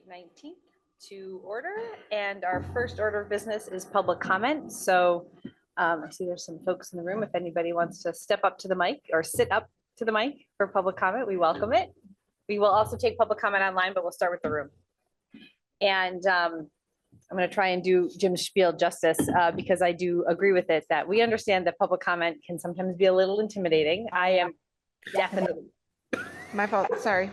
19th to order, and our first order of business is public comment. So I see there's some folks in the room. If anybody wants to step up to the mic or sit up to the mic for public comment, we welcome it. We will also take public comment online, but we'll start with the room. And I'm going to try and do Jim's spiel justice because I do agree with it that we understand that public comment can sometimes be a little intimidating. I am definitely. My fault. Sorry.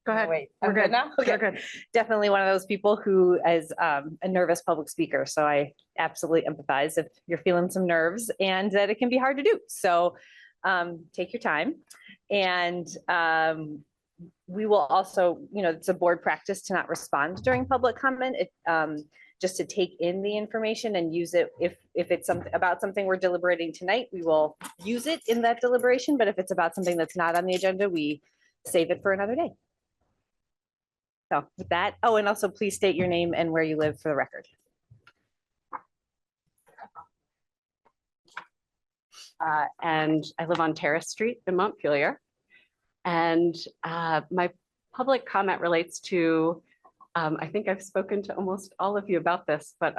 Go ahead. Wait, we're good now. Okay, we're good. Definitely one of those people who is a nervous public speaker. So I absolutely empathize if you're feeling some nerves and that it can be hard to do. So take your time, and we will also, it's a board practice to not respond during public comment. Just to take in the information and use it. If it's about something we're deliberating tonight, we will use it in that deliberation. But if it's about something that's not on the agenda, we save it for another day. So with that, oh, and also please state your name and where you live for the record. And I live on Terrace Street in Montpelier. And my public comment relates to, I think I've spoken to almost all of you about this, but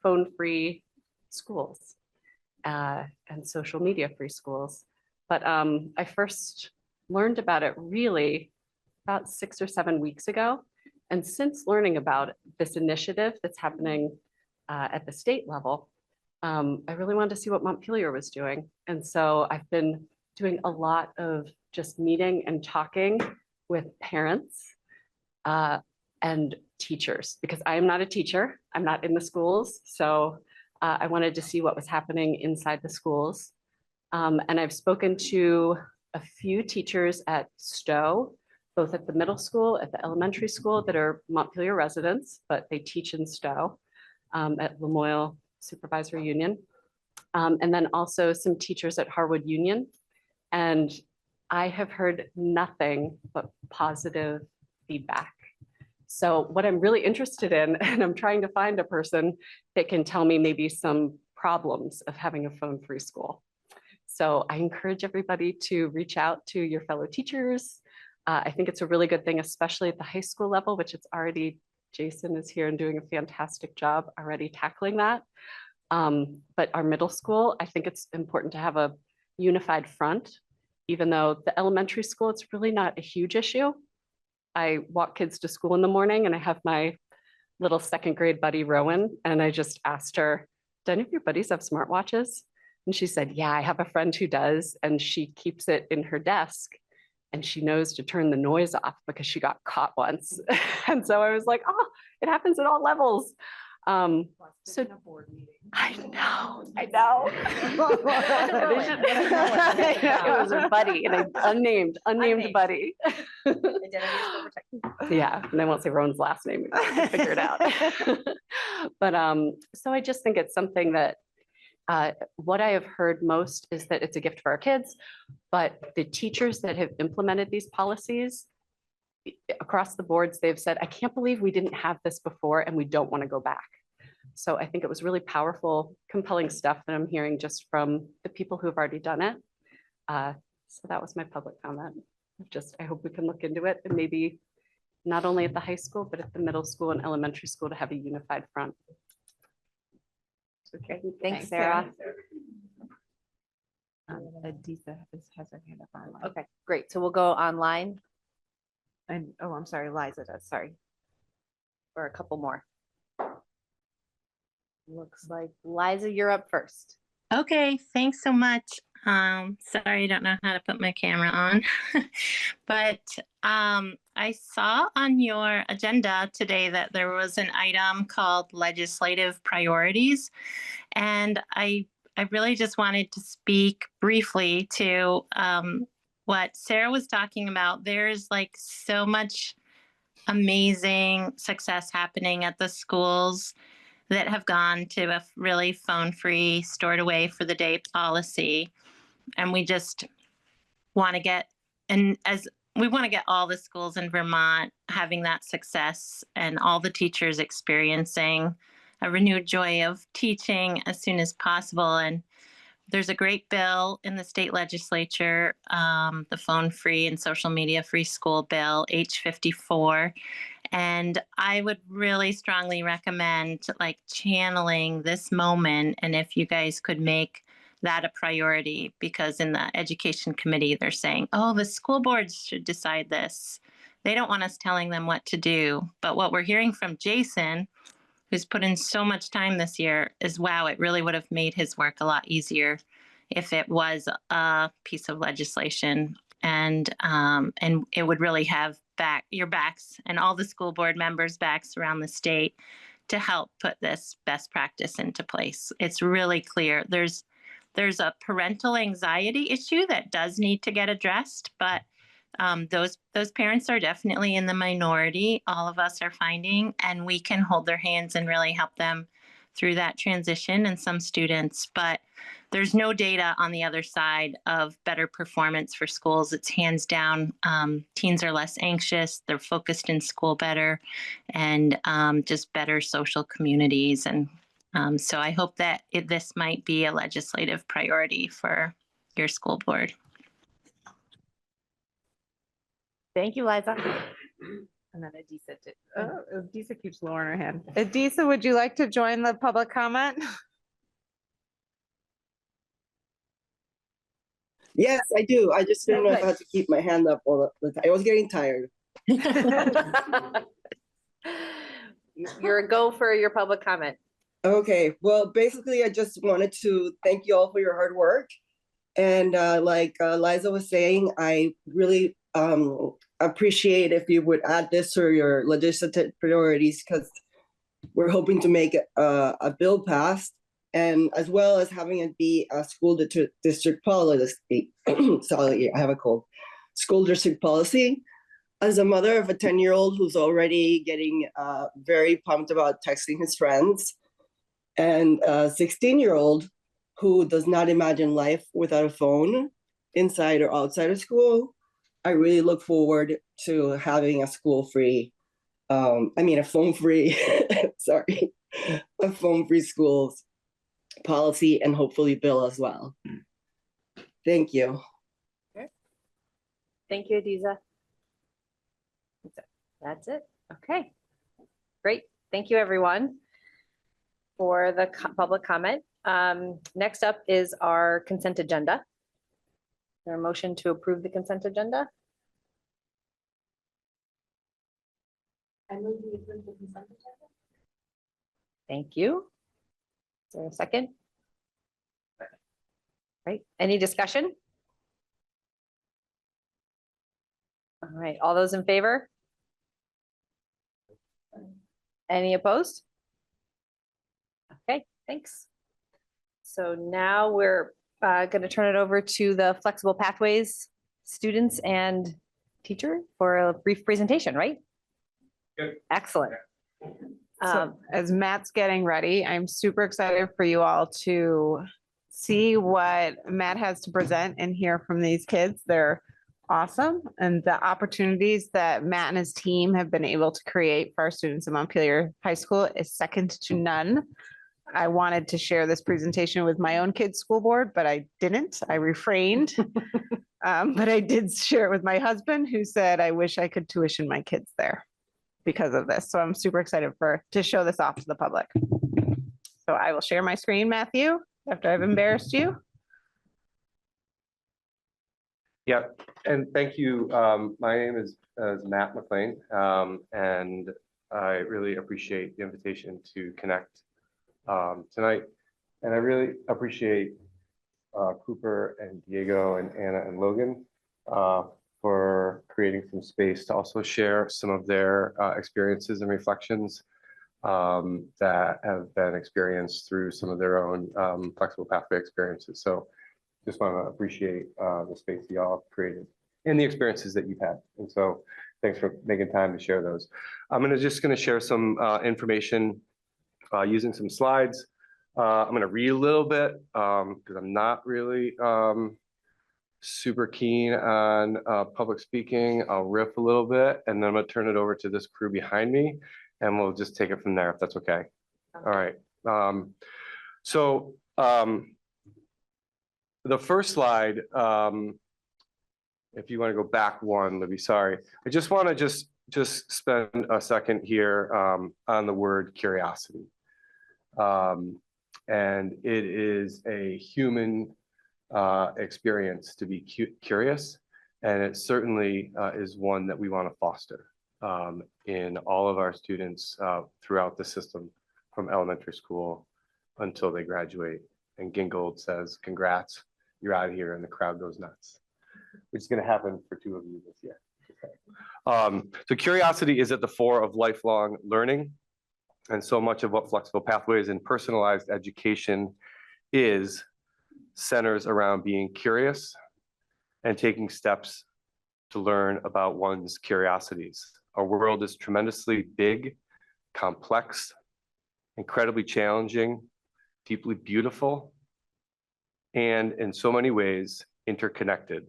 phone-free schools and social media-free schools. But I first learned about it really about 6 or 7 weeks ago. And since learning about this initiative that's happening at the state level, I really wanted to see what Montpelier was doing. And so I've been doing a lot of just meeting and talking with parents and teachers, because I am not a teacher. I'm not in the schools. So I wanted to see what was happening inside the schools. And I've spoken to a few teachers at Stowe, both at the middle school, at the elementary school, that are Montpelier residents, but they teach in Stowe at Lamoille Supervisory Union. And then also some teachers at Harwood Union. And I have heard nothing but positive feedback. So what I'm really interested in, and I'm trying to find a person that can tell me maybe some problems of having a phone-free school. So I encourage everybody to reach out to your fellow teachers. I think it's a really good thing, especially at the high school level, which it's already, Jason is here and doing a fantastic job already tackling that. But our middle school, I think it's important to have a unified front, even though the elementary school, it's really not a huge issue. I walk kids to school in the morning and I have my little second grade buddy, Rowan, and I just asked her, do any of your buddies have smartwatches? And she said, yeah, I have a friend who does, and she keeps it in her desk and she knows to turn the noise off because she got caught once. And so I was like, oh, it happens at all levels. So a board meeting. I know. It was a buddy, and an unnamed buddy. Yeah, and I won't say Rowan's last name. I figure it out. But so I just think it's something that what I have heard most is that it's a gift for our kids, but the teachers that have implemented these policies across the boards, they've said, I can't believe we didn't have this before and we don't want to go back. So I think it was really powerful, compelling stuff that I'm hearing just from the people who have already done it. So that was my public comment. I hope we can look into it, and maybe not only at the high school, but at the middle school and elementary school to have a unified front. Okay, thanks, Sarah. Aditha has her hand up online. Okay, great. So we'll go online. And oh, I'm sorry, Liza does. Sorry. Or a couple more. Looks like Liza, you're up first. Okay, thanks so much. Sorry, I don't know how to put my camera on, but I saw on your agenda today that there was an item called legislative priorities, and I really just wanted to speak briefly to what Sarah was talking about. There's like so much amazing success happening at the schools that have gone to a really phone-free, stored away for the day policy. And we just want to get, and as we want to get all the schools in Vermont having that success and all the teachers experiencing a renewed joy of teaching as soon as possible. And there's a great bill in the state legislature, the phone-free and social media free school bill, H54. And I would really strongly recommend like channeling this moment. And if you guys could make that a priority, because in the education committee, they're saying, oh, the school boards should decide this. They don't want us telling them what to do. But what we're hearing from Jason, who's put in so much time this year, is wow, it really would have made his work a lot easier if it was a piece of legislation, and it would really have your backs and all the school board members' backs around the state to help put this best practice into place. It's really clear. There's a parental anxiety issue that does need to get addressed, but those parents are definitely in the minority. All of us are finding, and we can hold their hands and really help them through that transition, and some students, but there's no data on the other side of better performance for schools. It's hands down, teens are less anxious, they're focused in school better, and just better social communities. And so I hope that this might be a legislative priority for your school board. Thank you, Liza. And then Adisa did. Oh, Adisa keeps lowering her hand. Adisa, would you like to join the public comment? Yes, I do. I just didn't know if I had to keep my hand up all the time. I was getting tired. You're a go for your public comment. Okay, well, basically, I just wanted to thank you all for your hard work. And like Liza was saying, I really appreciate if you would add this to your legislative priorities, because we're hoping to make a bill passed, and as well as having it be a school district policy. Sorry, I have a cold. School district policy. As a mother of a 10-year-old who's already getting very pumped about texting his friends, and a 16-year-old who does not imagine life without a phone inside or outside of school, I really look forward to having a school-free, a phone-free, sorry, a phone-free schools policy, and hopefully bill as well. Thank you. Thank you, Adiza. That's it. Okay. Great. Thank you, everyone, for the public comment. Next up is our consent agenda. Is there a motion to approve the consent agenda? I move we approve the consent agenda. Thank you. Is there a second? Right. Any discussion? All right. All those in favor? Any opposed? Okay, thanks. So now we're going to turn it over to the Flexible Pathways students and teacher for a brief presentation, right? Good. Excellent. So as Matt's getting ready, I'm super excited for you all to see what Matt has to present and hear from these kids. They're awesome. And the opportunities that Matt and his team have been able to create for our students in Montpelier High School is second to none. I wanted to share this presentation with my own kids' school board, but I didn't. I refrained. But I did share it with my husband, who said, I wish I could tuition my kids there because of this. So I'm super excited to show this off to the public. So I will share my screen, Matthew, after I've embarrassed you. Yeah, and thank you. My name is Matt McLean, and I really appreciate the invitation to connect tonight. And I really appreciate Cooper and Diego and Anna and Logan for creating some space to also share some of their experiences and reflections that have been experienced through some of their own flexible pathway experiences. So just want to appreciate the space that y'all have created and the experiences that you've had. And so thanks for making time to share those. I'm just going to share some information using some slides. I'm going to read a little bit because I'm not really super keen on public speaking. I'll riff a little bit, and then I'm going to turn it over to this crew behind me, and we'll just take it from there if that's okay. All right. The first slide, if you want to go back one, Libby, sorry. I just want to just spend a second here on the word curiosity. And it is a human experience to be curious, and it certainly is one that we want to foster in all of our students throughout the system, from elementary school until they graduate. And Gingold says, "Congrats, you're out of here," and the crowd goes nuts, which is going to happen for 2 of you this year. So curiosity is at the fore of lifelong learning, and so much of what flexible pathways and personalized education centers around being curious and taking steps to learn about one's curiosities. Our world is tremendously big, complex, incredibly challenging, deeply beautiful, and in so many ways interconnected.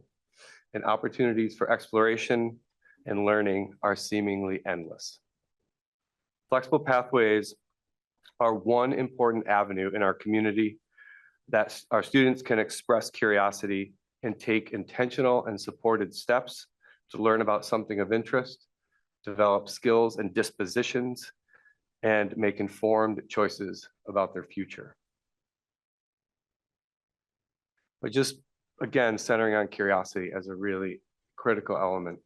And opportunities for exploration and learning are seemingly endless. Flexible pathways are one important avenue in our community that our students can express curiosity and take intentional and supported steps to learn about something of interest, develop skills and dispositions, and make informed choices about their future. But just, again, centering on curiosity as a really critical element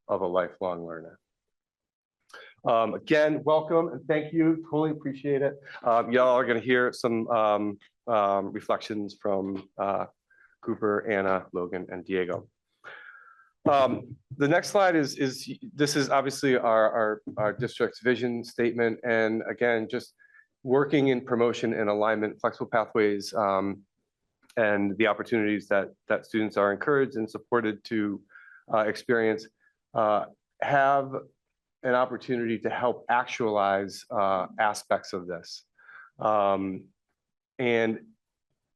of a lifelong learner. Again, welcome and thank you. Totally appreciate it. Y'all are going to hear some reflections from Cooper, Anna, Logan, and Diego. The next slide is this is obviously our district's vision statement, and again, just working in promotion and alignment, flexible pathways, and the opportunities that students are encouraged and supported to experience have an opportunity to help actualize aspects of this. And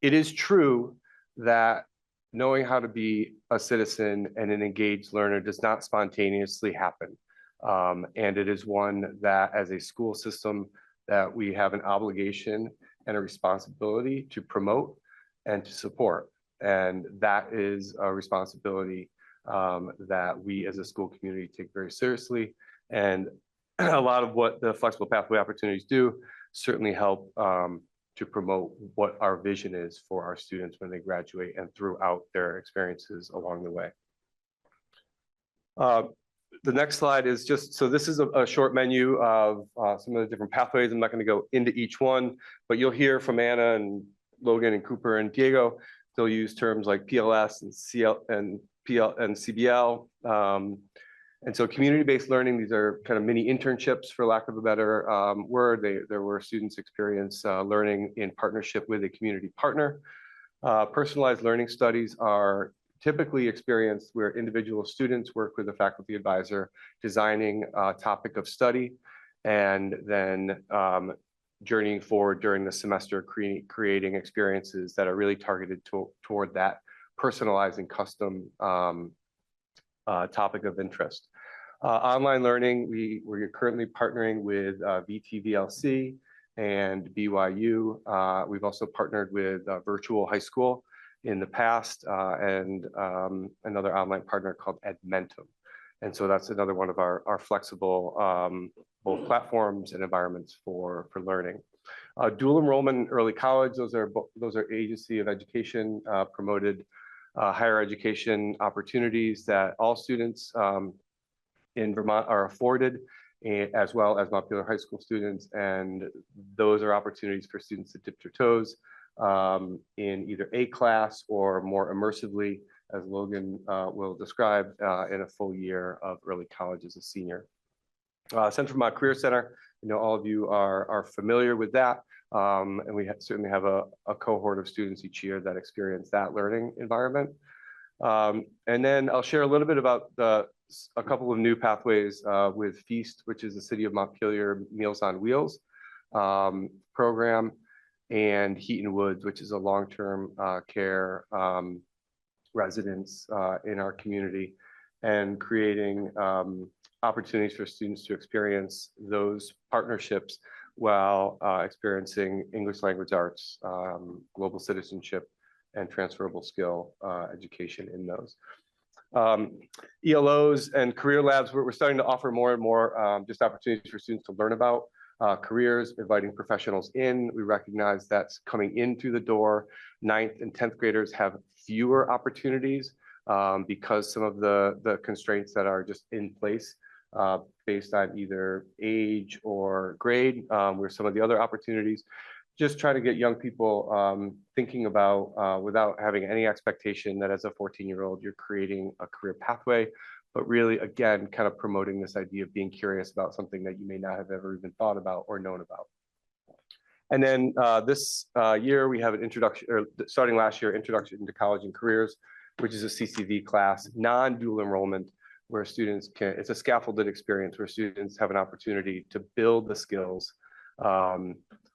it is true that knowing how to be a citizen and an engaged learner does not spontaneously happen. And it is one that, as a school system, that we have an obligation and a responsibility to promote and to support. And that is a responsibility that we as a school community take very seriously. And a lot of what the flexible pathway opportunities do certainly help to promote what our vision is for our students when they graduate and throughout their experiences along the way. The next slide is just, so this is a short menu of some of the different pathways. I'm not going to go into each one, but you'll hear from Anna and Logan and Cooper and Diego. They'll use terms like PLS and CL and PL and CBL. And so community-based learning, these are kind of mini internships, for lack of a better word. There were students experience learning in partnership with a community partner. Personalized learning studies are typically experienced where individual students work with a faculty advisor, designing a topic of study, and then journeying forward during the semester, creating experiences that are really targeted toward that personalized and custom topic of interest. Online learning, we're currently partnering with VTVLC and BYU. We've also partnered with Virtual High School in the past, and another online partner called Edmentum. And so that's another one of our flexible both platforms and environments for learning. Dual enrollment in early college, those are agency of education promoted higher education opportunities that all students in Vermont are afforded, as well as Montpelier High School students. And those are opportunities for students to dip their toes in either a class or more immersively, as Logan will describe, in a full year of early college as a senior. Central Vermont Career Center, I know all of you are familiar with that. And we certainly have a cohort of students each year that experience that learning environment. And then I'll share a little bit about a couple of new pathways with Feast, which is the City of Montpelier Meals on Wheels program, and Heaton Woods, which is a long-term care residence in our community, and creating opportunities for students to experience those partnerships while experiencing English language arts, global citizenship, and transferable skill education in those. ELOs and career labs, we're starting to offer more and more just opportunities for students to learn about careers, inviting professionals in. We recognize that's coming in through the door. 9th and 10th graders have fewer opportunities because some of the constraints that are just in place based on either age or grade, where some of the other opportunities. Just trying to get young people thinking about without having any expectation that as a 14-year-old you're creating a career pathway, but really, again, kind of promoting this idea of being curious about something that you may not have ever even thought about or known about. And then this year we have an introduction, or starting last year, Introduction to College and Careers, which is a CCV class, non-dual enrollment, where students can, it's a scaffolded experience where students have an opportunity to build the skills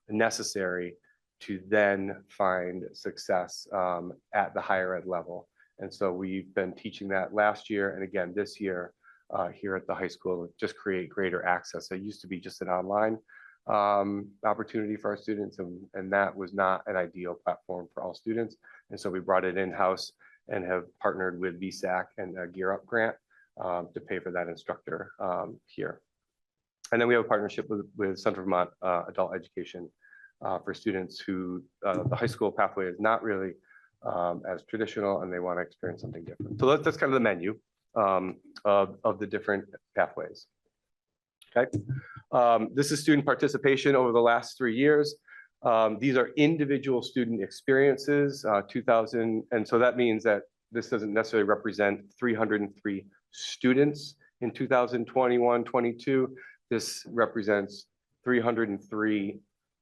necessary to then find success at the higher ed level. And so we've been teaching that last year and again this year here at the high school, just create greater access. It used to be just an online opportunity for our students, and that was not an ideal platform for all students. And so we brought it in-house and have partnered with VSAC and a Gear Up grant to pay for that instructor here. And then we have a partnership with Central Vermont Adult Education for students who the high school pathway is not really as traditional and they want to experience something different. So that's kind of the menu of the different pathways. Okay, this is student participation over the last 3 years. These are individual student experiences, 2000, and so that means that this doesn't necessarily represent 303 students in 2021-22. This represents 303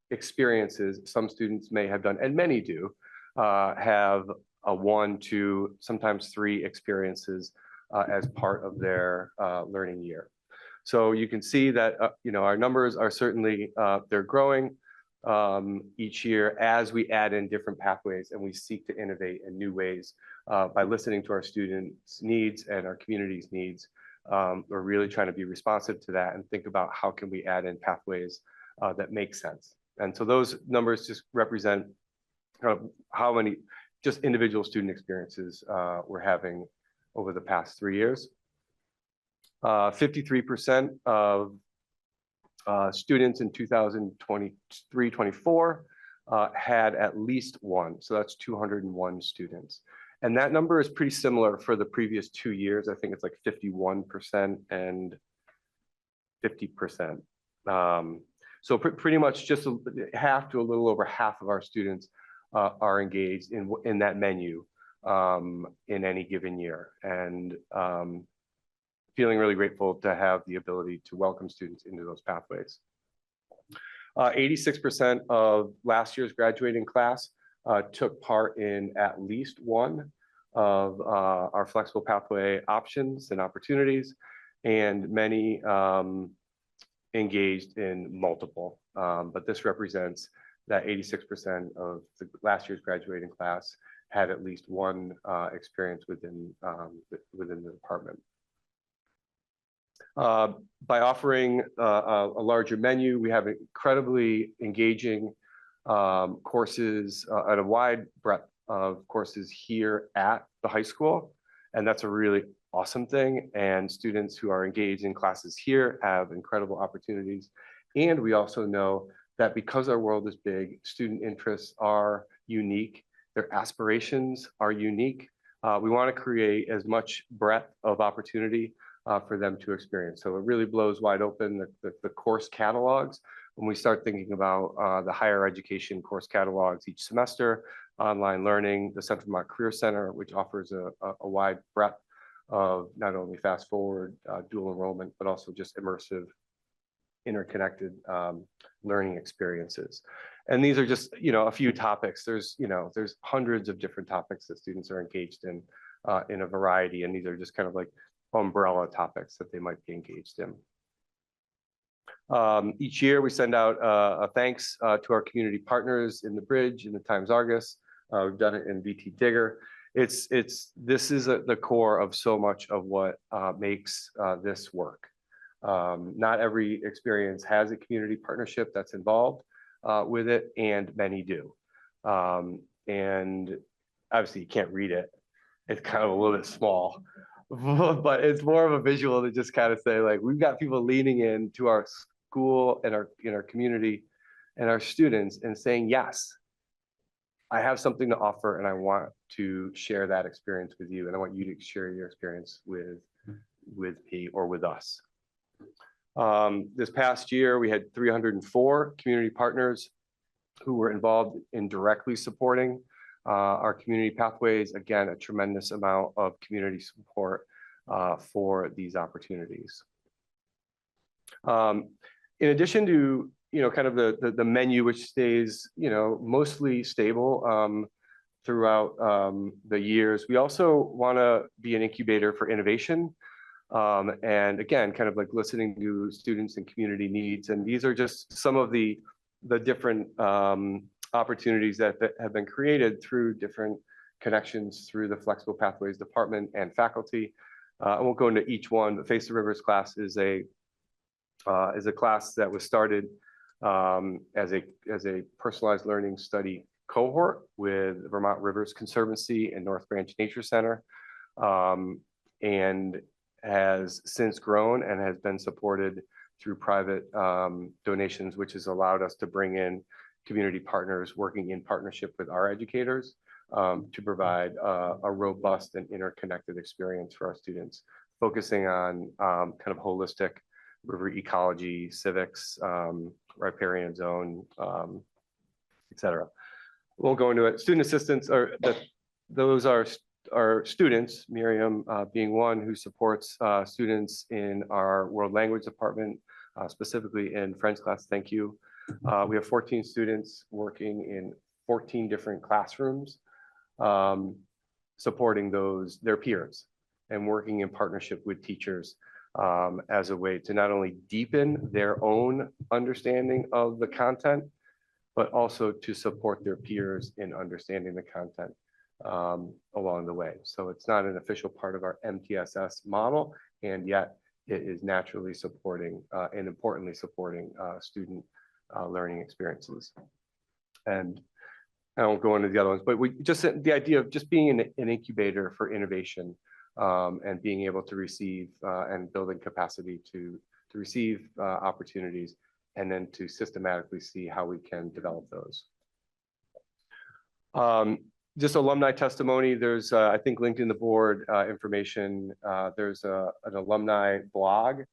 experiences some students may have done, and many do, have a 1, 2, sometimes 3 experiences as part of their learning year. So you can see that you know, our numbers are certainly they're growing each year as we add in different pathways and we seek to innovate in new ways by listening to our students' needs and our community's needs. We're really trying to be responsive to that and think about how can we add in pathways that make sense. And so those numbers just represent kind of how many just individual student experiences we're having over the past 3 years. 53% of students in 2023-24 had at least one. So that's 201 students. And that number is pretty similar for the previous 2 years. I think it's like 51% and 50%. So pretty much just half to a little over half of our students are engaged in that menu in any given year. And feeling really grateful to have the ability to welcome students into those pathways. 86% of last year's graduating class took part in at least one of our flexible pathway options and opportunities, and many engaged in multiple. But this represents that 86% of the last year's graduating class had at least one experience within the department. By offering a larger menu, we have incredibly engaging courses and a wide breadth of courses here at the high school. And that's a really awesome thing. And students who are engaged in classes here have incredible opportunities. And we also know that because our world is big, student interests are unique, their aspirations are unique. We want to create as much breadth of opportunity for them to experience. So it really blows wide open the course catalogs when we start thinking about the higher education course catalogs each semester, online learning, the Central Vermont Career Center, which offers a wide breadth of not only fast forward dual enrollment, but also just immersive, interconnected learning experiences. And these are just, you know, a few topics. There's hundreds of different topics that students are engaged in a variety, and these are just kind of like umbrella topics that they might be engaged in. Each year we send out a thanks to our community partners in the Bridge, in the Times-Argus. We've done it in VT Digger. This is the core of so much of what makes this work. Not every experience has a community partnership that's involved with it, and many do. And obviously you can't read it. It's kind of a little bit small. but it's more of a visual to just kind of say, like, we've got people leaning into our school and in our community and our students and saying, yes, I have something to offer and I want to share that experience with you. And I want you to share your experience with me or with us. This past year, we had 304 community partners who were involved in directly supporting our community pathways. Again, a tremendous amount of community support for these opportunities. In addition to, kind of the menu, which stays, mostly stable throughout the years, we also want to be an incubator for innovation. And again, kind of like listening to students and community needs. And these are just some of the different opportunities that have been created through different connections through the Flexible Pathways Department and faculty. I won't go into each one, but Face the Rivers class is a class that was started as a personalized learning study cohort with Vermont Rivers Conservancy and North Branch Nature Center, and has since grown and has been supported through private donations, which has allowed us to bring in community partners working in partnership with our educators to provide a robust and interconnected experience for our students, focusing on kind of holistic river ecology, civics, riparian zone, et cetera. Won't go into it. Student assistants those are students, Miriam being one who supports students in our world language department, specifically in French class. Thank you. We have 14 students working in 14 different classrooms, supporting their peers and working in partnership with teachers as a way to not only deepen their own understanding of the content, but also to support their peers in understanding the content along the way. So it's not an official part of our MTSS model, and yet it is naturally supporting and importantly supporting student learning experiences. And I won't go into the other ones, but we just the idea of just being an incubator for innovation and being able to receive and building capacity to receive opportunities and then to systematically see how we can develop those. Just alumni testimony, there's, I think, linked in the board information. There's an alumni blog,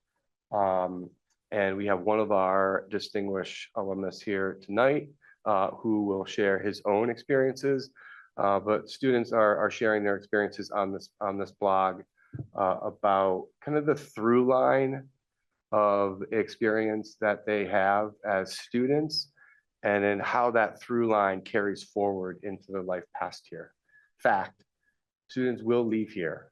and we have one of our distinguished alumnus here tonight who will share his own experiences. But students are sharing their experiences on this blog about kind of the through line of experience that they have as students, and then how that through line carries forward into their life past here. Fact, students will leave here.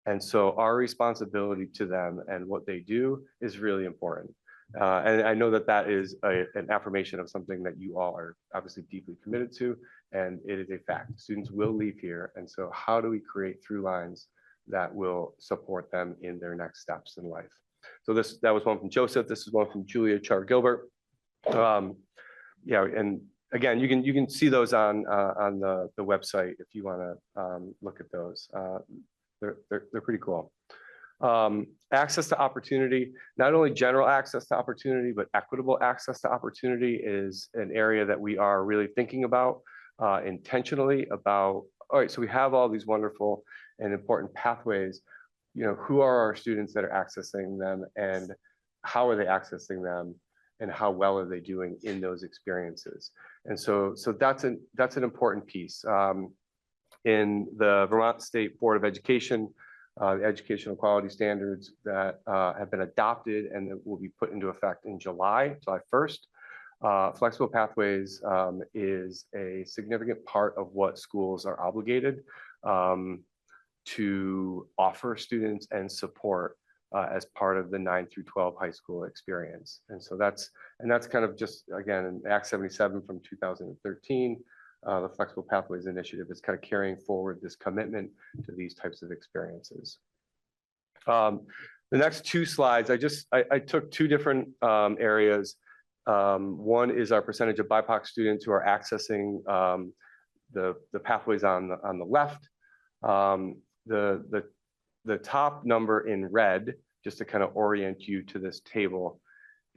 And so our responsibility to them and what they do is really important. And I know that is an affirmation of something that you all are obviously deeply committed to, and it is a fact. Students will leave here. And so how do we create through lines that will support them in their next steps in life? So that was one from Joseph. This is one from Julia Char Gilbert. Yeah, and again, you can see those on the website if you want to look at those. They're pretty cool. Access to opportunity, not only general access to opportunity, but equitable access to opportunity is an area that we are really thinking about intentionally about. All right, so we have all these wonderful and important pathways. Who are our students that are accessing them, and how are they accessing them, and how well are they doing in those experiences? And so that's an important piece. In the Vermont State Board of Education, the educational quality standards that have been adopted and that will be put into effect in July 1st. Flexible Pathways is a significant part of what schools are obligated to offer students and support as part of the 9 through 12 high school experience. And so that's kind of just, again, in Act 77 from 2013, the Flexible Pathways Initiative is kind of carrying forward this commitment to these types of experiences. The next two slides, I took two different areas. One is our percentage of BIPOC students who are accessing the pathways on the left. The the top number in red, just to kind of orient you to this table,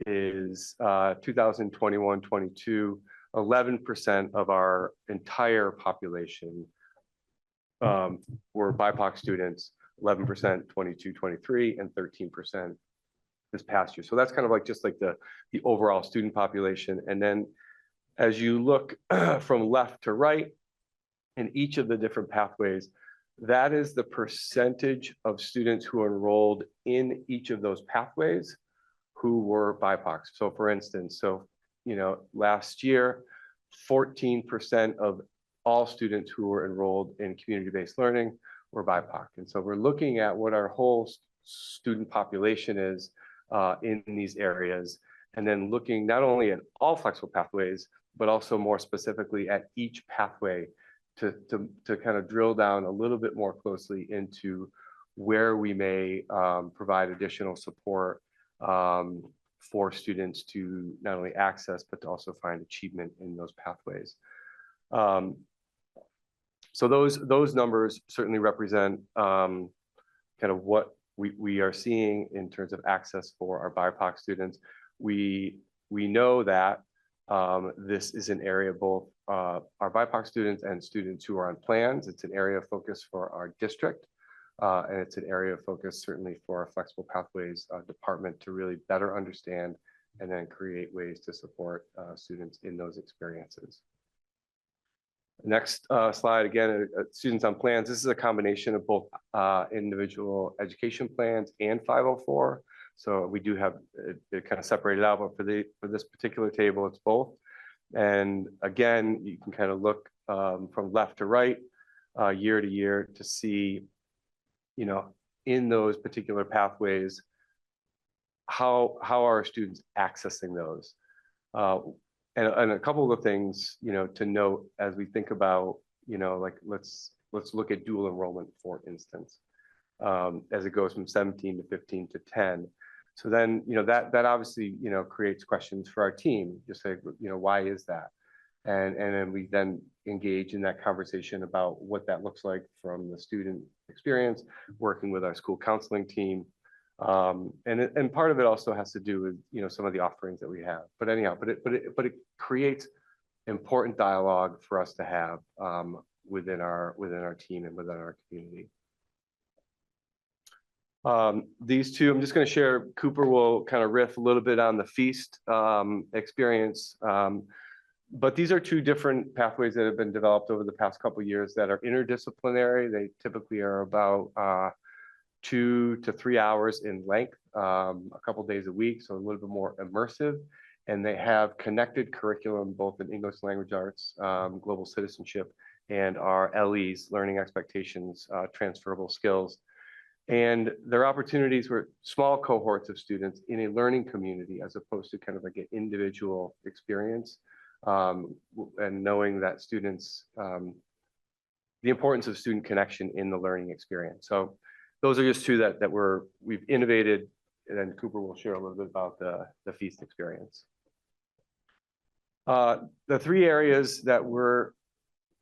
is 2021-22, 11% of our entire population were BIPOC students, 11% 22-23, and 13% this past year. So that's kind of like just like the overall student population. And then as you look from left to right in each of the different pathways, that is the percentage of students who enrolled in each of those pathways who were BIPOC. So for instance, last year, 14% of all students who were enrolled in community-based learning were BIPOC. And so we're looking at what our whole student population is in these areas, and then looking not only at all flexible pathways, but also more specifically at each pathway to kind of drill down a little bit more closely into where we may provide additional support for students to not only access, but to also find achievement in those pathways. So those numbers certainly represent kind of what we are seeing in terms of access for our BIPOC students. We know that this is an area both our BIPOC students and students who are on plans. It's an area of focus for our district, and it's an area of focus certainly for our Flexible Pathways department to really better understand and then create ways to support students in those experiences. Next slide, again, students on plans. This is a combination of both individual education plans and 504. So we do have it kind of separated out, but for this particular table, it's both. And again, you can kind of look from left to right, year to year, to see, in those particular pathways, how are students accessing those. And a couple of things, to note as we think about, like let's look at dual enrollment, for instance, as it goes from 17 to 15 to 10. So then, that obviously, creates questions for our team. Just say, why is that? And then we then engage in that conversation about what that looks like from the student experience, working with our school counseling team. And part of it also has to do with some of the offerings that we have. But anyhow, but it creates important dialogue for us to have within our team and within our community. These two, I'm just going to share. Cooper will kind of riff a little bit on the feast experience. But these are two different pathways that have been developed over the past couple of years that are interdisciplinary. They typically are about 2 to 3 hours in length, a couple days a week, so a little bit more immersive. And they have connected curriculum, both in English language arts, global citizenship, and our LEs, learning expectations, transferable skills. And there are opportunities where small cohorts of students in a learning community, as opposed to kind of like an individual experience, and knowing that students, the importance of student connection in the learning experience. So those are just two that we've innovated, and then Cooper will share a little bit about the feast experience. The three areas that we're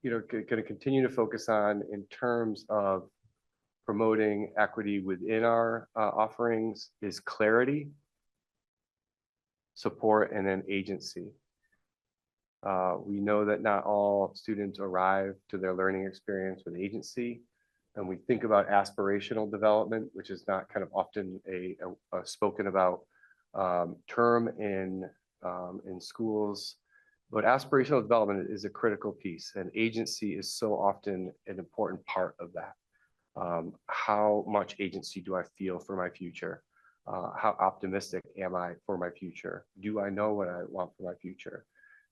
going to continue to focus on in terms of promoting equity within our offerings is clarity, support, and then agency. We know that not all students arrive to their learning experience with agency. And we think about aspirational development, which is not kind of often a spoken about term in schools, but aspirational development is a critical piece, and agency is so often an important part of that. How much agency do I feel for my future? How optimistic am I for my future? Do I know what I want for my future?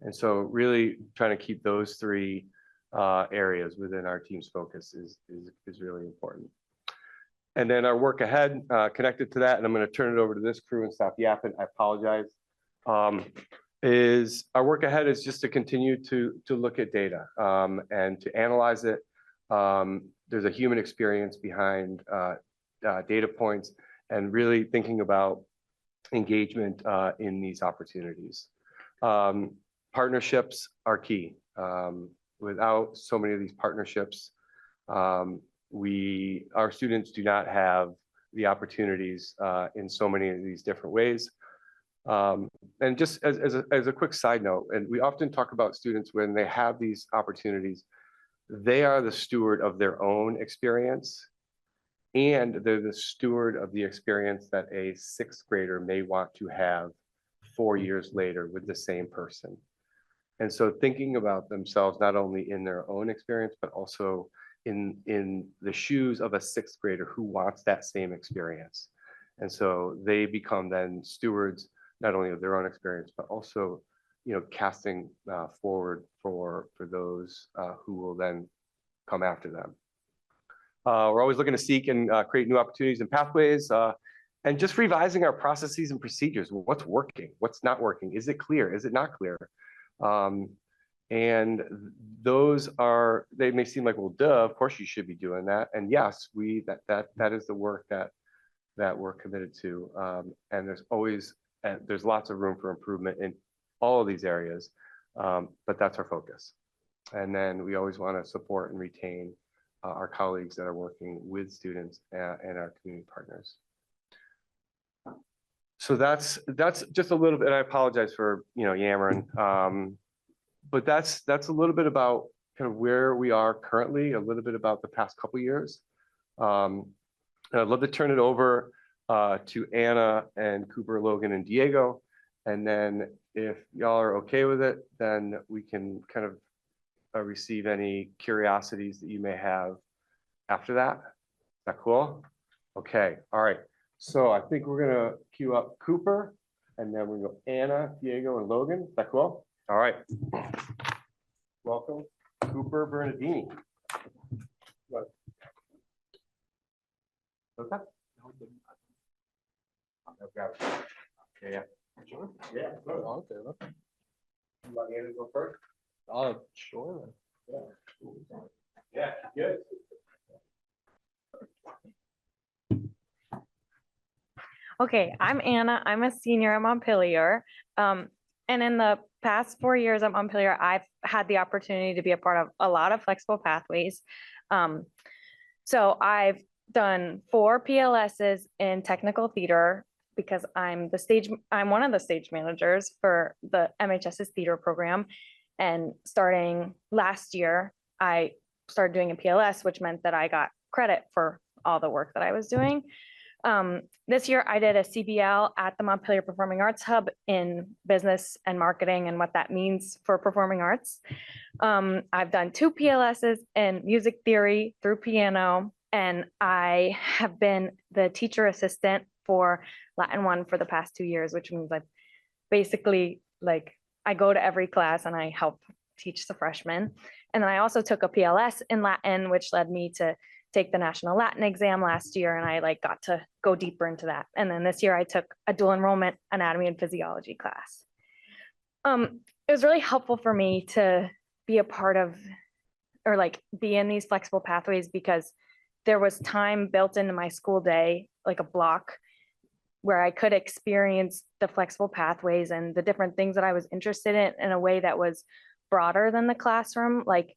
And so really trying to keep those three areas within our team's focus is really important. And then our work ahead connected to that, and I'm going to turn it over to this crew and stop yapping. I apologize. Is our work ahead is just to continue to look at data and to analyze it. There's a human experience behind data points, and really thinking about engagement in these opportunities. Partnerships are key. Without so many of these partnerships, Our students do not have the opportunities in so many of these different ways. And just as a quick side note, and we often talk about students when they have these opportunities, they are the steward of their own experience, and they're the steward of the experience that a sixth grader may want to have 4 years later with the same person. And so thinking about themselves, not only in their own experience, but also in the shoes of a sixth grader who wants that same experience. And so they become then stewards, not only of their own experience, but also, casting forward for those who will then come after them. We're always looking to seek and create new opportunities and pathways, and just revising our processes and procedures. What's working? What's not working? Is it clear? Is it not clear? And those they may seem like, well, duh, of course you should be doing that. And yes, that is the work that we're committed to. And there's lots of room for improvement in all of these areas, but that's our focus. And then we always want to support and retain our colleagues that are working with students and our community partners. So that's just a little bit. I apologize for yammering, but that's a little bit about kind of where we are currently, a little bit about the past couple of years. And I'd love to turn it over to Anna and Cooper, Logan, and Diego, and then if y'all are okay with it, then we can kind of receive any curiosities that you may have after that. Is that cool? Okay, all right. So I think we're gonna queue up Cooper, and then we go Anna, Diego, and Logan. Is that cool? All right. Welcome, Cooper Bernardini. What? What's that? Yeah. Sure. Yeah. Good. Okay. You want Anna to go first? Sure. Yeah. Good. Okay, I'm Anna. I'm a senior at Montpelier. And in the past 4 years at Montpelier, I've had the opportunity to be a part of a lot of flexible pathways. So I've done 4 PLSs in technical theater because I'm one of the stage managers for the MHS's theater program. And starting last year, I started doing a PLS, which meant that I got credit for all the work that I was doing. This year I did a CBL at the Montpelier Performing Arts Hub in business and marketing and what that means for performing arts. I've done 2 PLSs in music theory through piano, and I have been the teacher assistant for Latin 1 for the past 2 years, which means I basically I go to every class and I help teach the freshmen. And then I also took a PLS in Latin, which led me to take the National Latin exam last year, and I got to go deeper into that. And then this year I took a dual enrollment anatomy and physiology class. It was really helpful for me to be a part of, or be in these flexible pathways, because there was time built into my school day, like a block, where I could experience the flexible pathways and the different things that I was interested in a way that was broader than the classroom. Like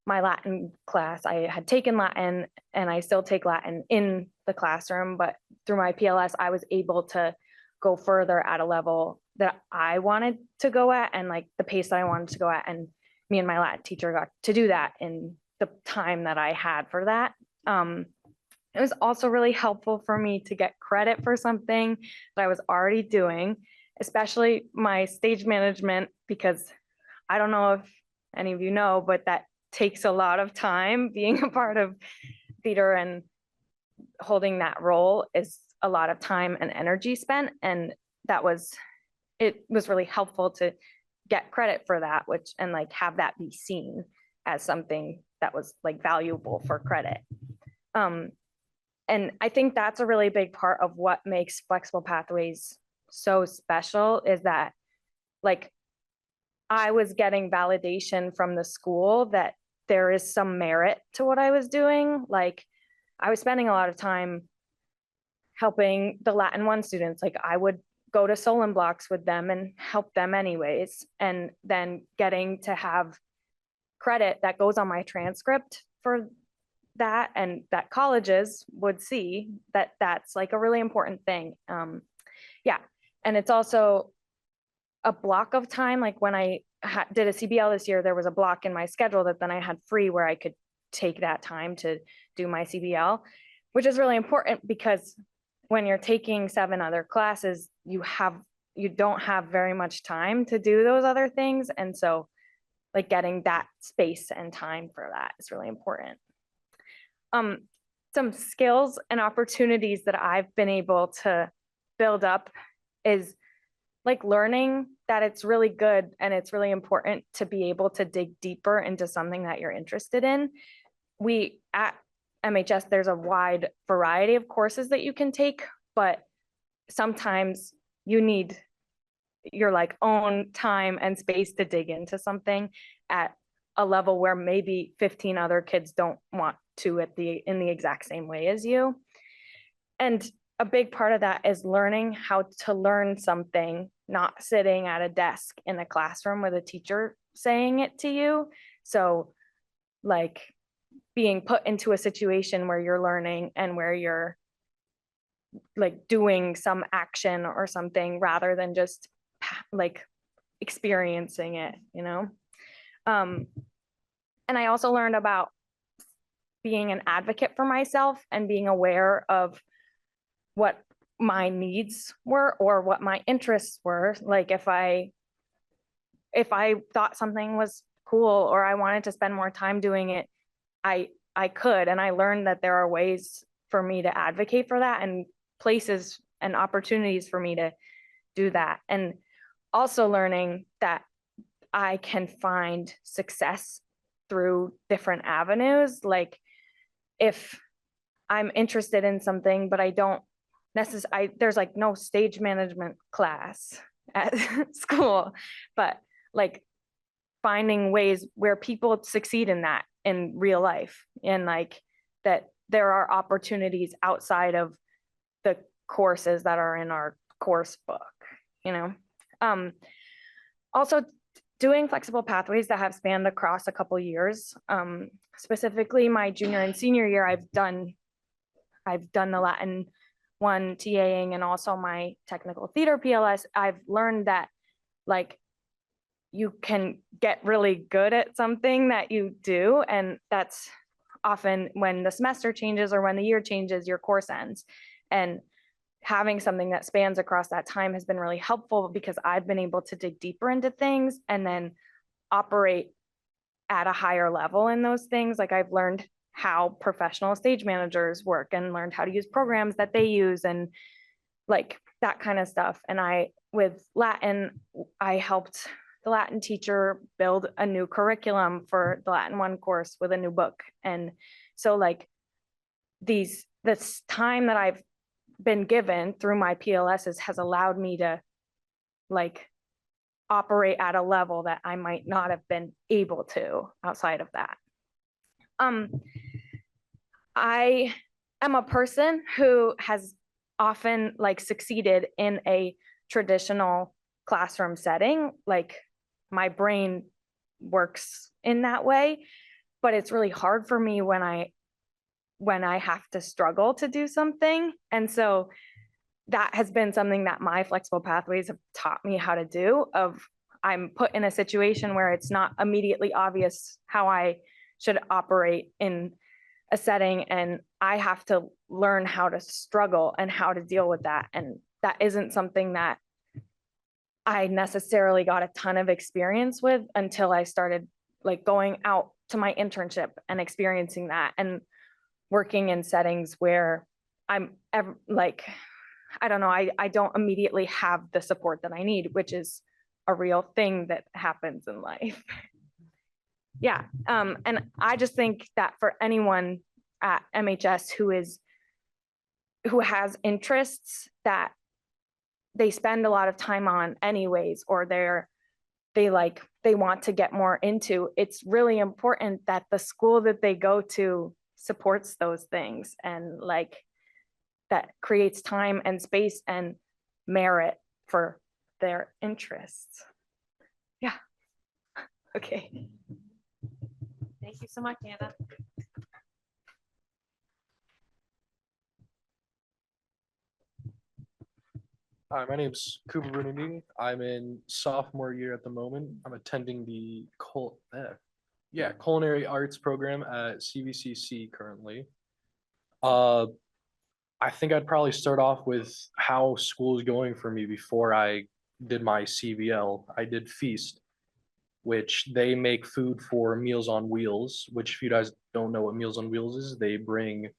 my Latin class, I had taken Latin and I still take Latin in the classroom, but through my PLS, I was able to go further at a level that I wanted to go at and the pace that I wanted to go at. And me and my Latin teacher got to do that in the time that I had for that. It was also really helpful for me to get credit for something that I was already doing, especially my stage management, because I don't know if any of you know, but that takes a lot of time. Being a part of theater and holding that role is a lot of time and energy spent. And it was really helpful to get credit for that, and have that be seen as something that was valuable for credit. And I think that's a really big part of what makes flexible pathways so special, is that I was getting validation from the school that there is some merit to what I was doing. I was spending a lot of time helping the Latin 1 students. I would go to Solon blocks with them and help them anyways. And then getting to have credit that goes on my transcript for that and that colleges would see that that's like a really important thing. Yeah, and it's also a block of time. Like when I did a CBL this year, there was a block in my schedule that then I had free where I could take that time to do my CBL, which is really important because when you're taking 7 other classes, you don't have very much time to do those other things. And so like getting that space and time for that is really important. Some skills and opportunities that I've been able to build up is like learning that it's really good and it's really important to be able to dig deeper into something that you're interested in. We at MHS, there's a wide variety of courses that you can take, but sometimes you need your like own time and space to dig into something at a level where maybe 15 other kids don't want to in the exact same way as you. And a big part of that is learning how to learn something, not sitting at a desk in a classroom with a teacher saying it to you. So like being put into a situation where you're learning and where you're like doing some action or something rather than just like experiencing it, you know? And I also learned about being an advocate for myself and being aware of what my needs were or what my interests were. Like if I thought something was cool or I wanted to spend more time doing it, I could. And I learned that there are ways for me to advocate for that and places and opportunities for me to do that. And also learning that I can find success through different avenues. Like if I'm interested in something, but I don't necessarily, there's like no stage management class at school, but like finding ways where people succeed in that in real life, and like that there are opportunities outside of the courses that are in our course book, you know. Also doing flexible pathways that have spanned across a couple years. Specifically my junior and senior year, I've done the Latin 1 TAing and also my technical theater PLS. I've learned that like you can get really good at something that you do, and that's often when the semester changes or when the year changes, your course ends. And having something that spans across that time has been really helpful because I've been able to dig deeper into things and then operate at a higher level in those things. Like I've learned how professional stage managers work and learned how to use programs that they use and like that kind of stuff. And with Latin, I helped the Latin teacher build a new curriculum for the Latin 1 course with a new book. And so like this time that I've been given through my PLSs has allowed me to like operate at a level that I might not have been able to outside of that. I am a person who has often like succeeded in a traditional classroom setting. Like my brain works in that way, but it's really hard for me when I have to struggle to do something. And so that has been something that my flexible pathways have taught me how to do. I'm put in a situation where it's not immediately obvious how I should operate in a setting, and I have to learn how to struggle and how to deal with that. And that isn't something that I necessarily got a ton of experience with until I started like going out to my internship and experiencing that and working in settings where I'm like, I don't know, I don't immediately have the support that I need, which is a real thing that happens in life. Yeah. And I just think that for anyone at MHS who has interests that they spend a lot of time on anyways, or they want to get more into, it's really important that the school that they go to supports those things and like that creates time and space and merit for their interests. Yeah. Okay. Thank you so much, Anna. Hi, my name's Cooper Brunini. I'm in sophomore year at the moment. I'm attending the culinary arts program at CVCC currently. Uh, I think I'd probably start off with how school is going for me before I did my CVL. I did Feast, which they make food for Meals on Wheels, which if you guys don't know what Meals on Wheels is, they bring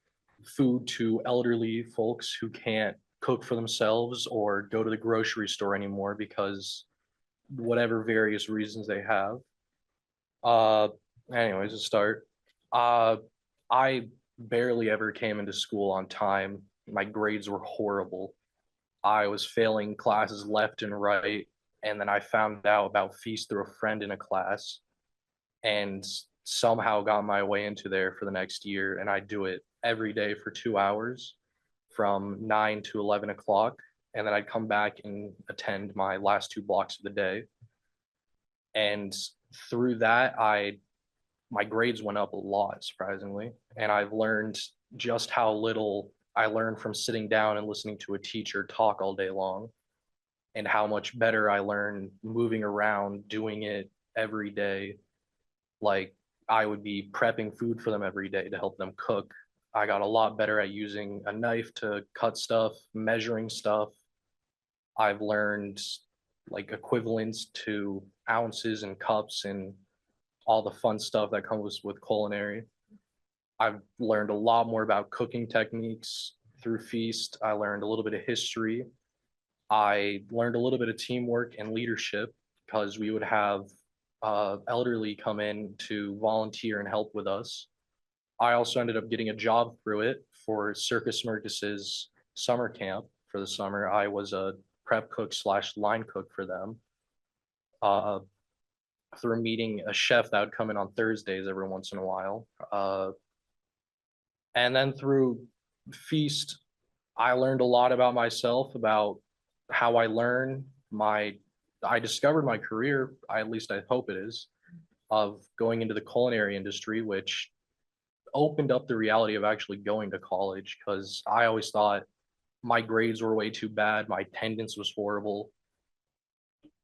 food to elderly folks who can't cook for themselves or go to the grocery store anymore because whatever various reasons they have. Uh, anyways, to start, uh, I barely ever came into school on time. My grades were horrible. I was failing classes left and right. And then I found out about Feast through a friend in a class and somehow got my way into there for the next year. And I do it every day for 2 hours from 9 to 11 o'clock. And then I'd come back and attend my last two blocks of the day. And through that, my grades went up a lot, surprisingly. And I've learned just how little I learned from sitting down and listening to a teacher talk all day long, and how much better I learned moving around, doing it every day. Like I would be prepping food for them every day to help them cook. I got a lot better at using a knife to cut stuff, measuring stuff. I've learned like equivalents to ounces and cups and all the fun stuff that comes with culinary. I've learned a lot more about cooking techniques through Feast. I learned a little bit of history. I learned a little bit of teamwork and leadership because we would have elderly come in to volunteer and help with us. I also ended up getting a job through it for Circus Smirkus's summer camp for the summer. I was a prep cook slash line cook for them. Through meeting a chef that would come in on Thursdays every once in a while. And then through Feast, I learned a lot about myself, about how I learn. I discovered my career, at least I hope it is, of going into the culinary industry, which opened up the reality of actually going to college because I always thought my grades were way too bad. My attendance was horrible.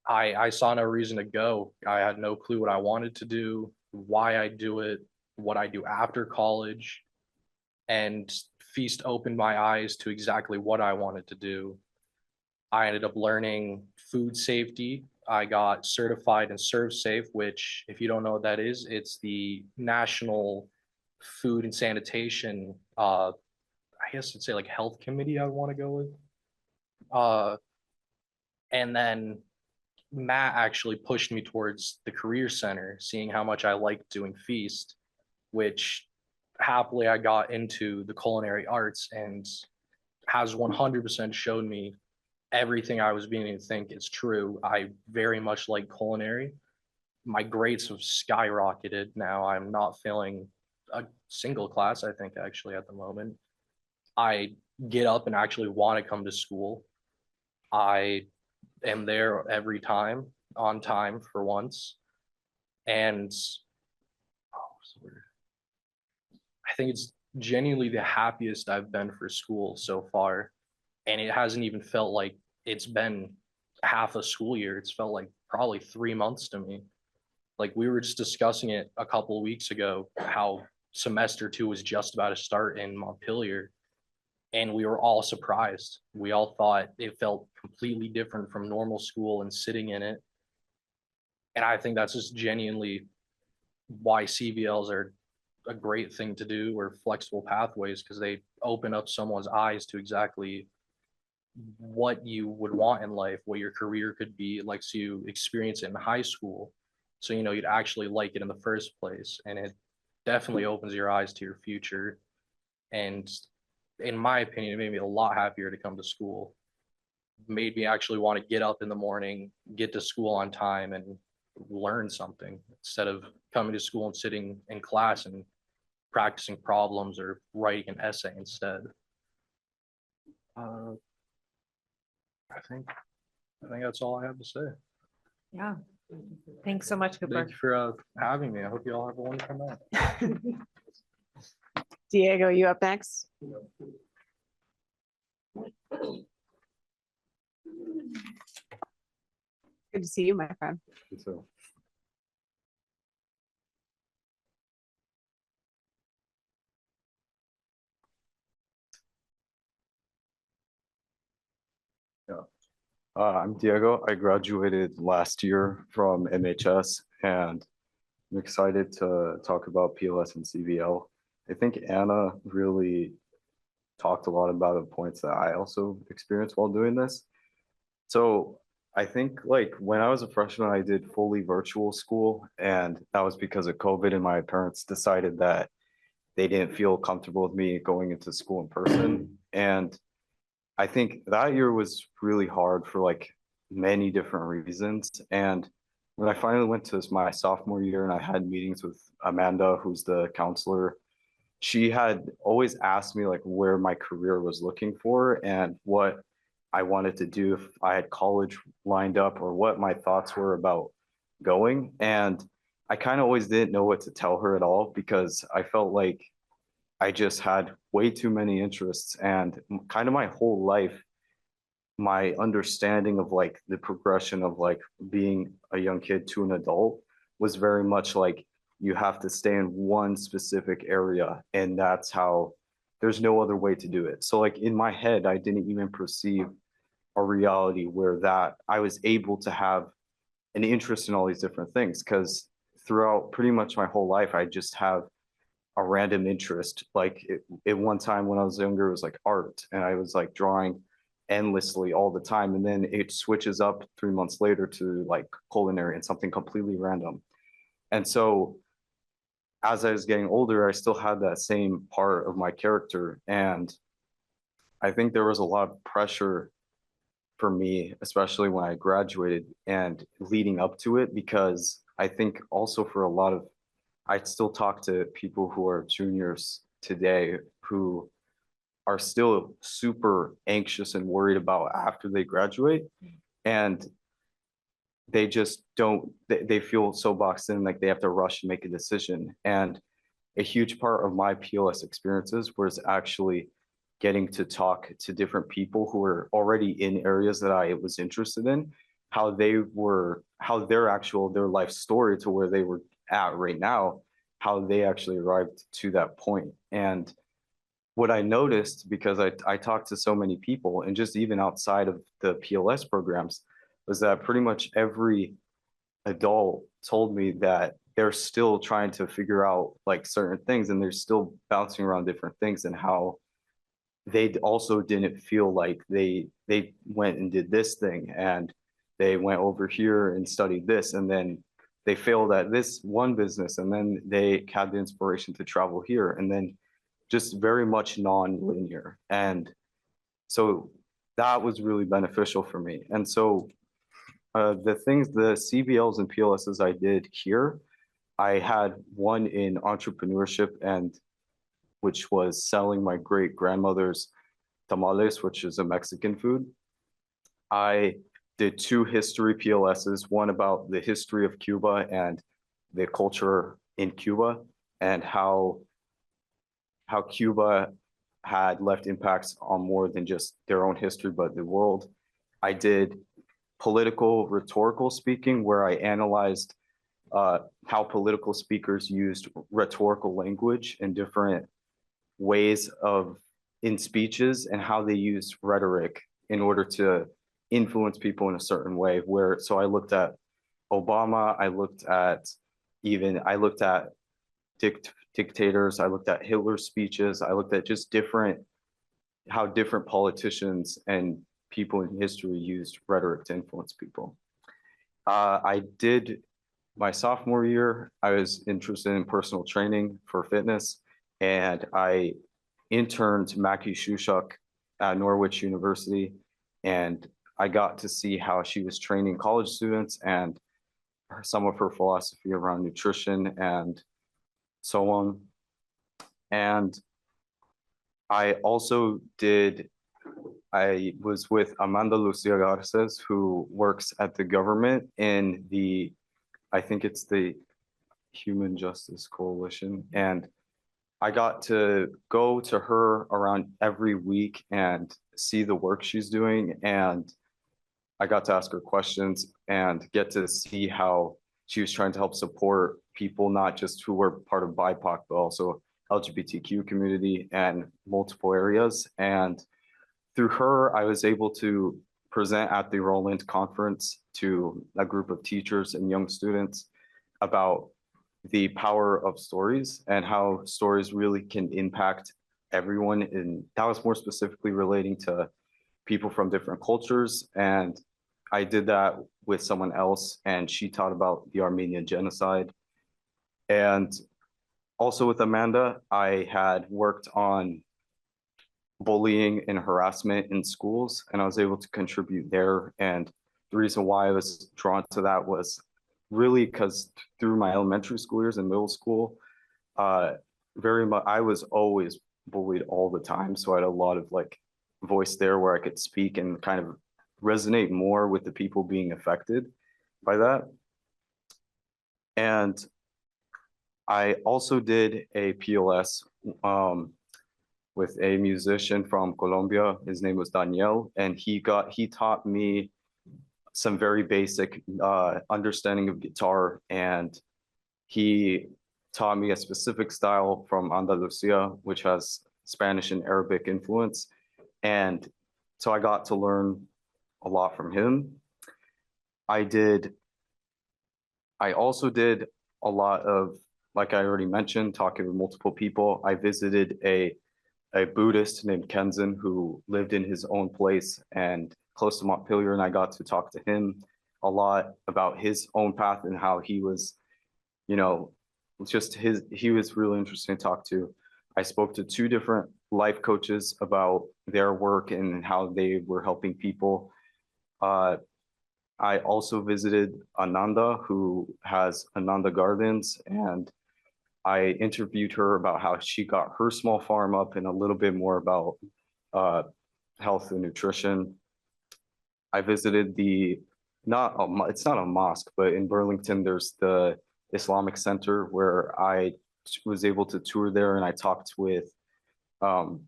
I saw no reason to go. I had no clue what I wanted to do, why I do it, what I do after college. And Feast opened my eyes to exactly what I wanted to do. I ended up learning food safety. I got certified in ServSafe, which, if you don't know what that is, it's the National Food and Sanitation, I guess I'd say like health committee I would want to go with. And then Matt actually pushed me towards the career center, seeing how much I liked doing Feast, which happily I got into the culinary arts and has 100% showed me everything I was beginning to think is true. I very much like culinary. My grades have skyrocketed now. I'm not failing a single class, I think, actually, at the moment. I get up and actually want to come to school. I am there every time, on time for once. And I think it's genuinely the happiest I've been for school so far. And it hasn't even felt like it's been half a school year. It's felt like probably 3 months to me. Like we were just discussing it a couple of weeks ago, how semester 2 was just about to start in Montpelier. And we were all surprised. We all thought it felt completely different from normal school and sitting in it. And I think that's just genuinely why CVLs are a great thing to do, or flexible pathways, because they open up someone's eyes to exactly what you would want in life, what your career could be like, so you experience it in high school. So, you'd actually like it in the first place. And it definitely opens your eyes to your future. And in my opinion, it made me a lot happier to come to school. Made me actually want to get up in the morning, get to school on time, and learn something instead of coming to school and sitting in class and practicing problems or writing an essay instead. I think that's all I have to say. Yeah. Thanks so much, Cooper. Thank you for having me. I hope you all have a wonderful night. Diego, you up next? Good to see you, my friend. So, I'm Diego. I graduated last year from MHS and I'm excited to talk about PLS and CVL. I think Anna really talked a lot about the points that I also experienced while doing this. So I think like when I was a freshman, I did fully virtual school, and that was because of COVID, and my parents decided that they didn't feel comfortable with me going into school in person. And I think that year was really hard for like many different reasons. And when I finally went to my sophomore year and I had meetings with Amanda, who's the counselor, she had always asked me like where my career was looking for and what I wanted to do if I had college lined up or what my thoughts were about going. And I kind of always didn't know what to tell her at all because I felt like I just had way too many interests and kind of my whole life, my understanding of like the progression of like being a young kid to an adult was very much like you have to stay in one specific area and that's how there's no other way to do it. So like in my head, I didn't even perceive a reality where that I was able to have an interest in all these different things because throughout pretty much my whole life, I just have a random interest. Like at one time when I was younger, it was like art and I was like drawing endlessly all the time. And then it switches up 3 months later to like culinary and something completely random. And so as I was getting older, I still had that same part of my character. And I think there was a lot of pressure for me, especially when I graduated and leading up to it, because I think also for a lot of, I still talk to people who are juniors today who are still super anxious and worried about after they graduate. And they just don't, they feel so boxed in, like they have to rush and make a decision. And a huge part of my PLS experiences was actually getting to talk to different people who were already in areas that I was interested in, how they were, how their life story to where they were at right now, how they actually arrived to that point. And what I noticed, because I talked to so many people and just even outside of the PLS programs, was that pretty much every adult told me that they're still trying to figure out like certain things and they're still bouncing around different things and how they also didn't feel like they went and did this thing and they went over here and studied this and then they failed at this one business and then they had the inspiration to travel here and then just very much non-linear. And so that was really beneficial for me. And so the CVLs and PLSs I did here, I had one in entrepreneurship and which was selling my great grandmother's tamales, which is a Mexican food. I did 2 history PLSs, one about the history of Cuba and the culture in Cuba and how Cuba had left impacts on more than just their own history, but the world. I did political rhetorical speaking, where I analyzed how political speakers used rhetorical language in different ways in speeches and how they used rhetoric in order to influence people in a certain way. So I looked at Obama, I looked at dictators, I looked at Hitler's speeches, I looked at just how different politicians and people in history used rhetoric to influence people. I did my sophomore year, I was interested in personal training for fitness, and I interned Mackie Shushuk at Norwich University, and I got to see how she was training college students and some of her philosophy around nutrition and so on. And I was with Amanda Lucia Garces, who works at the government in I think it's the Human Justice Coalition. And I got to go to her around every week and see the work she's doing. And I got to ask her questions and get to see how she was trying to help support people, not just who were part of BIPOC, but also LGBTQ community and multiple areas. And through her, I was able to present at the Roland conference to a group of teachers and young students about the power of stories and how stories really can impact everyone. And that was more specifically relating to people from different cultures. And I did that with someone else, and she taught about the Armenian genocide. And also with Amanda, I had worked on bullying and harassment in schools, and I was able to contribute there. And the reason why I was drawn to that was really because through my elementary school years and middle school, very much I was always bullied all the time. So I had a lot of like voice there where I could speak and kind of resonate more with the people being affected by that. And I also did a PLS with a musician from Colombia. His name was Daniel, and he taught me some very basic understanding of guitar, and he taught me a specific style from Andalusia, which has Spanish and Arabic influence. And so I got to learn a lot from him. I also did a lot of, like I already mentioned, talking with multiple people. I visited a Buddhist named Kenzin who lived in his own place and close to Montpelier, and I got to talk to him a lot about his own path and how he was, he was really interesting to talk to. I spoke to 2 different life coaches about their work and how they were helping people. I also visited Ananda, who has Ananda Gardens, and I interviewed her about how she got her small farm up and a little bit more about health and nutrition. I visited it's not a mosque, but in Burlington, there's the Islamic Center where I was able to tour there, and I talked with, I'm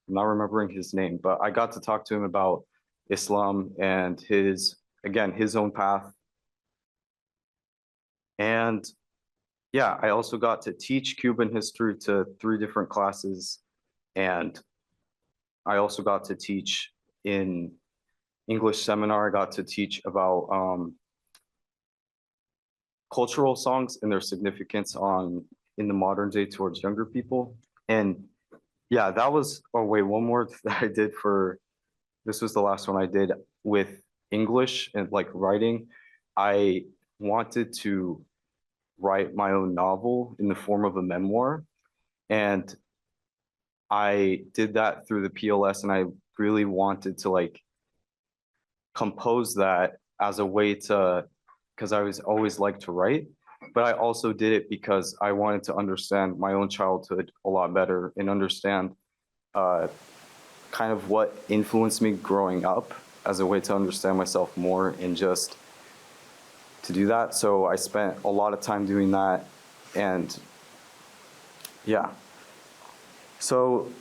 not remembering his name, but I got to talk to him about Islam and his own path. And yeah, I also got to teach Cuban history to 3 different classes. And I also got to teach in English seminar. I got to teach about cultural songs and their significance in the modern day towards younger people. And yeah, that was, oh wait, one more that I did this was the last one I did with English and like writing. I wanted to write my own novel in the form of a memoir. And I did that through the PLS, and I really wanted to like compose that as a way to, because I was always liked to write, but I also did it because I wanted to understand my own childhood a lot better and understand kind of what influenced me growing up as a way to understand myself more and just to do that. So I spent a lot of time doing that. And yeah, so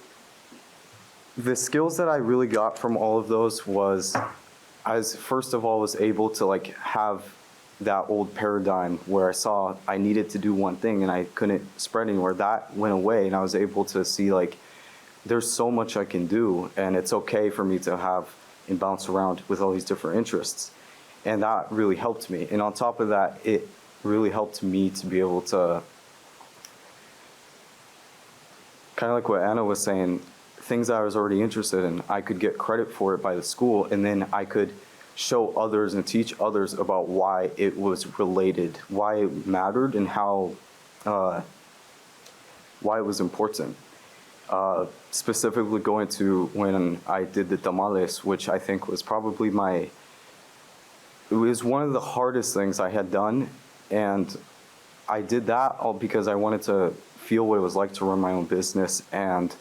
the skills that I really got from all of those was, first of all was able to like have that old paradigm where I saw I needed to do one thing and I couldn't spread anywhere. That went away, and I was able to see like there's so much I can do, and it's okay for me to have and bounce around with all these different interests. And that really helped me. And on top of that, it really helped me to be able to, kind of like what Anna was saying, things that I was already interested in, I could get credit for it by the school, and then I could show others and teach others about why it was related, why it mattered, and how, why it was important. Specifically going to when I did the tamales, which I think was probably it was one of the hardest things I had done. And I did that all because I wanted to feel what it was like to run my own business. And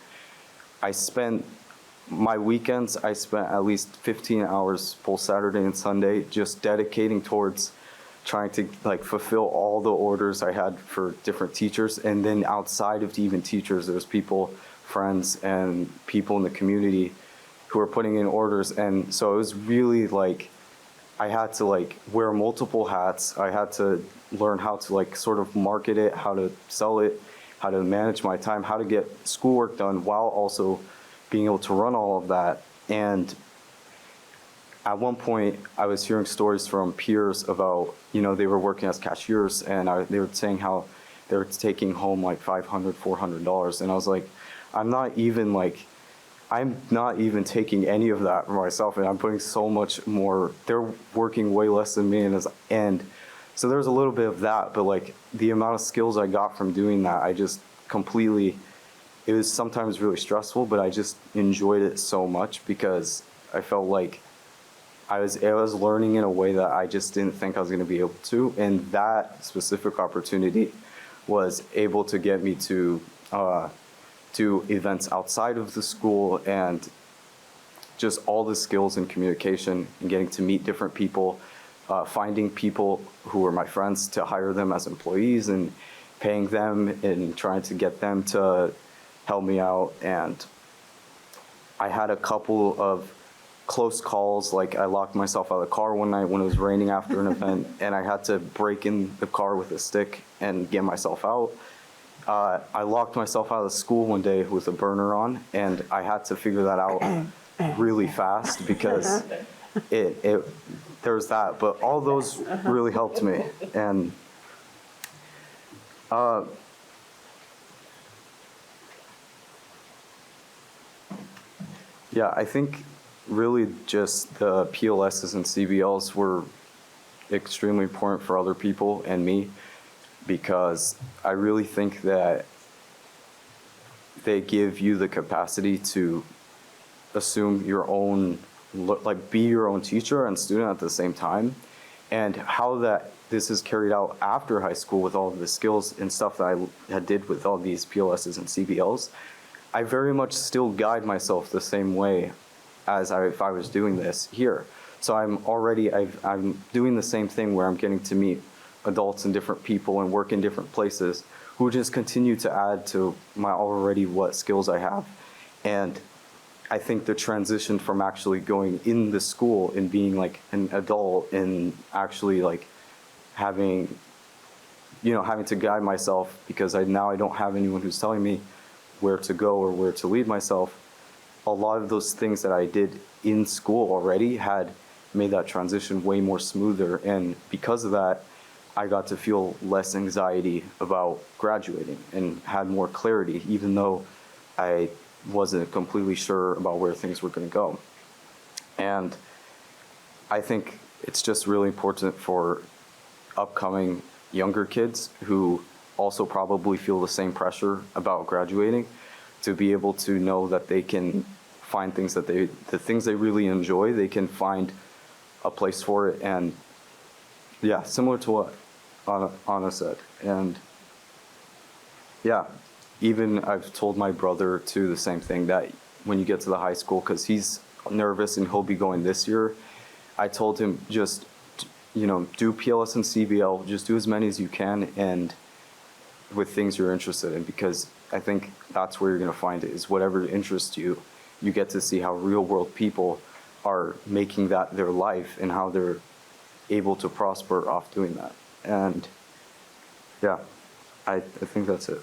I spent my weekends, I spent at least 15 hours full Saturday and Sunday just dedicating towards trying to like fulfill all the orders I had for different teachers. And then outside of even teachers, there's people, friends and people in the community who were putting in orders. And so it was really like, I had to like wear multiple hats. I had to learn how to like sort of market it, how to sell it, how to manage my time, how to get schoolwork done while also being able to run all of that. And at one point, I was hearing stories from peers about, you know, they were working as cashiers, and they were saying how they were taking home like $500, $400. And I was like, I'm not even taking any of that for myself, and I'm putting so much more. They're working way less than me, and so there's a little bit of that, but like the amount of skills I got from doing that, I just completely, it was sometimes really stressful, but I just enjoyed it so much because I felt like I was learning in a way that I just didn't think I was going to be able to. And that specific opportunity was able to get me to events outside of the school, and just all the skills in communication and getting to meet different people, finding people who were my friends to hire them as employees and paying them and trying to get them to help me out. And I had a couple of close calls, like I locked myself out of the car one night when it was raining after an event, and I had to break in the car with a stick and get myself out. I locked myself out of school one day with a burner on, and I had to figure that out really fast because there was that, but all those really helped me. And yeah, I think really just the PLSs and CBLs were extremely important for other people and me, because I really think that they give you the capacity to assume your own, like be your own teacher and student at the same time. And how this is carried out after high school with all of the skills and stuff that I had did with all these PLSs and CBLs, I very much still guide myself the same way as if I was doing this here. So I'm doing the same thing where I'm getting to meet adults and different people and work in different places who just continue to add to my already what skills I have. And I think the transition from actually going in the school and being like an adult and actually like having to guide myself, because now I don't have anyone who's telling me where to go or where to lead myself. A lot of those things that I did in school already had made that transition way more smoother. And because of that, I got to feel less anxiety about graduating and had more clarity, even though I wasn't completely sure about where things were going to go. And I think it's just really important for upcoming younger kids who also probably feel the same pressure about graduating to be able to know that they can find things that the things they really enjoy, they can find a place for it. And yeah, similar to what Anna said. And yeah, even I've told my brother too the same thing, that when you get to the high school, because he's nervous and he'll be going this year, I told him just, do PLS and CBL, just do as many as you can, and with things you're interested in, because I think that's where you're going to find it, is whatever interests you. You get to see how real world people are making that their life and how they're able to prosper off doing that. And yeah, I think that's it.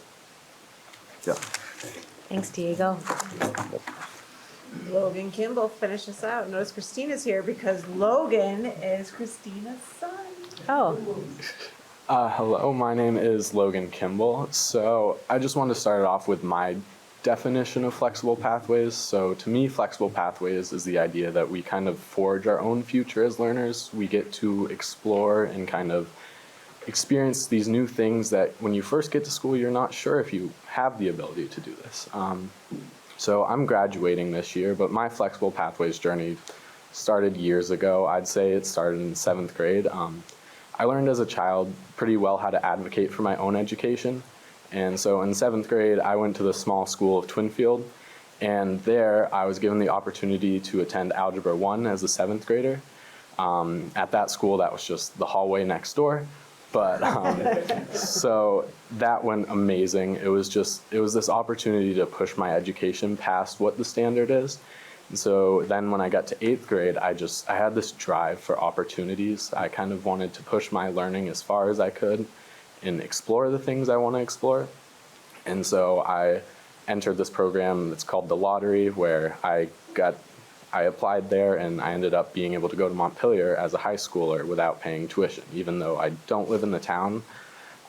Yeah. Thanks, Diego. Logan Kimball, finish us out. Notice Christina's here because Logan is Christina's son. Oh, Hello, my name is Logan Kimball. So I just wanted to start off with my definition of flexible pathways. So to me, flexible pathways is the idea that we kind of forge our own future as learners. We get to explore and kind of experience these new things that when you first get to school, you're not sure if you have the ability to do this. So I'm graduating this year, but my flexible pathways journey started years ago. I'd say it started in 7th grade. I learned as a child pretty well how to advocate for my own education. And so in 7th grade, I went to the small school of Twinfield, and there I was given the opportunity to attend Algebra 1 as a 7th grader. At that school, that was just the hallway next door. But so that went amazing. It was this opportunity to push my education past what the standard is. And so then when I got to 8th grade, I had this drive for opportunities. I kind of wanted to push my learning as far as I could and explore the things I want to explore. And so I entered this program that's called the Lottery, where I applied there and I ended up being able to go to Montpelier as a high schooler without paying tuition, even though I don't live in the town.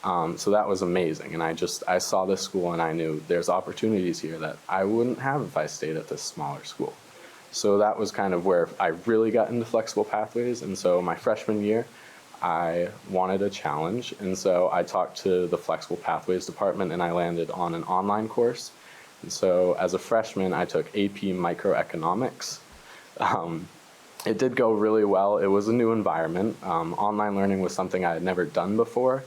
So that was amazing. And I saw this school and I knew there's opportunities here that I wouldn't have if I stayed at this smaller school. So that was kind of where I really got into flexible pathways. And so my freshman year, I wanted a challenge. And so I talked to the flexible pathways department and I landed on an online course. And so as a freshman, I took AP microeconomics. It did go really well. It was a new environment. Online learning was something I had never done before,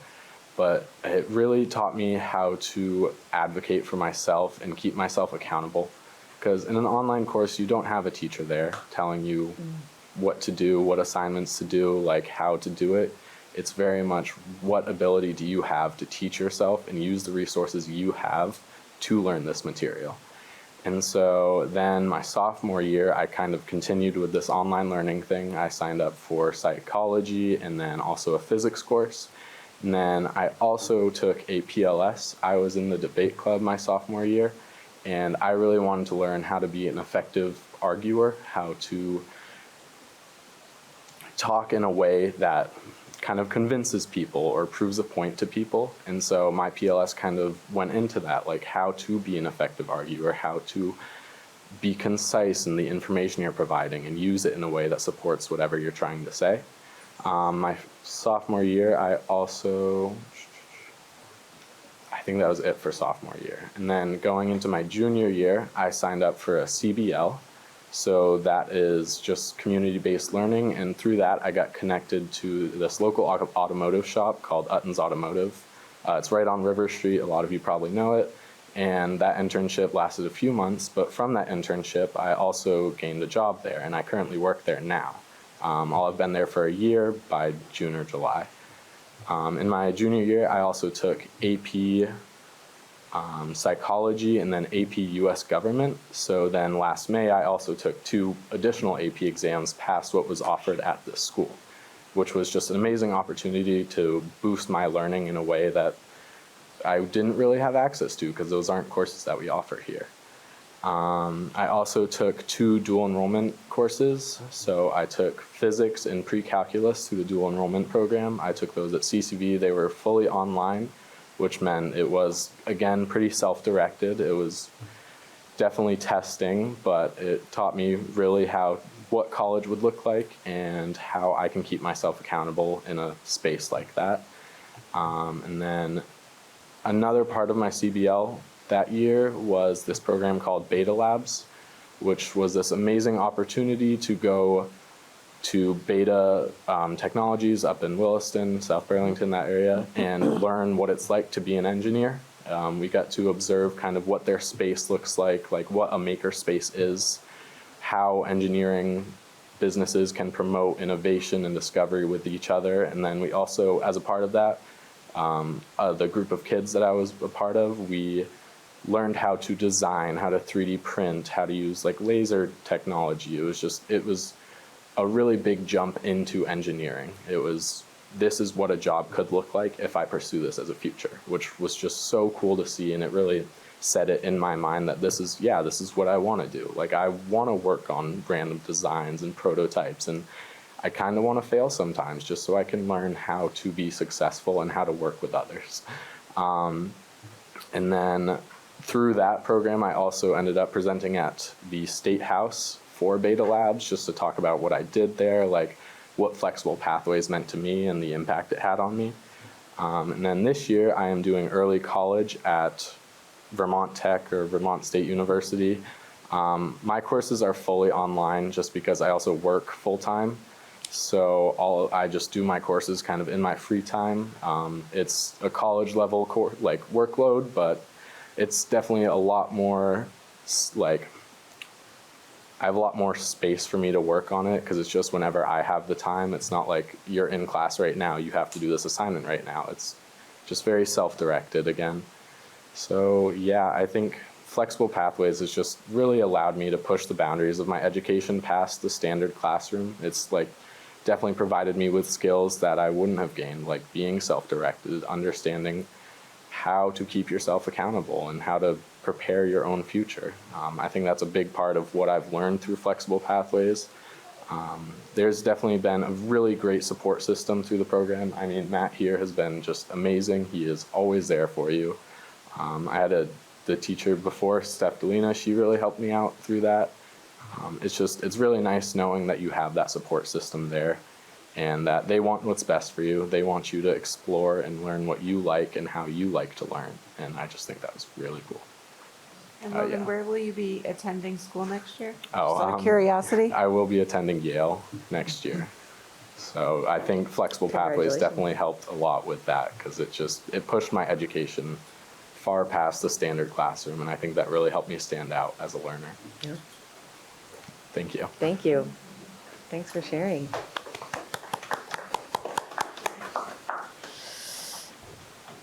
but it really taught me how to advocate for myself and keep myself accountable. Because in an online course, you don't have a teacher there telling you what to do, what assignments to do, like how to do it. It's very much what ability do you have to teach yourself and use the resources you have to learn this material. And so then my sophomore year, I kind of continued with this online learning thing. I signed up for psychology and then also a physics course. And then I also took a PLS. I was in the debate club my sophomore year, and I really wanted to learn how to be an effective arguer, how to talk in a way that kind of convinces people or proves a point to people. And so my PLS kind of went into that, like how to be an effective arguer, how to be concise in the information you're providing and use it in a way that supports whatever you're trying to say. My sophomore year, I think that was it for sophomore year. And then going into my junior year, I signed up for a CBL. So that is just community-based learning. And through that, I got connected to this local automotive shop called Utton's Automotive. It's right on River Street. A lot of you probably know it. And that internship lasted a few months. But from that internship, I also gained a job there. And I currently work there now. I'll have been there for a year by June or July. In my junior year, I also took AP psychology and then AP US government. So then last May, I also took 2 additional AP exams past what was offered at this school, which was just an amazing opportunity to boost my learning in a way that I didn't really have access to because those aren't courses that we offer here. I also took 2 dual enrollment courses. So I took physics and pre-calculus through the dual enrollment program. I took those at CCV. They were fully online, which meant it was, again, pretty self-directed. It was definitely testing, but it taught me really what college would look like and how I can keep myself accountable in a space like that. And then another part of my CBL that year was this program called Beta Labs, which was this amazing opportunity to go to Beta Technologies up in Williston, South Burlington, that area, and learn what it's like to be an engineer. We got to observe kind of what their space looks like what a maker space is, how engineering businesses can promote innovation and discovery with each other. And then we also, as a part of that, the group of kids that I was a part of, we learned how to design, how to 3D print, how to use laser technology. It was a really big jump into engineering. This is what a job could look like if I pursue this as a future, which was just so cool to see. And it really set it in my mind that this is what I want to do. I want to work on random designs and prototypes, and I kind of want to fail sometimes just so I can learn how to be successful and how to work with others. And then through that program, I also ended up presenting at the State House for Beta Labs just to talk about what I did there, what flexible pathways meant to me and the impact it had on me. And then this year, I am doing early college at Vermont Tech or Vermont State University. My courses are fully online just because I also work full-time. So I just do my courses kind of in my free time. It's a college level workload, but it's definitely a lot more I have a lot more space for me to work on it because it's just whenever I have the time. It's not like you're in class right now, you have to do this assignment right now. It's just very self-directed again. So yeah, I think flexible pathways has just really allowed me to push the boundaries of my education past the standard classroom. It's like definitely provided me with skills that I wouldn't have gained, like being self-directed, understanding how to keep yourself accountable and how to prepare your own future. I think that's a big part of what I've learned through flexible pathways. There's definitely been a really great support system through the program. I mean, Matt here has been just amazing. He is always there for you. I had the teacher before, Steph Delina, she really helped me out through that. It's really nice knowing that you have that support system there and that they want what's best for you. They want you to explore and learn what you like and how you like to learn. And I just think that was really cool. And Oh, Logan, yeah. where will you be attending school next year? Oh, Just out of curiosity. I will be attending Yale next year. So I think flexible pathways Congratulations. definitely helped a lot with that because it pushed my education far past the standard classroom. And I think that really helped me stand out as a learner. Yeah. Thank you. Thank you. Thanks for sharing.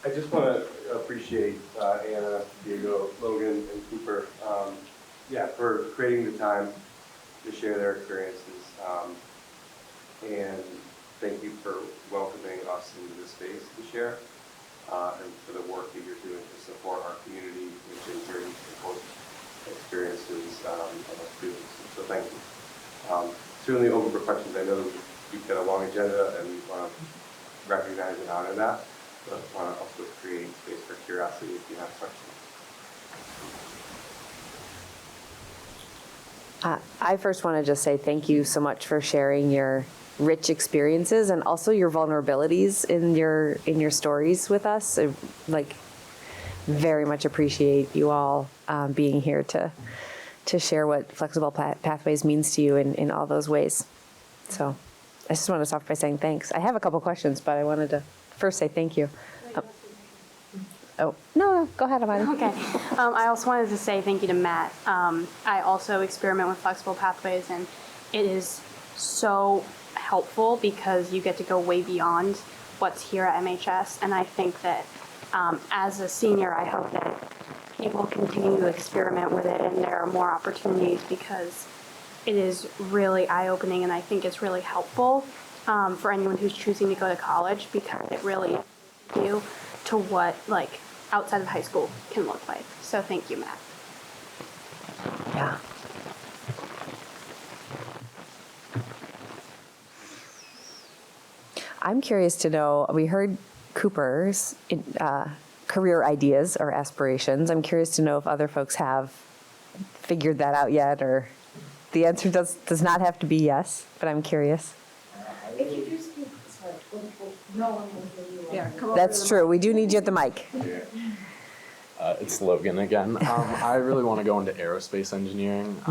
I just want to appreciate Anna, Diego, Logan, and Cooper, for creating the time to share their experiences. And thank you for welcoming us into this space to share, and for the work that you're doing to support our community, which is hearing support experiences of our students. So thank you. Certainly open for questions. I know we've got a long agenda and we want to recognize and honor that, but want to also create space for curiosity if you have questions. I first want to just say thank you so much for sharing your rich experiences and also your vulnerabilities in your stories with us. I, very much appreciate you all being here to share what flexible pathways means to you in all those ways. So I just want to start by saying thanks. I have a couple questions, but I wanted to first say thank you. No, go ahead, Amani. Okay. I also wanted to say thank you to Matt. I also experiment with flexible pathways, and it is so helpful because you get to go way beyond what's here at MHS. And I think that as a senior, I hope that people continue to experiment with it and there are more opportunities because it is really eye-opening, and I think it's really helpful for anyone who's choosing to go to college because it really you to what outside of high school can look like. So thank you, Matt. Yeah. I'm curious to know, we heard Cooper's career ideas or aspirations. I'm curious to know if other folks have figured that out yet, or the answer does not have to be yes, but I'm curious. If you do speak, sorry, no one will hear you. Yeah, come over That's to the true. We do need you at the mic. It's Logan again. I really want to go into aerospace engineering.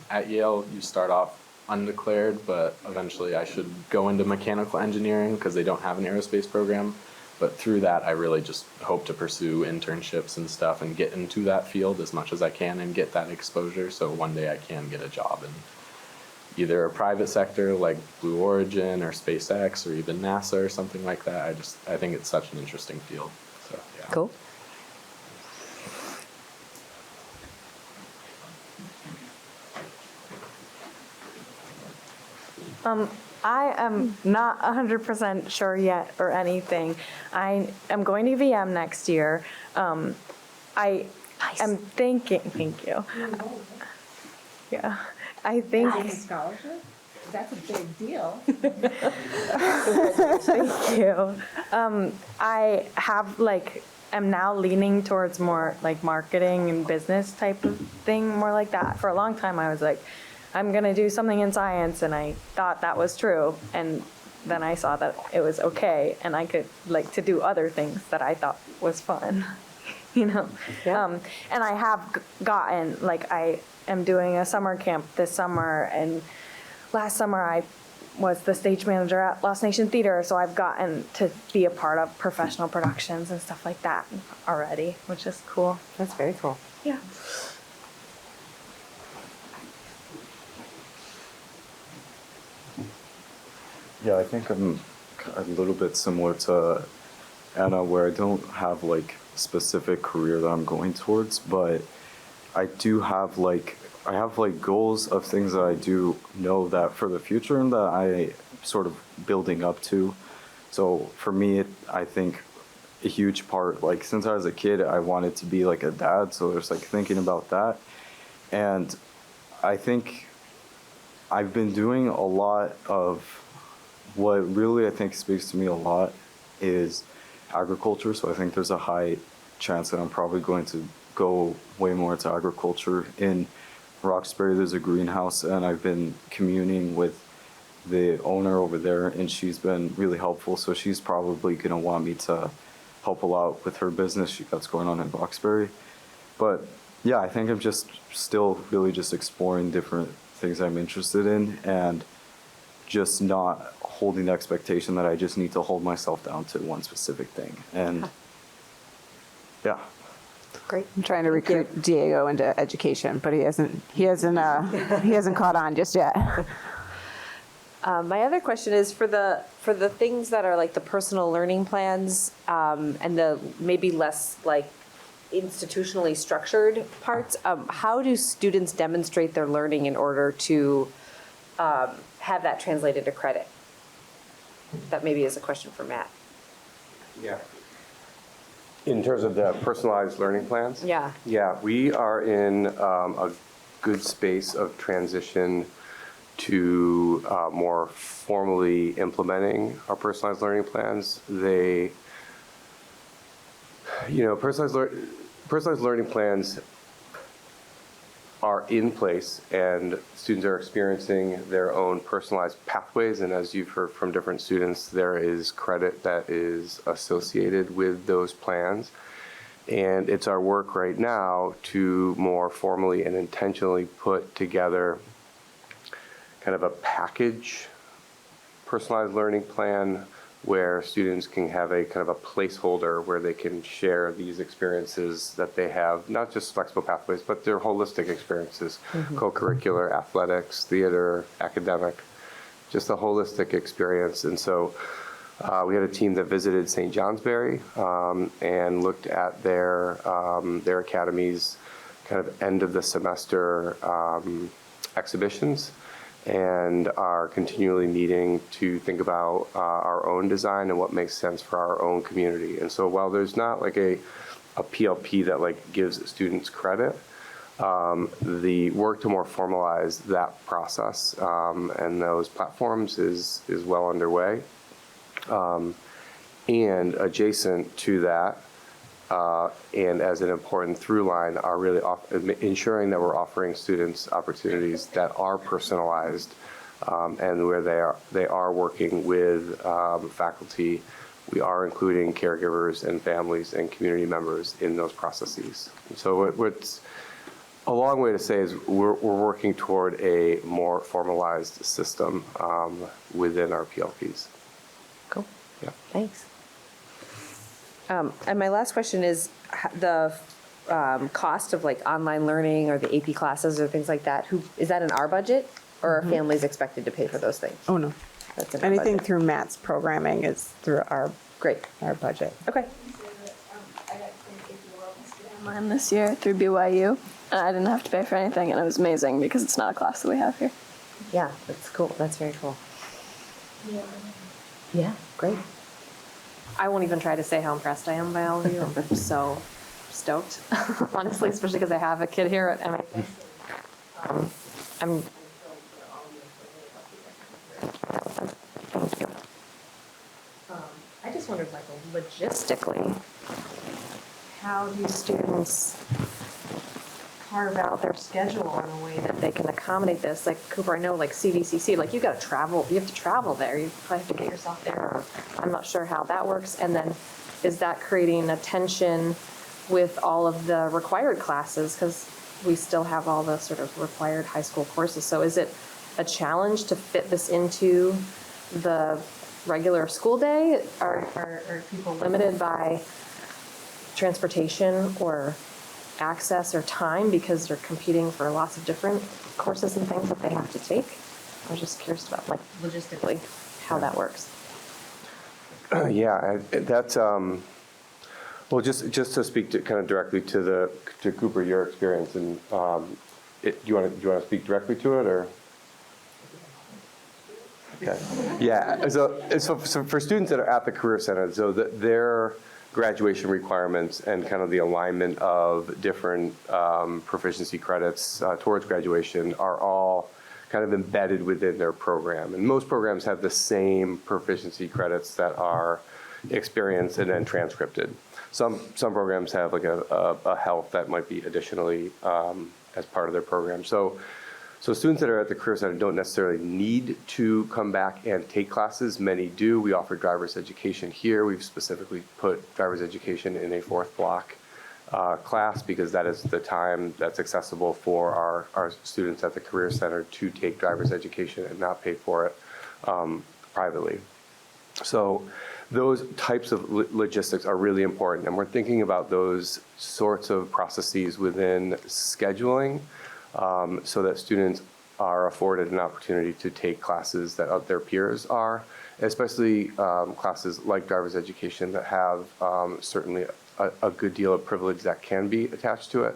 At Yale, you start off undeclared, but eventually I should go into mechanical engineering because they don't have an aerospace program. But through that, I really just hope to pursue internships and stuff and get into that field as much as I can and get that exposure so one day I can get a job in either a private sector like Blue Origin or SpaceX or even NASA or something like that. I think it's such an interesting field. So, yeah. Cool. I am not 100% sure yet or anything. I am going to VM next year. I am thinking, thank you. Yeah, I think. scholarship? That's a big deal. Thank you. I have am now leaning towards more marketing and business type of thing, more like that. For a long time, I was like, I'm gonna do something in science, and I thought that was true. And then I saw that it was okay, and I could to do other things that I thought was fun, Yeah. And I have gotten I am doing a summer camp this summer, and last summer I was the stage manager at Lost Nation Theater, so I've gotten to be a part of professional productions and stuff like that already, which is cool. That's very cool. Yeah. Yeah, I think I'm a little bit similar to Anna, where I don't have specific career that I'm going towards, but I do have I have goals of things that I do know that for the future and that I sort of building up to. So for me, I think a huge part, since I was a kid, I wanted to be like a dad. So there's thinking about that. And I think I've been doing a lot of what really I think speaks to me a lot is agriculture. So I think there's a high chance that I'm probably going to go way more into agriculture. In Roxbury, there's a greenhouse, and I've been communing with the owner over there, and she's been really helpful. So she's probably going to want me to help a lot with her business that's going on in Roxbury. But yeah, I think I'm just still really just exploring different things I'm interested in, and just not holding the expectation that I just need to hold myself down to one specific thing. And yeah. Great. I'm trying to recruit Diego into education, but he hasn't caught on just yet. My other question is for the things that are like the personal learning plans, and the maybe less institutionally structured parts, how do students demonstrate their learning in order to have that translated to credit? That maybe is a question for Matt. Yeah. In terms of the personalized learning plans? Yeah. Yeah, we are in a good space of transition to more formally implementing our personalized learning plans. They, personalized learning plans are in place, and students are experiencing their own personalized pathways. And as you've heard from different students, there is credit that is associated with those plans. And it's our work right now to more formally and intentionally put together kind of a package personalized learning plan where students can have a kind of a placeholder where they can share these experiences that they have, not just flexible pathways, but their holistic experiences, co-curricular, athletics, theater, academic, just a holistic experience. And so we had a team that visited St. Johnsbury and looked at their academy's kind of end of the semester exhibitions, and are continually needing to think about our own design and what makes sense for our own community. And so while there's not a PLP that gives students credit, the work to more formalize that process and those platforms is well underway. And adjacent to that, and as an important through line, are really ensuring that we're offering students opportunities that are personalized, and where they are working with faculty. We are including caregivers and families and community members in those processes. And so what's a long way to say is we're working toward a more formalized system within our PLPs. Cool. Yeah. Thanks. And my last question is the cost of online learning or the AP classes or things like that. Is that in our budget, or are families expected to pay for those things? Oh, no. That's in our Anything budget. through Matt's programming is through our budget. Okay. Mine this year through BYU, and I didn't have to pay for anything, and it was amazing because it's not a class that we have here. Yeah, that's cool. That's very cool. Yeah, great. I won't even try to say how impressed I am by all of you. I'm so stoked, honestly, especially because I have a kid here at MRSB. Thank you. I just wondered, logistically, how do students carve out their schedule in a way that they can accommodate this? Like Cooper, I know CVCC, you got to travel, you have to travel there. You probably have to get yourself there. Or I'm not sure how that works. And then is that creating a tension with all of the required classes? Because we still have all the sort of required high school courses. So is it a challenge to fit this into the regular school day? Are people limited by transportation or access or time because they're competing for lots of different courses and things that they have to take? I was just curious about logistically how that works. Yeah, that's Well, just to speak to kind of directly to Cooper, your experience, and do you want to speak directly to it, or? Okay. Yeah. So for students that are at the Career Center, so their graduation requirements and kind of the alignment of different proficiency credits towards graduation are all kind of embedded within their program. And most programs have the same proficiency credits that are experienced and then transcripted. Some programs have like a health that might be additionally as part of their program. So students that are at the Career Center don't necessarily need to come back and take classes. Many do. We offer driver's education here. We've specifically put driver's education in a 4th block class because that is the time that's accessible for our students at the Career Center to take driver's education and not pay for it privately. So those types of logistics are really important, and we're thinking about those sorts of processes within scheduling so that students are afforded an opportunity to take classes that their peers are, especially classes like driver's education that have certainly a good deal of privilege that can be attached to it,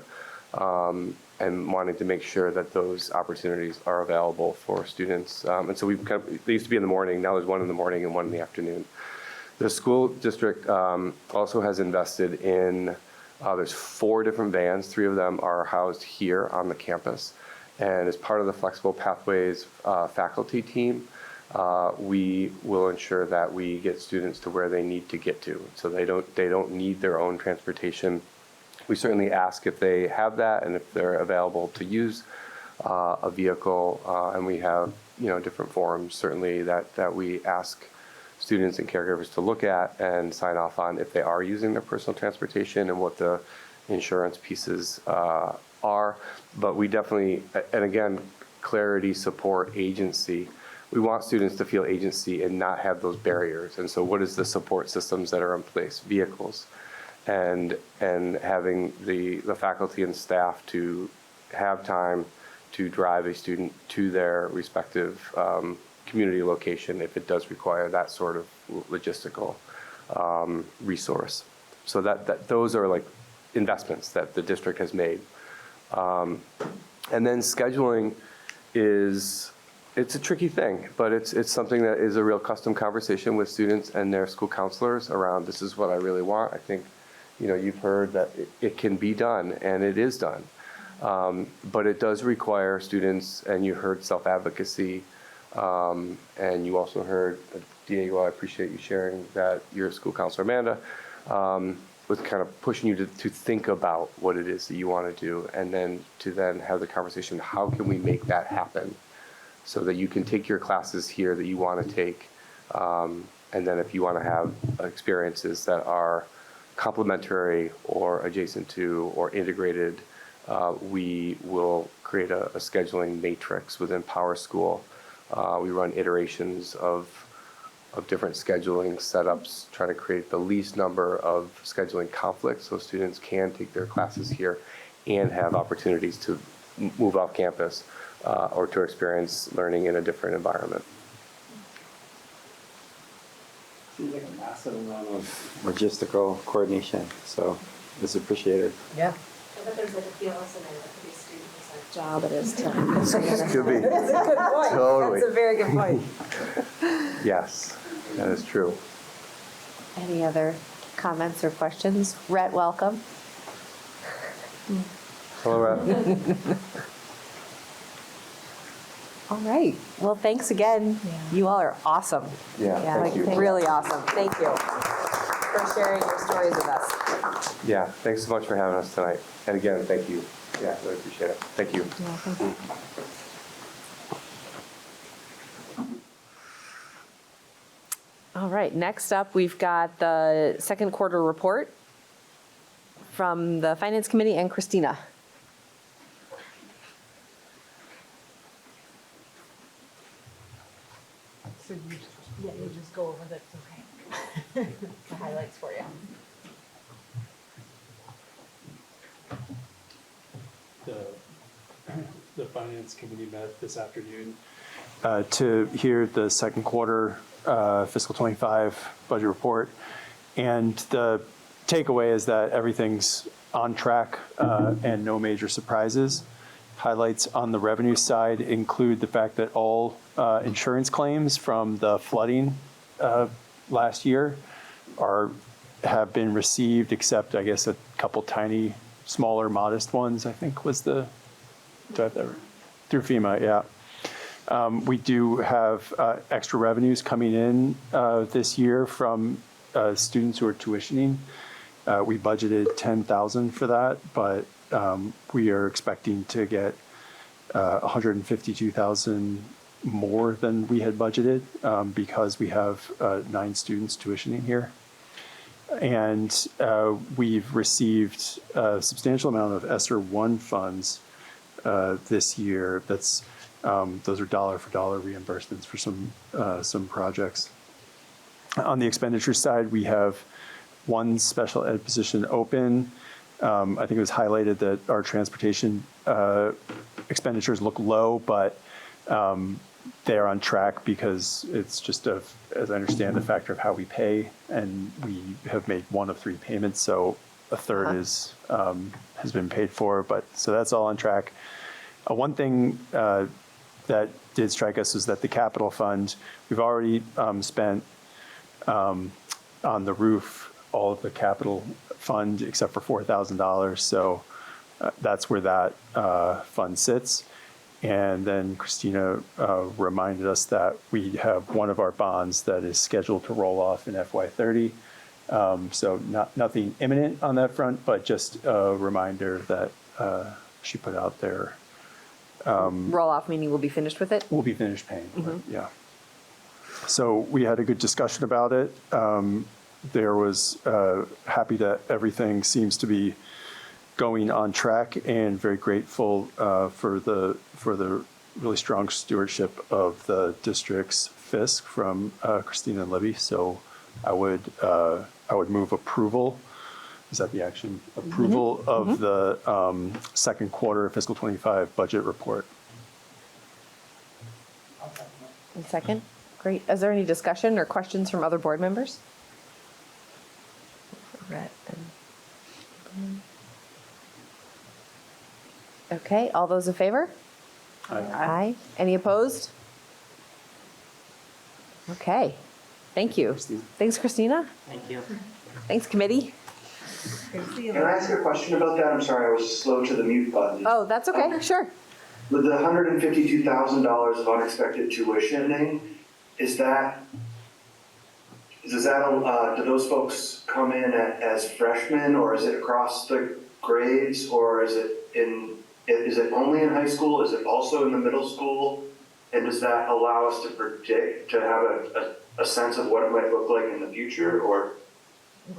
and wanting to make sure that those opportunities are available for students. And so they used to be in the morning, now there's one in the morning and one in the afternoon. The school district also has invested in, there's 4 different vans, 3 of them are housed here on the campus. And as part of the Flexible Pathways faculty team, we will ensure that we get students to where they need to get to. So they don't need their own transportation. We certainly ask if they have that and if they're available to use a vehicle. And we have different forms certainly that we ask students and caregivers to look at and sign off on if they are using their personal transportation and what the insurance pieces are. But we definitely, and again, clarity, support, agency. We want students to feel agency and not have those barriers. And so what is the support systems that are in place? Vehicles. And having the faculty and staff to have time to drive a student to their respective community location if it does require that sort of logistical resource. So that those are like investments that the district has made. And then scheduling it's a tricky thing, but it's something that is a real custom conversation with students and their school counselors around this is what I really want. I think you've heard that it can be done, and it is done. But it does require students, and you heard self-advocacy, and you also heard, Diego, I appreciate you sharing that your school counselor, Amanda, was kind of pushing you to think about what it is that you want to do, and then to have the conversation, how can we make that happen so that you can take your classes here that you want to take, and then if you want to have experiences that are complementary or adjacent to or integrated, we will create a scheduling matrix within PowerSchool. We run iterations of different scheduling setups, trying to create the least number of scheduling conflicts so students can take their classes here and have opportunities to move off campus or to experience learning in a different environment. Seems like a massive amount of logistical coordination, so it's appreciated. Yeah. But there's like a PLS and a pretty student Job it is to. Could be. That's a good point. Totally. That's a very good point. Yes, that is true. Any other comments or questions? Rhett, welcome. Hello, Rhett. All right. Well, thanks again. You all are awesome. Yeah, thank you. Really awesome. Thank you for sharing your stories with us. Yeah, thanks so much for having us tonight. And again, thank you. Yeah, really appreciate it. Thank you. Yeah, thank you. All right, next up, we've got the second quarter report from the Finance Committee and Christina. So you just go over that's okay. The highlights for you. The Finance Committee met this afternoon to hear the second quarter fiscal 25 budget report. And the takeaway is that everything's on track and no major surprises. Highlights on the revenue side include the fact that all insurance claims from the flooding last year have been received, except I guess a couple tiny, smaller, modest ones, I think was do I have that right? Through FEMA, yeah. We do have extra revenues coming in this year from students who are tuitioning. We budgeted $10,000 for that, but we are expecting to get $152,000 more than we had budgeted because we have 9 students tuitioning here. And we've received a substantial amount of ESSER 1 funds this year. Those are dollar for dollar reimbursements for some projects. On the expenditure side, we have 1 special ed position open. I think it was highlighted that our transportation expenditures look low, but they are on track because it's just, as I understand, a factor of how we pay, and we have made 1 of 3 payments, so a third has been paid for. But so that's all on track. One thing that did strike us was that the capital fund, we've already spent on the roof all of the capital fund except for $4,000. So that's where that fund sits. And then Christina reminded us that we have one of our bonds that is scheduled to roll off in FY30. So nothing imminent on that front, but just a reminder that she put out there. Roll off meaning we'll be finished with it? We'll be finished paying for it, yeah. So we had a good discussion about it. There was happy that everything seems to be going on track, and very grateful for the really strong stewardship of the district's fisc from Christina and Libby. So I would move approval. Is that the action? Approval of the second quarter fiscal 25 budget report. Second. Great. Is there any discussion or questions from other board members? Okay, all those in favor? Aye. Any opposed? Okay, thank you. Thanks, Christina. Thank you. Thanks, committee. Can I ask a question about that? I'm sorry, I was slow to the mute button. Oh, that's okay, sure. With the $152,000 of unexpected tuitioning, do those folks come in as freshmen, or is it across the grades, or is it only in high school? Is it also in the middle school? And does that allow us to predict, to have a sense of what it might look like in the future, or?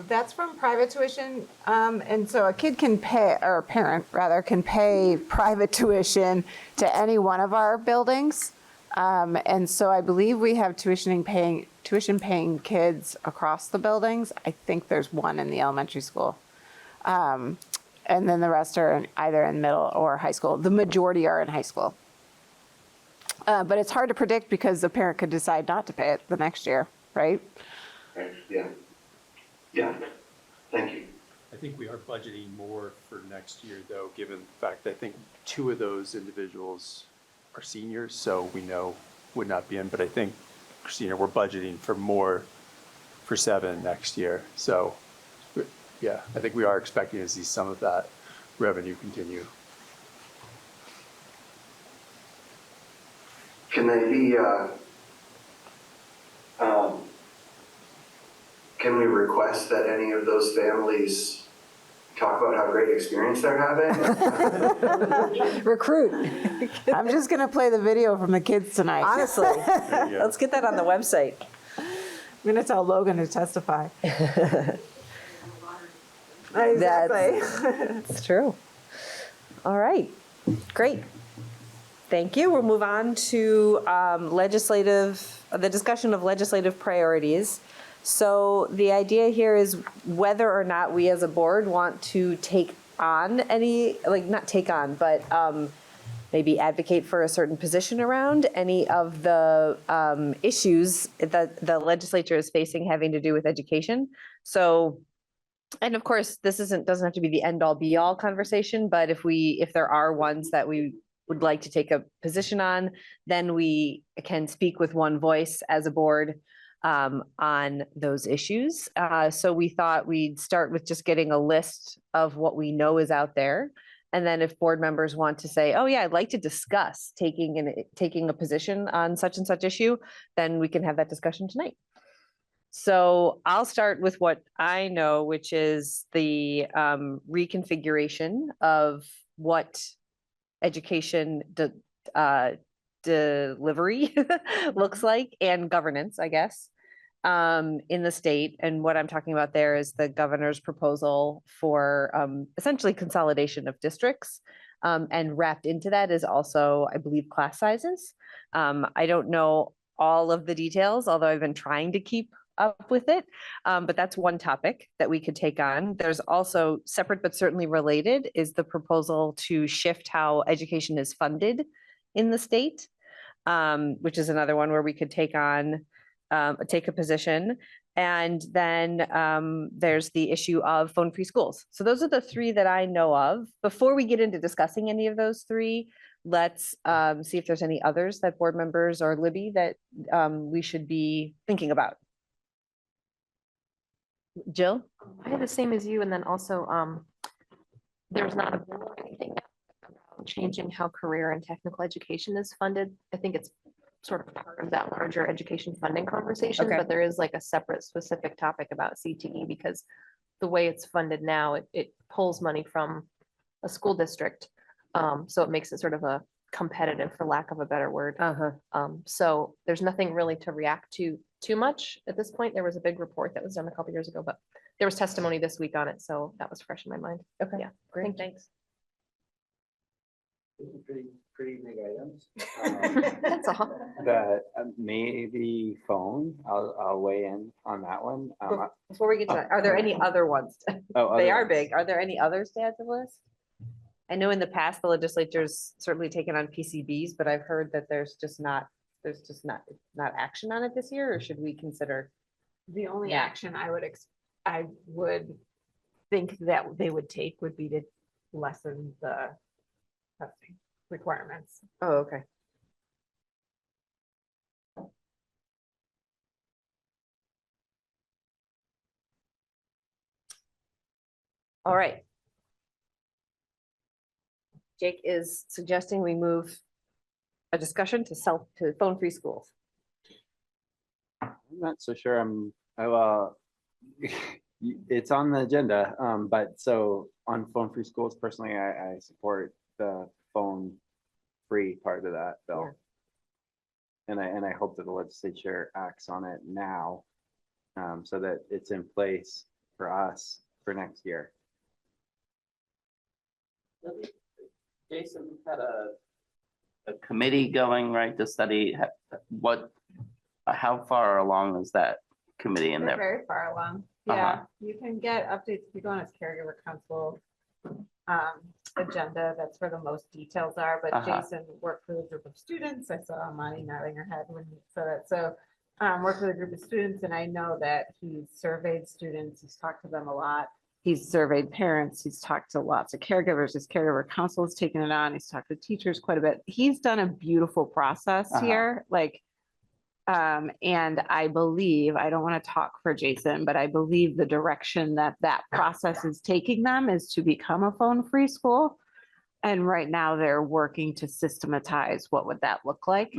That's from private tuition, and so a kid can pay, or a parent rather, can pay private tuition to any one of our buildings. And so I believe we have tuition paying kids across the buildings. I think there's 1 in the elementary school. And then the rest are either in middle or high school. The majority are in high school. But it's hard to predict because the parent could decide not to pay it the next year, right? Right, yeah. Yeah, thank you. I think we are budgeting more for next year, though, given the fact that I think 2 of those individuals are seniors, so we know would not be in. But I think, Christina, we're budgeting for more for 7 next year. So, yeah, I think we are expecting to see some of that revenue continue. Can they be, can we request that any of those families talk about how great experience they're having? Recruit. I'm just going to play the video from the kids tonight. Honestly, let's get that on the website. I'm going to tell Logan to testify. That's true. All right, great. Thank you. We'll move on to the discussion of legislative priorities. So the idea here is whether or not we as a board want to take on any, not take on, but maybe advocate for a certain position around any of the issues that the legislature is facing having to do with education. So And of course, this doesn't have to be the end all be all conversation, but if there are ones that we would like to take a position on, then we can speak with one voice as a board on those issues. So we thought we'd start with just getting a list of what we know is out there. And then if board members want to say, oh yeah, I'd like to discuss taking a position on such and such issue, then we can have that discussion tonight. So I'll start with what I know, which is the reconfiguration of what education delivery looks like and governance, I guess, in the state. And what I'm talking about there is the governor's proposal for essentially consolidation of districts. And wrapped into that is also, I believe, class sizes. I don't know all of the details, although I've been trying to keep up with it. But that's one topic that we could take on. There's also separate but certainly related is the proposal to shift how education is funded in the state, which is another one where we could take a position. And then there's the issue of phone-free schools. So those are the three that I know of. Before we get into discussing any of those three, let's see if there's any others that board members or Libby that we should be thinking about. Jill? I have the same as you, and then also there's not a bill or anything about changing how career and technical education is funded. I think it's sort of part of that larger education funding conversation, Okay. but there is like a separate specific topic about CTE because the way it's funded now, it pulls money from a school district. So it makes it sort of a competitive, for lack of a better word. So there's nothing really to react to too much at this point. There was a big report that was done a couple years ago, but there was testimony this week on it, so that was fresh in my mind. Okay, yeah, great, thanks. Pretty big items. That's all. The maybe phone, I'll weigh in on that one. Before we get to that, are there any other ones? Oh, They other are ones. big. Are there any others to add to the list? I know in the past, the legislature's certainly taken on PCBs, but I've heard that there's just not action on it this year, or should we consider? The only Yeah. action I would think that they would take would be to lessen the testing requirements. Oh, okay. All right. Jake is suggesting we move a discussion to phone-free schools. I'm not so sure it's on the agenda, but so on phone-free schools, personally, I support the phone-free part of that bill. And I hope that the legislature acts on it now, so that it's in place for us for next year. Jason, we've had a committee going, right, to study how far along is that committee in They're there? very far along. Yeah, you can get updates if you go on his caregiver council agenda. That's where the most details are. But Jason worked with a group of students. I saw Amani nodding her head when he said that. So worked with a group of students, and I know that he's surveyed students. He's talked to them a lot. He's surveyed parents. He's talked to lots of caregivers. His caregiver council has taken it on. He's talked to teachers quite a bit. He's done a beautiful process here. And I believe, I don't want to talk for Jason, but I believe the direction that process is taking them is to become a phone-free school. And right now they're working to systematize what would that look like.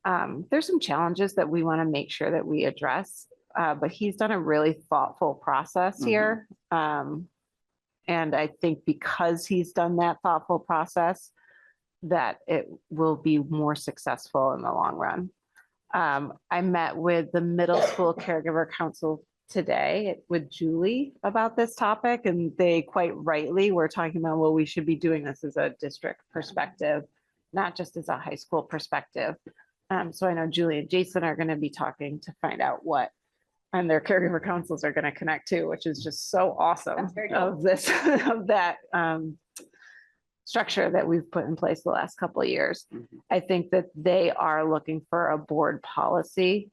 There's some challenges that we want to make sure that we address, but he's done a really thoughtful process here. And I think because he's done that thoughtful process, that it will be more successful in the long run. I met with the middle school caregiver council today with Julie about this topic, and they quite rightly were talking about, well, we should be doing this as a district perspective, not just as a high school perspective. So I know Julie and Jason are going to be talking to find out what, and their caregiver councils are going to connect to, which is just so awesome of that structure that we've put in place the last couple of years. I think that they are looking for a board policy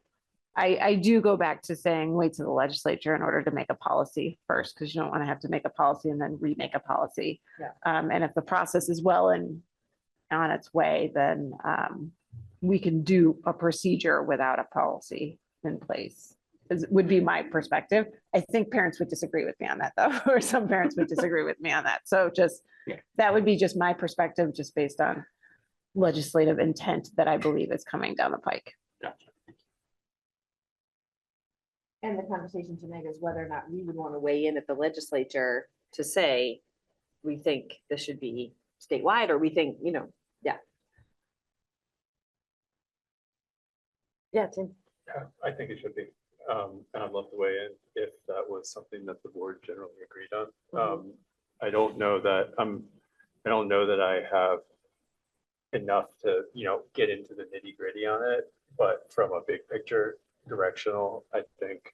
I do go back to saying, wait to the legislature in order to make a policy first, because you don't want to have to make a policy and then remake a policy. Yeah. And if the process is well and on its way, then we can do a procedure without a policy in place. Would be my perspective. I think parents would disagree with me on that though, or some parents would disagree with me on that. So just, that would be just my perspective, just based on legislative intent that I believe is coming down the pike. And the conversation tonight is whether or not we would want to weigh in at the legislature to say, we think this should be statewide, or we think, yeah. Yeah, Tim. I think it should be. And I'd love to weigh in if that was something that the board generally agreed on. I don't know that I have enough to, get into the nitty gritty on it, but from a big picture directional, I think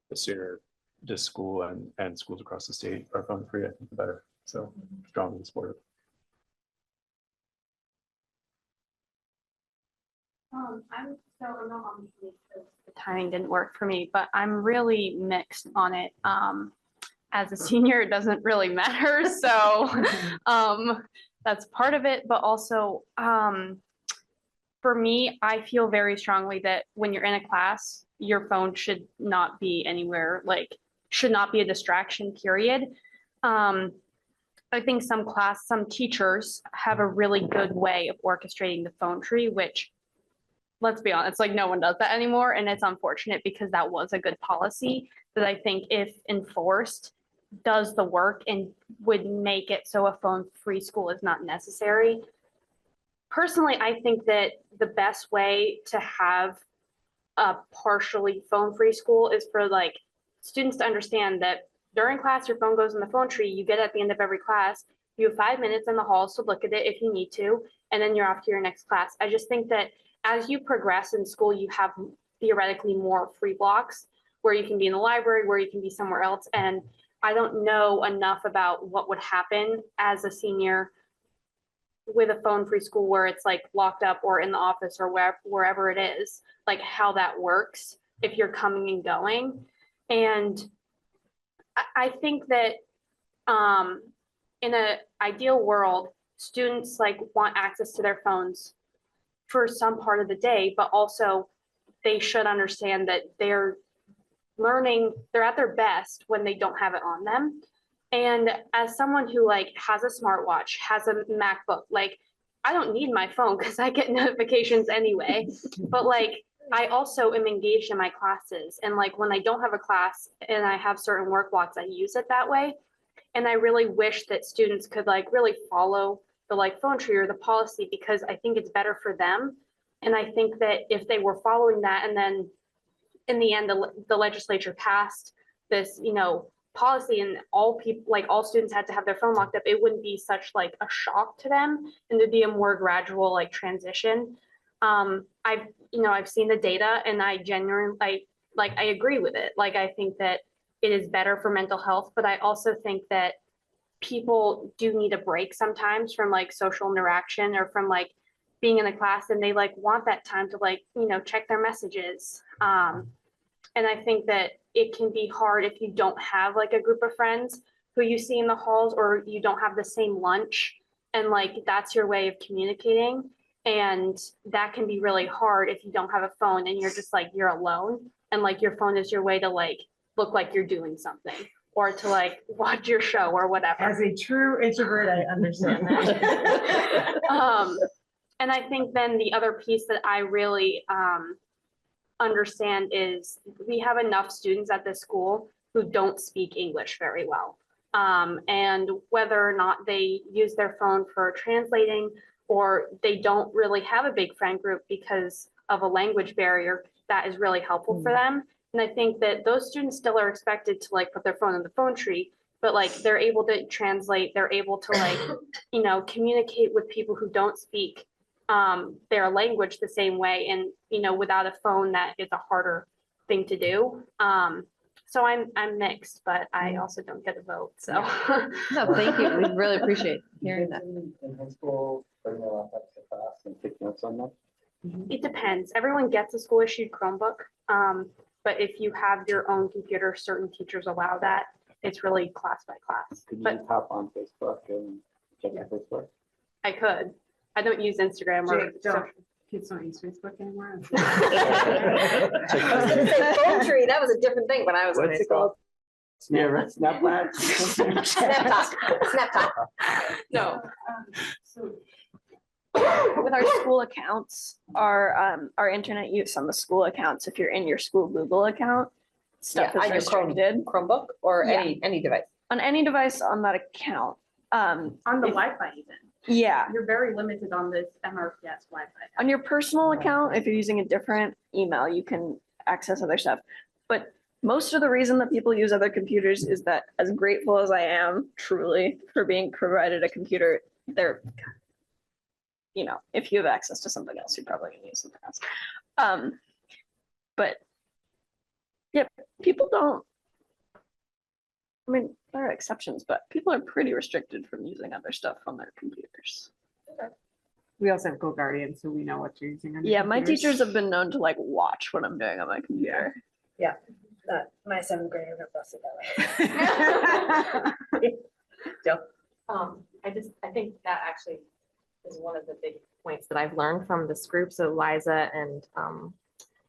the sooner this school and schools across the state are phone free, I think the better. So strongly supportive. I'm not on the timing didn't work for me, but I'm really mixed on it. As a senior, it doesn't really matter. So that's part of it. But also for me, I feel very strongly that when you're in a class, your phone should not be anywhere, should not be a distraction, period. I think some teachers have a really good way of orchestrating the phone tree, which, let's be honest, no one does that anymore. And it's unfortunate because that was a good policy that I think, if enforced, does the work and would make it so a phone-free school is not necessary. Personally, I think that the best way to have a partially phone-free school is for students to understand that during class, your phone goes in the phone tree, you get it at the end of every class, you have 5 minutes in the halls to look at it if you need to, and then you're off to your next class. I just think that as you progress in school, you have theoretically more free blocks where you can be in the library, where you can be somewhere else. And I don't know enough about what would happen as a senior with a phone-free school where it's locked up or in the office or wherever it is, how that works if you're coming and going. And I think that in an ideal world, students want access to their phones for some part of the day, but also they should understand that they're at their best when they don't have it on them. And as someone who has a smartwatch, has a MacBook, I don't need my phone because I get notifications anyway, but I also am engaged in my classes. And when I don't have a class and I have certain work blocks, I use it that way. And I really wish that students could really follow the phone tree or the policy, because I think it's better for them. And I think that if they were following that, and then in the end, the legislature passed this, policy, and all people, all students had to have their phone locked up, it wouldn't be such a shock to them, and there'd be a more gradual transition. I've seen the data, and I genuinely I agree with it. I think that it is better for mental health, but I also think that people do need a break sometimes from social interaction or from being in the class, and they want that time to check their messages. And I think that it can be hard if you don't have a group of friends who you see in the halls, or you don't have the same lunch, and that's your way of communicating. And that can be really hard if you don't have a phone and you're just you're alone, and your phone is your way to look like you're doing something, or to watch your show or whatever. As a true introvert, I understand that. And I think then the other piece that I really understand is we have enough students at this school who don't speak English very well. And whether or not they use their phone for translating, or they don't really have a big friend group because of a language barrier, that is really helpful for them. And I think that those students still are expected to put their phone in the phone tree, but they're able to translate, they're able to communicate with people who don't speak their language the same way. And without a phone, that is a harder thing to do. So I'm mixed, but I also don't get a vote. So No, thank you. We really appreciate hearing that. In high school, bring their laptops to class and take notes on them. It depends. Everyone gets a school issued Chromebook. But if you have your own computer, certain teachers allow that. It's really class by class. Could you But hop on Facebook and check out Facebook? I could. I don't use Instagram or Kids don't use Facebook anymore. I was gonna say phone tree, that was a different thing when I was in high What's it school. called? Yeah, right, Snapchat. Snap. no. With our school accounts, our internet use on the school accounts, if you're in your school Google account, stuff Yeah, is on your restricted. Chromebook or Yeah. any device. On any device on that account. On the if- Wi-Fi even. Yeah. You're very limited on this MRPS Wi-Fi. On your personal account, if you're using a different email, you can access other stuff. But most of the reason that people use other computers is that, as grateful as I am truly for being provided a computer, they're, if you have access to something else, you're probably gonna use something else. But yeah, people don't, I mean, there are exceptions, but people are pretty restricted from using other stuff on their computers. We also have GoGuardian, so we know what you're using. on your Yeah, my computers. teachers have been known to like watch what I'm doing on my computer. Yeah, my seventh grader got busted that way. I think that actually is one of the big points that I've learned from this group. So Liza and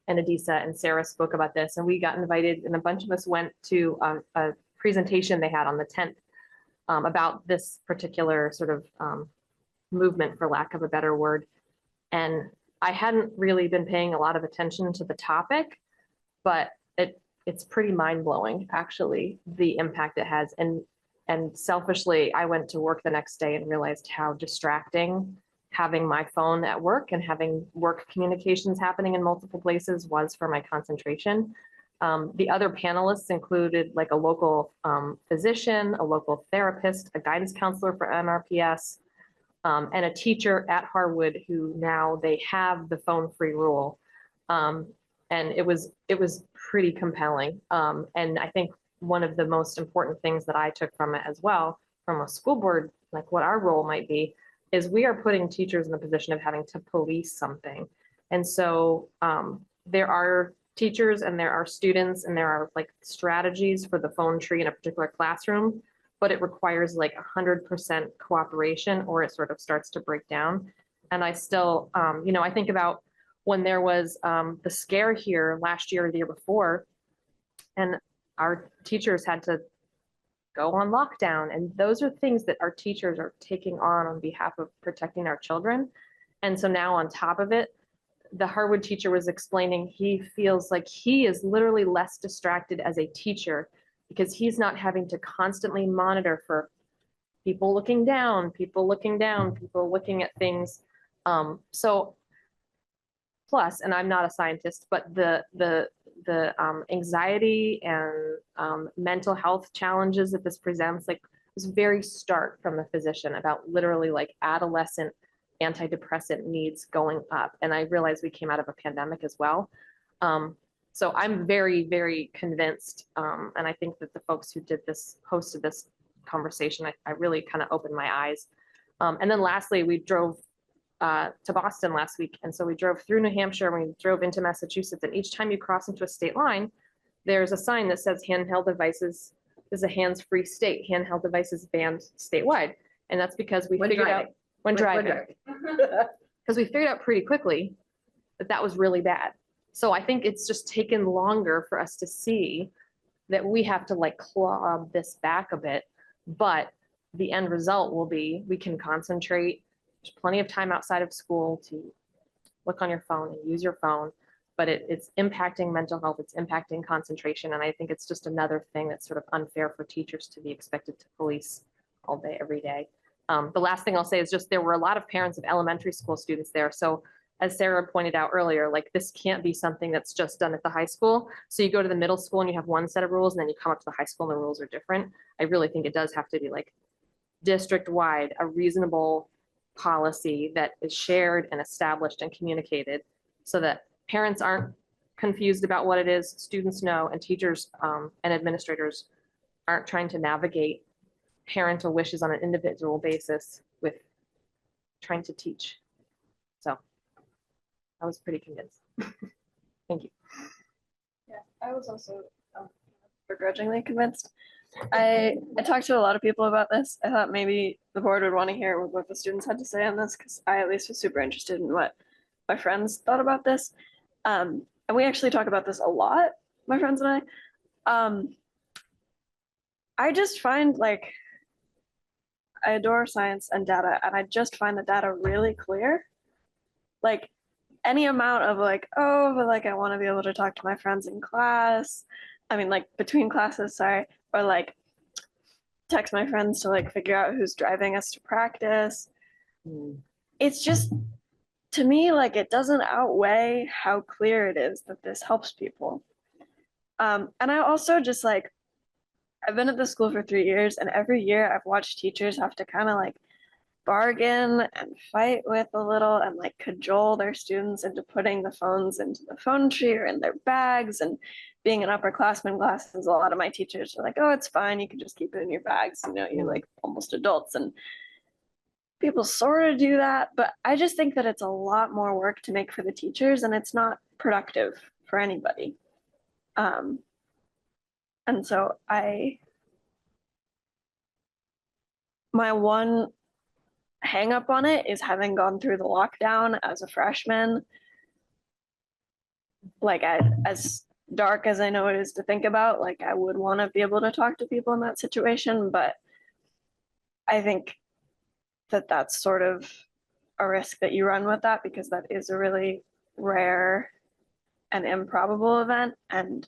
Adisa and Sarah spoke about this, and we got invited, and a bunch of us went to a presentation they had on the 10th about this particular sort of movement, for lack of a better word. And I hadn't really been paying a lot of attention to the topic, but it's pretty mind-blowing, actually, the impact it has. And selfishly, I went to work the next day and realized how distracting having my phone at work and having work communications happening in multiple places was for my concentration. The other panelists included like a local physician, a local therapist, a guidance counselor for MRPS, and a teacher at Harwood who now they have the phone-free rule. And it was pretty compelling. And I think one of the most important things that I took from it as well, from a school board, like what our role might be, is we are putting teachers in the position of having to police something. And so there are teachers and there are students and there are like strategies for the phone tree in a particular classroom, but it requires like 100% cooperation or it sort of starts to break down. And I still, I think about when there was the scare here last year or the year before, and our teachers had to go on lockdown. And those are things that our teachers are taking on behalf of protecting our children. And so now on top of it, the Harwood teacher was explaining he feels like he is literally less distracted as a teacher because he's not having to constantly monitor for people looking down, people looking at things. So plus, and I'm not a scientist, but the anxiety and mental health challenges that this presents, like, was very stark from the physician about literally like adolescent antidepressant needs going up. And I realized we came out of a pandemic as well. So I'm very, very convinced. And I think that the folks who hosted this conversation, I really kind of opened my eyes. And then lastly, we drove to Boston last week. And so we drove through New Hampshire, and we drove into Massachusetts. And each time you cross into a state line, there's a sign that says handheld devices is a hands-free state. Handheld devices banned statewide. And that's because we figured out when driving, because we figured out pretty quickly that that was really bad. So I think it's just taken longer for us to see that we have to like claw this back a bit, but the end result will be we can concentrate. There's plenty of time outside of school to look on your phone and use your phone, but it's impacting mental health, it's impacting concentration. And I think it's just another thing that's sort of unfair for teachers to be expected to police all day, every day. The last thing I'll say is just there were a lot of parents of elementary school students there. So as Sarah pointed out earlier, like this can't be something that's just done at the high school. So you go to the middle school and you have one set of rules, and then you come up to the high school and the rules are different. I really think it does have to be like district-wide, a reasonable policy that is shared and established and communicated so that parents aren't confused about what it is, students know, and teachers and administrators aren't trying to navigate parental wishes on an individual basis with trying to teach. So I was pretty convinced. Thank you. Yeah, I was also begrudgingly convinced. I talked to a lot of people about this. I thought maybe the board would want to hear what the students had to say on this because I at least was super interested in what my friends thought about this. And we actually talk about this a lot, my friends and I. I just find like I adore science and data, and I just find the data really clear. Like any amount of like, oh, but like I want to be able to talk to my friends in class. I mean, like between classes, sorry, or like text my friends to like figure out who's driving us to practice. It's just, to me, like it doesn't outweigh how clear it is that this helps people. And I also just like, I've been at the school for 3 years, and every year I've watched teachers have to kind of like bargain and fight with a little and like cajole their students into putting the phones into the phone tree or in their bags. And being an upperclassman classes, a lot of my teachers are like, oh, it's fine, you can just keep it in your bags, you know, you're like almost adults. And people sort of do that, but I just think that it's a lot more work to make for the teachers, and it's not productive for anybody. And so my one hang up on it is having gone through the lockdown as a freshman. Like as dark as I know it is to think about, like I would want to be able to talk to people in that situation, but I think that that's sort of a risk that you run with that, because that is a really rare and improbable event. And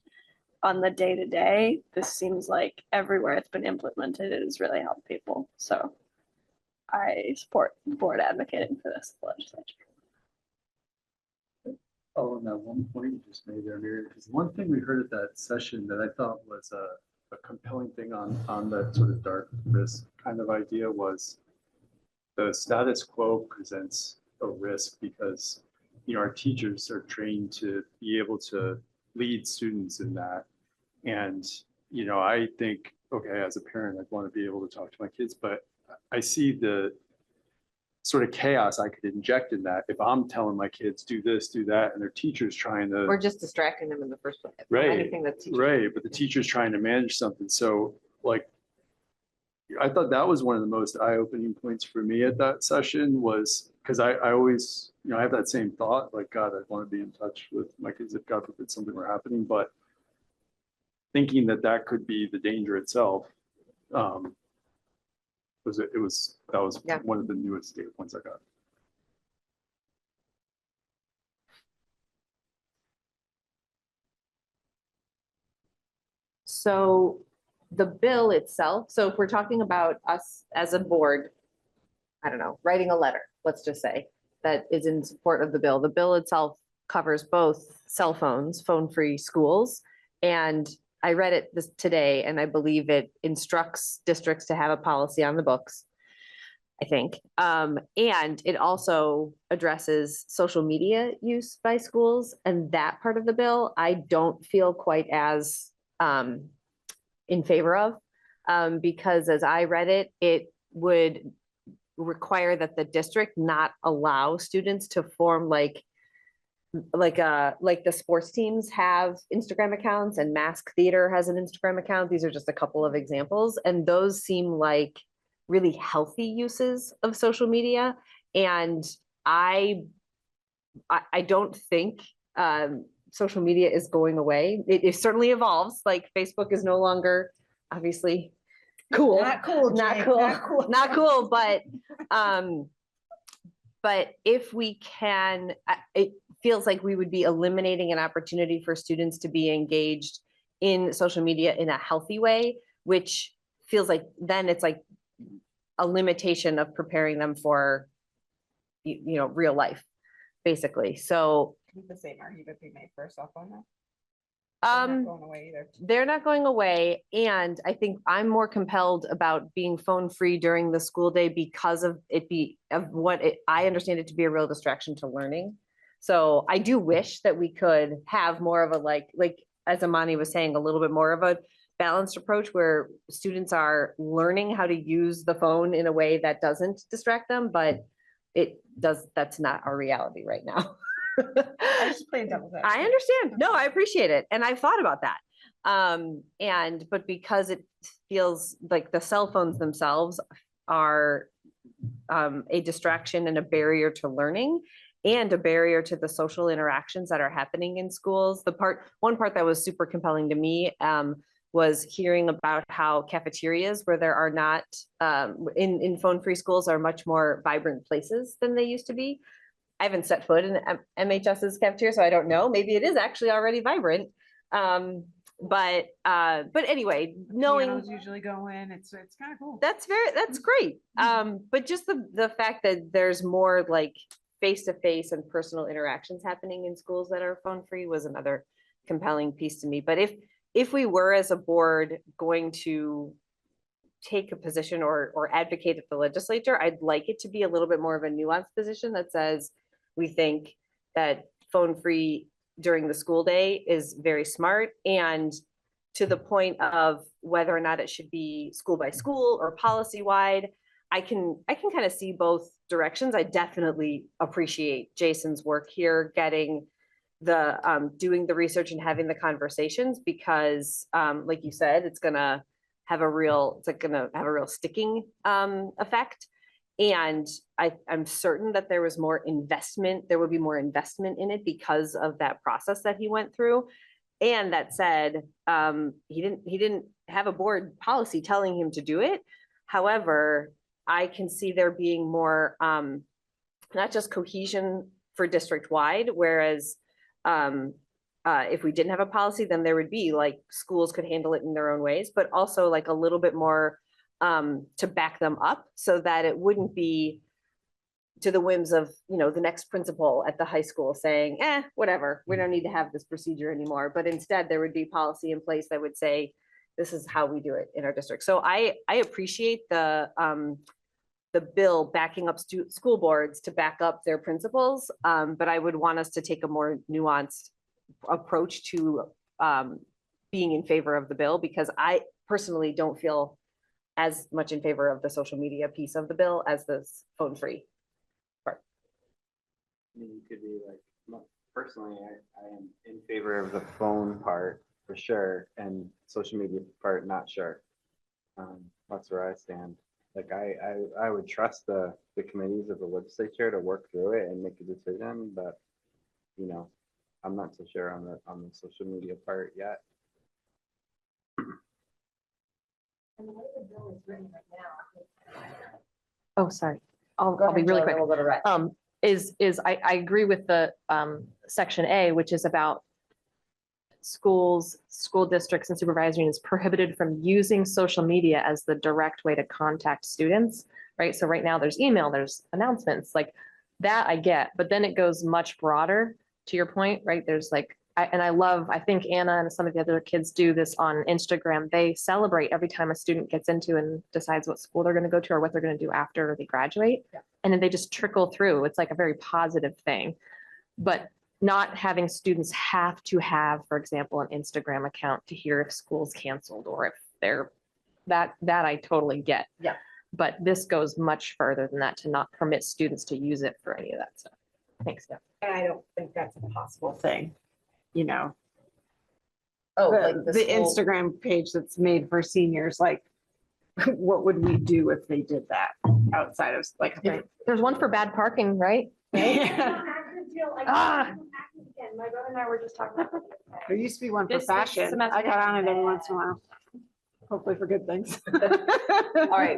on the day-to-day, this seems like everywhere it's been implemented, it has really helped people. So I support the board advocating for this legislature. Oh, and that one point you just made there, Mary, because one thing we heard at that session that I thought was a compelling thing on that sort of dark risk kind of idea was the status quo presents a risk because, you know, our teachers are trained to be able to lead students in that. And, you know, I think, okay, as a parent, I'd want to be able to talk to my kids, but I see the sort of chaos I could inject in that if I'm telling my kids do this, do that, and their teacher's trying to. Or just distracting them in the first place. Right. Anything that's Right, but the teacher's trying to manage something. So like, I thought that was one of the most eye-opening points for me at that session was because I always, you know, I have that same thought, like, God, I want to be in touch with my kids if God forbid something were happening, but thinking that that could be the danger itself, that was one of the newest data points I got. So the bill itself, so if we're talking about us as a board, I don't know, writing a letter, let's just say, that is in support of the bill itself covers both cell phones, phone-free schools, and I read it today, and I believe it instructs districts to have a policy on the books, I think. And it also addresses social media use by schools, and that part of the bill, I don't feel quite as in favor of, because as I read it, it would require that the district not allow students to form like the sports teams have Instagram accounts and Mask Theater has an Instagram account. These are just a couple of examples, and those seem like really healthy uses of social media. And I don't think social media is going away. It certainly evolves. Like Facebook is no longer obviously cool. Not cool, Not Jake, cool. not cool. Not cool. But if we can, it feels like we would be eliminating an opportunity for students to be engaged in social media in a healthy way, which feels like then it's like a limitation of preparing them for, you know, real life, basically. So The same argument be made for a cell phone now? going away either. They're not going away. And I think I'm more compelled about being phone free during the school day because of I understand it to be a real distraction to learning. So I do wish that we could have more of a like as Amani was saying, a little bit more of a balanced approach where students are learning how to use the phone in a way that doesn't distract them, but that's not our reality right now. I just playing devil's advocate. I understand. No, I appreciate it. And I've thought about that. But because it feels like the cell phones themselves are a distraction and a barrier to learning and a barrier to the social interactions that are happening in schools. One part that was super compelling to me was hearing about how cafeterias where there are not in phone-free schools are much more vibrant places than they used to be. I haven't set foot in MHS's cafeteria, so I don't know. Maybe it is actually already vibrant. But anyway, knowing Pianos usually go in, it's kind of cool. that's great. But just the fact that there's more like face-to-face and personal interactions happening in schools that are phone-free was another compelling piece to me. But if we were as a board going to take a position or advocate at the legislature, I'd like it to be a little bit more of a nuanced position that says we think that phone-free during the school day is very smart, and to the point of whether or not it should be school by school or policy wide, I can kind of see both directions. I definitely appreciate Jason's work here, getting the doing the research and having the conversations, because like you said, it's gonna have a real sticking effect. And I'm certain that there would be more investment in it because of that process that he went through. And that said, he didn't have a board policy telling him to do it. However, I can see there being more, not just cohesion for district wide, whereas if we didn't have a policy, then there would be like schools could handle it in their own ways, but also like a little bit more to back them up so that it wouldn't be to the whims of, the next principal at the high school saying, whatever, we don't need to have this procedure anymore. But instead there would be policy in place that would say, this is how we do it in our district. So I appreciate the bill backing up school boards to back up their principals. But I would want us to take a more nuanced approach to being in favor of the bill, because I personally don't feel as much in favor of the social media piece of the bill as this phone-free part. I mean, you could be like, personally, I am in favor of the phone part for sure, and social media part, not sure. That's where I stand. Like, I would trust the committees of the legislature to work through it and make a decision, but, I'm not so sure on the social media part yet. And the way the bill is written right now. Oh, sorry. I'll be really quick. I agree with the section A, which is about schools, school districts and supervisory unions prohibited from using social media as the direct way to contact students, right? So right now there's email, there's announcements, like that I get, but then it goes much broader to your point, right? There's like, I think Anna and some of the other kids do this on Instagram. They celebrate every time a student gets into and decides what school they're going to go to or what they're going to do after they graduate. Yeah. And then they just trickle through. It's like a very positive thing, but not having students have to have, for example, an Instagram account to hear if school's canceled or if they're that I totally get. Yeah. But this goes much further than that, to not permit students to use it for any of that stuff. Thanks, Steph. And I don't think that's a possible thing, Oh, the, like the school- Instagram page that's made for seniors, like, what would we do if they did that outside of like? There's one for bad parking, right? Ah. My brother and I were just talking about that. There used to be one for This fashion. semester. I got on it every once in a while. Hopefully for good things. All right,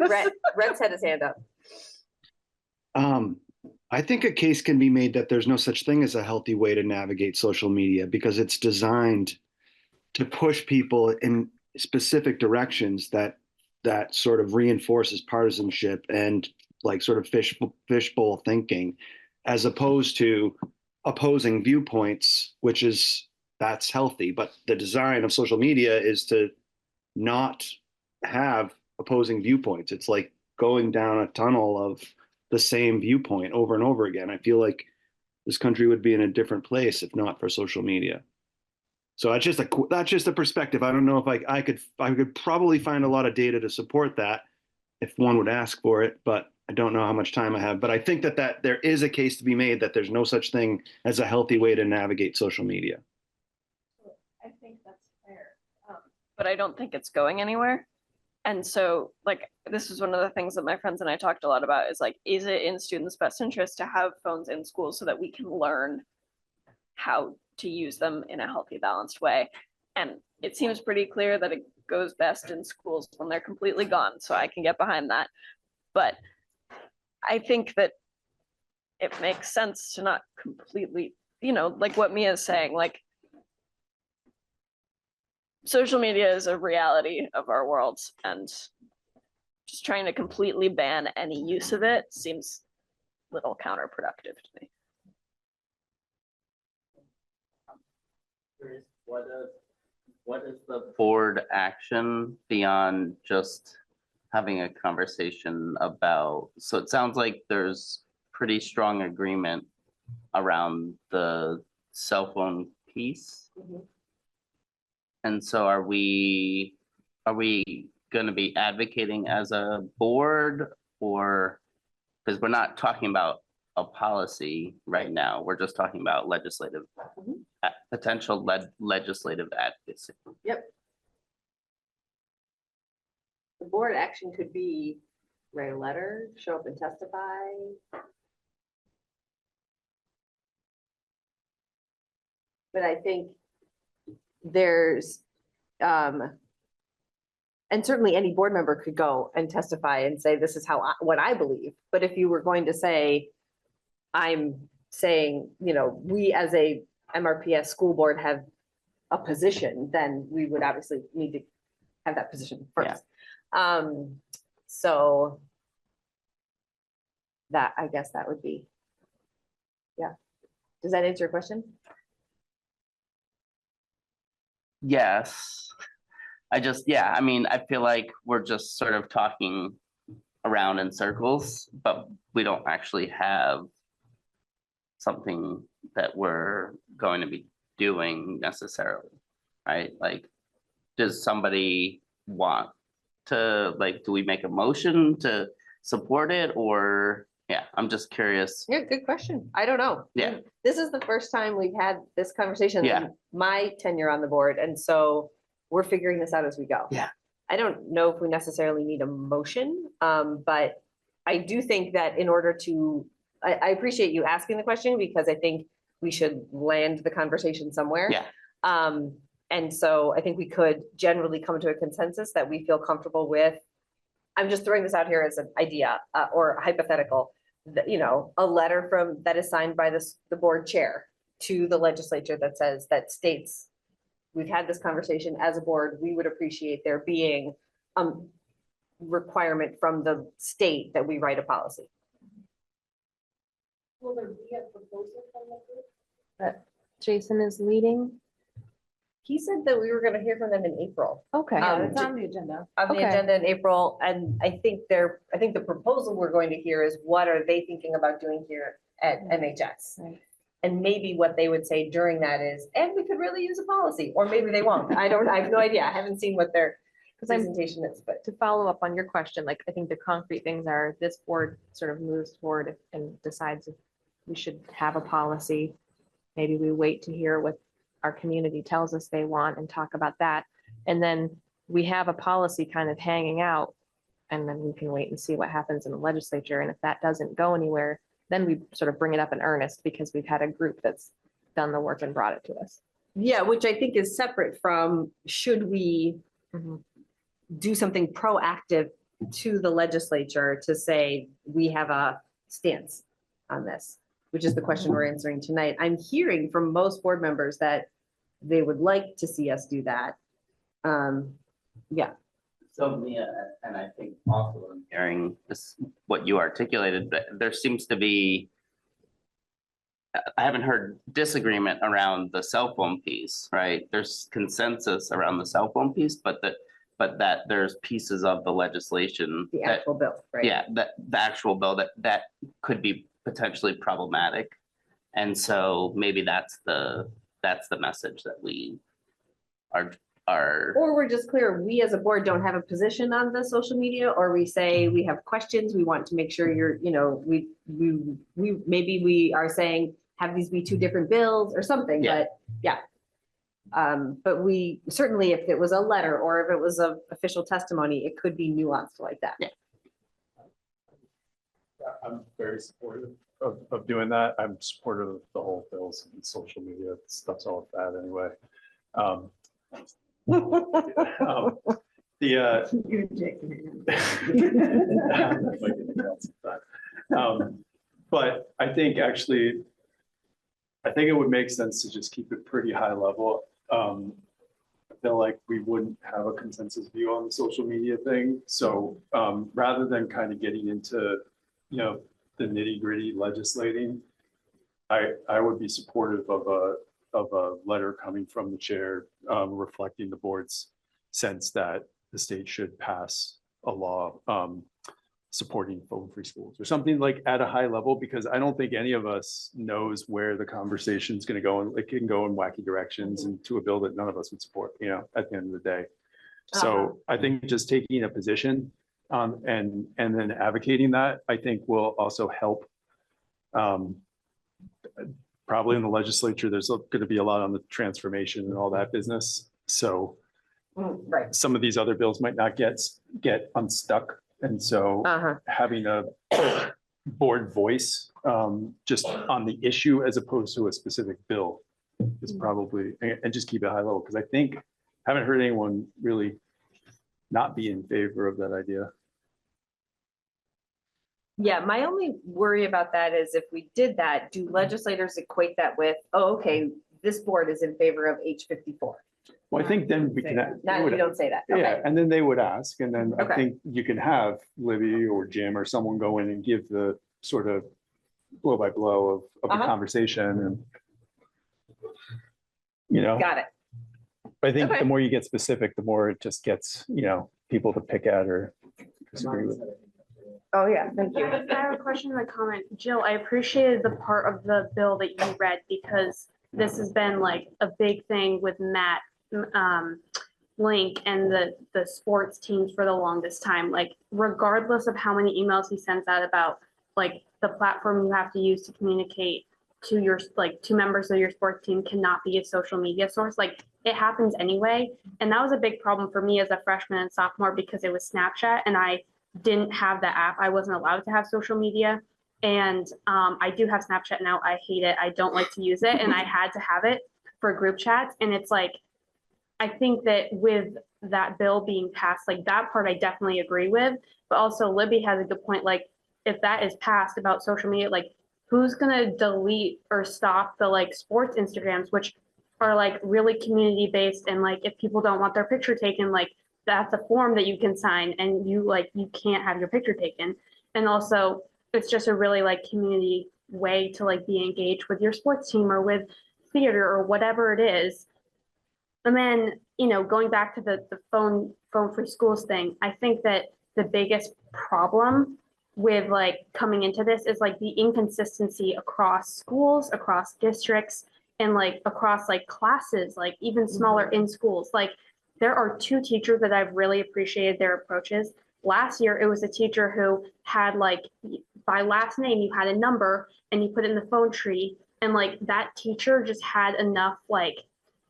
Red's had his hand up. I think a case can be made that there's no such thing as a healthy way to navigate social media, because it's designed to push people in specific directions that sort of reinforces partisanship and like sort of fishbowl thinking, as opposed to opposing viewpoints, that's healthy. But the design of social media is to not have opposing viewpoints. It's like going down a tunnel of the same viewpoint over and over again. I feel like this country would be in a different place if not for social media. So that's just a perspective. I don't know if I could probably find a lot of data to support that if one would ask for it, but I don't know how much time I have, but I think that there is a case to be made that there's no such thing as a healthy way to navigate social media. I think that's fair. But I don't think it's going anywhere. And so, like, this is one of the things that my friends and I talked a lot about is like, is it in students' best interest to have phones in school so that we can learn how to use them in a healthy, balanced way? And it seems pretty clear that it goes best in schools when they're completely gone. So I can get behind that. But I think that it makes sense to not completely, like what Mia's saying, like social media is a reality of our world, and just trying to completely ban any use of it seems a little counterproductive to me. What is the board action beyond just having a conversation about, so it sounds like there's pretty strong agreement around the cell phone piece. And so are we gonna be advocating as a board, or, because we're not talking about a policy right now, we're just talking about legislative, potential legislative advocacy. Yep. The board action could be write a letter, show up and testify. But I think there's, and certainly any board member could go and testify and say, this is what I believe. But if you were going to say, I'm saying, we as a MRPS school board have a position, then we would obviously need to have that position first. So that, I guess that would be, yeah. Does that answer your question? Yes. I feel like we're just sort of talking around in circles, but we don't actually have something that we're going to be doing necessarily, right? Like, does somebody want to, like, do we make a motion to support it, or, yeah, I'm just curious. Yeah, good question. I don't know. Yeah. This is the first time we've had this conversation Yeah. in my tenure on the board, and so we're figuring this out as we go. Yeah. I don't know if we necessarily need a motion, but I do think that in order to, I appreciate you asking the question, because I think we should land the conversation somewhere. Yeah. And so I think we could generally come to a consensus that we feel comfortable with. I'm just throwing this out here as an idea or hypothetical, that, a letter that is signed by the board chair to the legislature that states, we've had this conversation as a board, we would appreciate there being requirement from the state that we write a policy. Will there be a proposal from the group? That Jason is leading? He said that we were gonna hear from them in April. Okay. It's on the agenda. On the Okay. agenda in April, and I think the proposal we're going to hear is what are they thinking about doing here at MHS? Right. And maybe what they would say during that is, and we could really use a policy, or maybe they won't. I have no idea. I haven't seen what their presentation is, but. To follow up on your question, like, I think the concrete things are, this board sort of moves forward and decides if we should have a policy. Maybe we wait to hear what our community tells us they want and talk about that. And then we have a policy kind of hanging out, and then we can wait and see what happens in the legislature. And if that doesn't go anywhere, then we sort of bring it up in earnest, because we've had a group that's done the work and brought it to us. Yeah, which I think is separate from, should we do something proactive to the legislature to say, we have a stance on this, which is the question we're answering tonight. I'm hearing from most board members that they would like to see us do that. Yeah. So Mia, and I think also I'm hearing this, what you articulated, but there seems to be, I haven't heard disagreement around the cell phone piece, right? There's consensus around the cell phone piece, but that there's pieces of the legislation. The actual bill, right? Yeah, the actual bill that could be potentially problematic. And so maybe that's the message that we are are, Or we're just clear, we as a board don't have a position on the social media, or we say we have questions, we want to make sure you're, maybe we are saying, have these be two different bills or something, Yeah. but yeah. But we, certainly if it was a letter or if it was a official testimony, it could be nuanced like that. Yeah. I'm very supportive of doing that. I'm supportive of the whole bills and social media. Stuff's all bad anyway. But I think actually, I think it would make sense to just keep it pretty high level. I feel like we wouldn't have a consensus view on the social media thing. So rather than kind of getting into, the nitty gritty legislating, I would be supportive of a letter coming from the chair reflecting the board's sense that the state should pass a law supporting phone-free schools or something like at a high level, because I don't think any of us knows where the conversation is going to go, and it can go in wacky directions and to a bill that none of us would support, at the end of the day. So I think just taking a position and then advocating that, I think will also help. Probably in the legislature, there's going to be a lot on the transformation and all that business. So right. Some of these other bills might not get unstuck. And so having a board voice just on the issue as opposed to a specific bill is probably, and just keep it high level, because I think, haven't heard anyone really not be in favor of that idea. Yeah, my only worry about that is if we did that, do legislators equate that with, oh, okay, this board is in favor of H54? Well, I think then we can. Not if you don't say that. Yeah, Okay. and then they would ask, and then I Okay. think you can have Libby or Jim or someone go in and give the sort of blow by blow of the conversation, and Got it. I think Okay. the more you get specific, the more it just gets, people to pick at or disagree with. Oh, yeah, thank you. I have a question and a comment. Jill, I appreciated the part of the bill that you read, because this has been like a big thing with Matt Link and the sports teams for the longest time. Like, regardless of how many emails he sends out about like the platform you have to use to communicate to your to members of your sports team cannot be a social media source. Like, it happens anyway. And that was a big problem for me as a freshman and sophomore, because it was Snapchat and I didn't have the app. I wasn't allowed to have social media. And I do have Snapchat now. I hate it. I don't like to use it. And I had to have it for group chats. And it's like, I think that with that bill being passed, like that part I definitely agree with. But also Libby has a good point. Like, if that is passed about social media, like who's going to delete or stop the like sports Instagrams, which are like really community based. And like, if people don't want their picture taken, like that's a form that you can sign and you can't have your picture taken. And also it's just a really like community way to like be engaged with your sports team or with theater or whatever it is. And then, going back to the phone free schools thing, I think that the biggest problem with like coming into this is like the inconsistency across schools, across districts, and like across like classes, like even smaller in schools. Like, there are two teachers that I've really appreciated their approaches. Last year, it was a teacher who had like, by last name, you had a number and you put it in the phone tree. And like that teacher just had enough, like,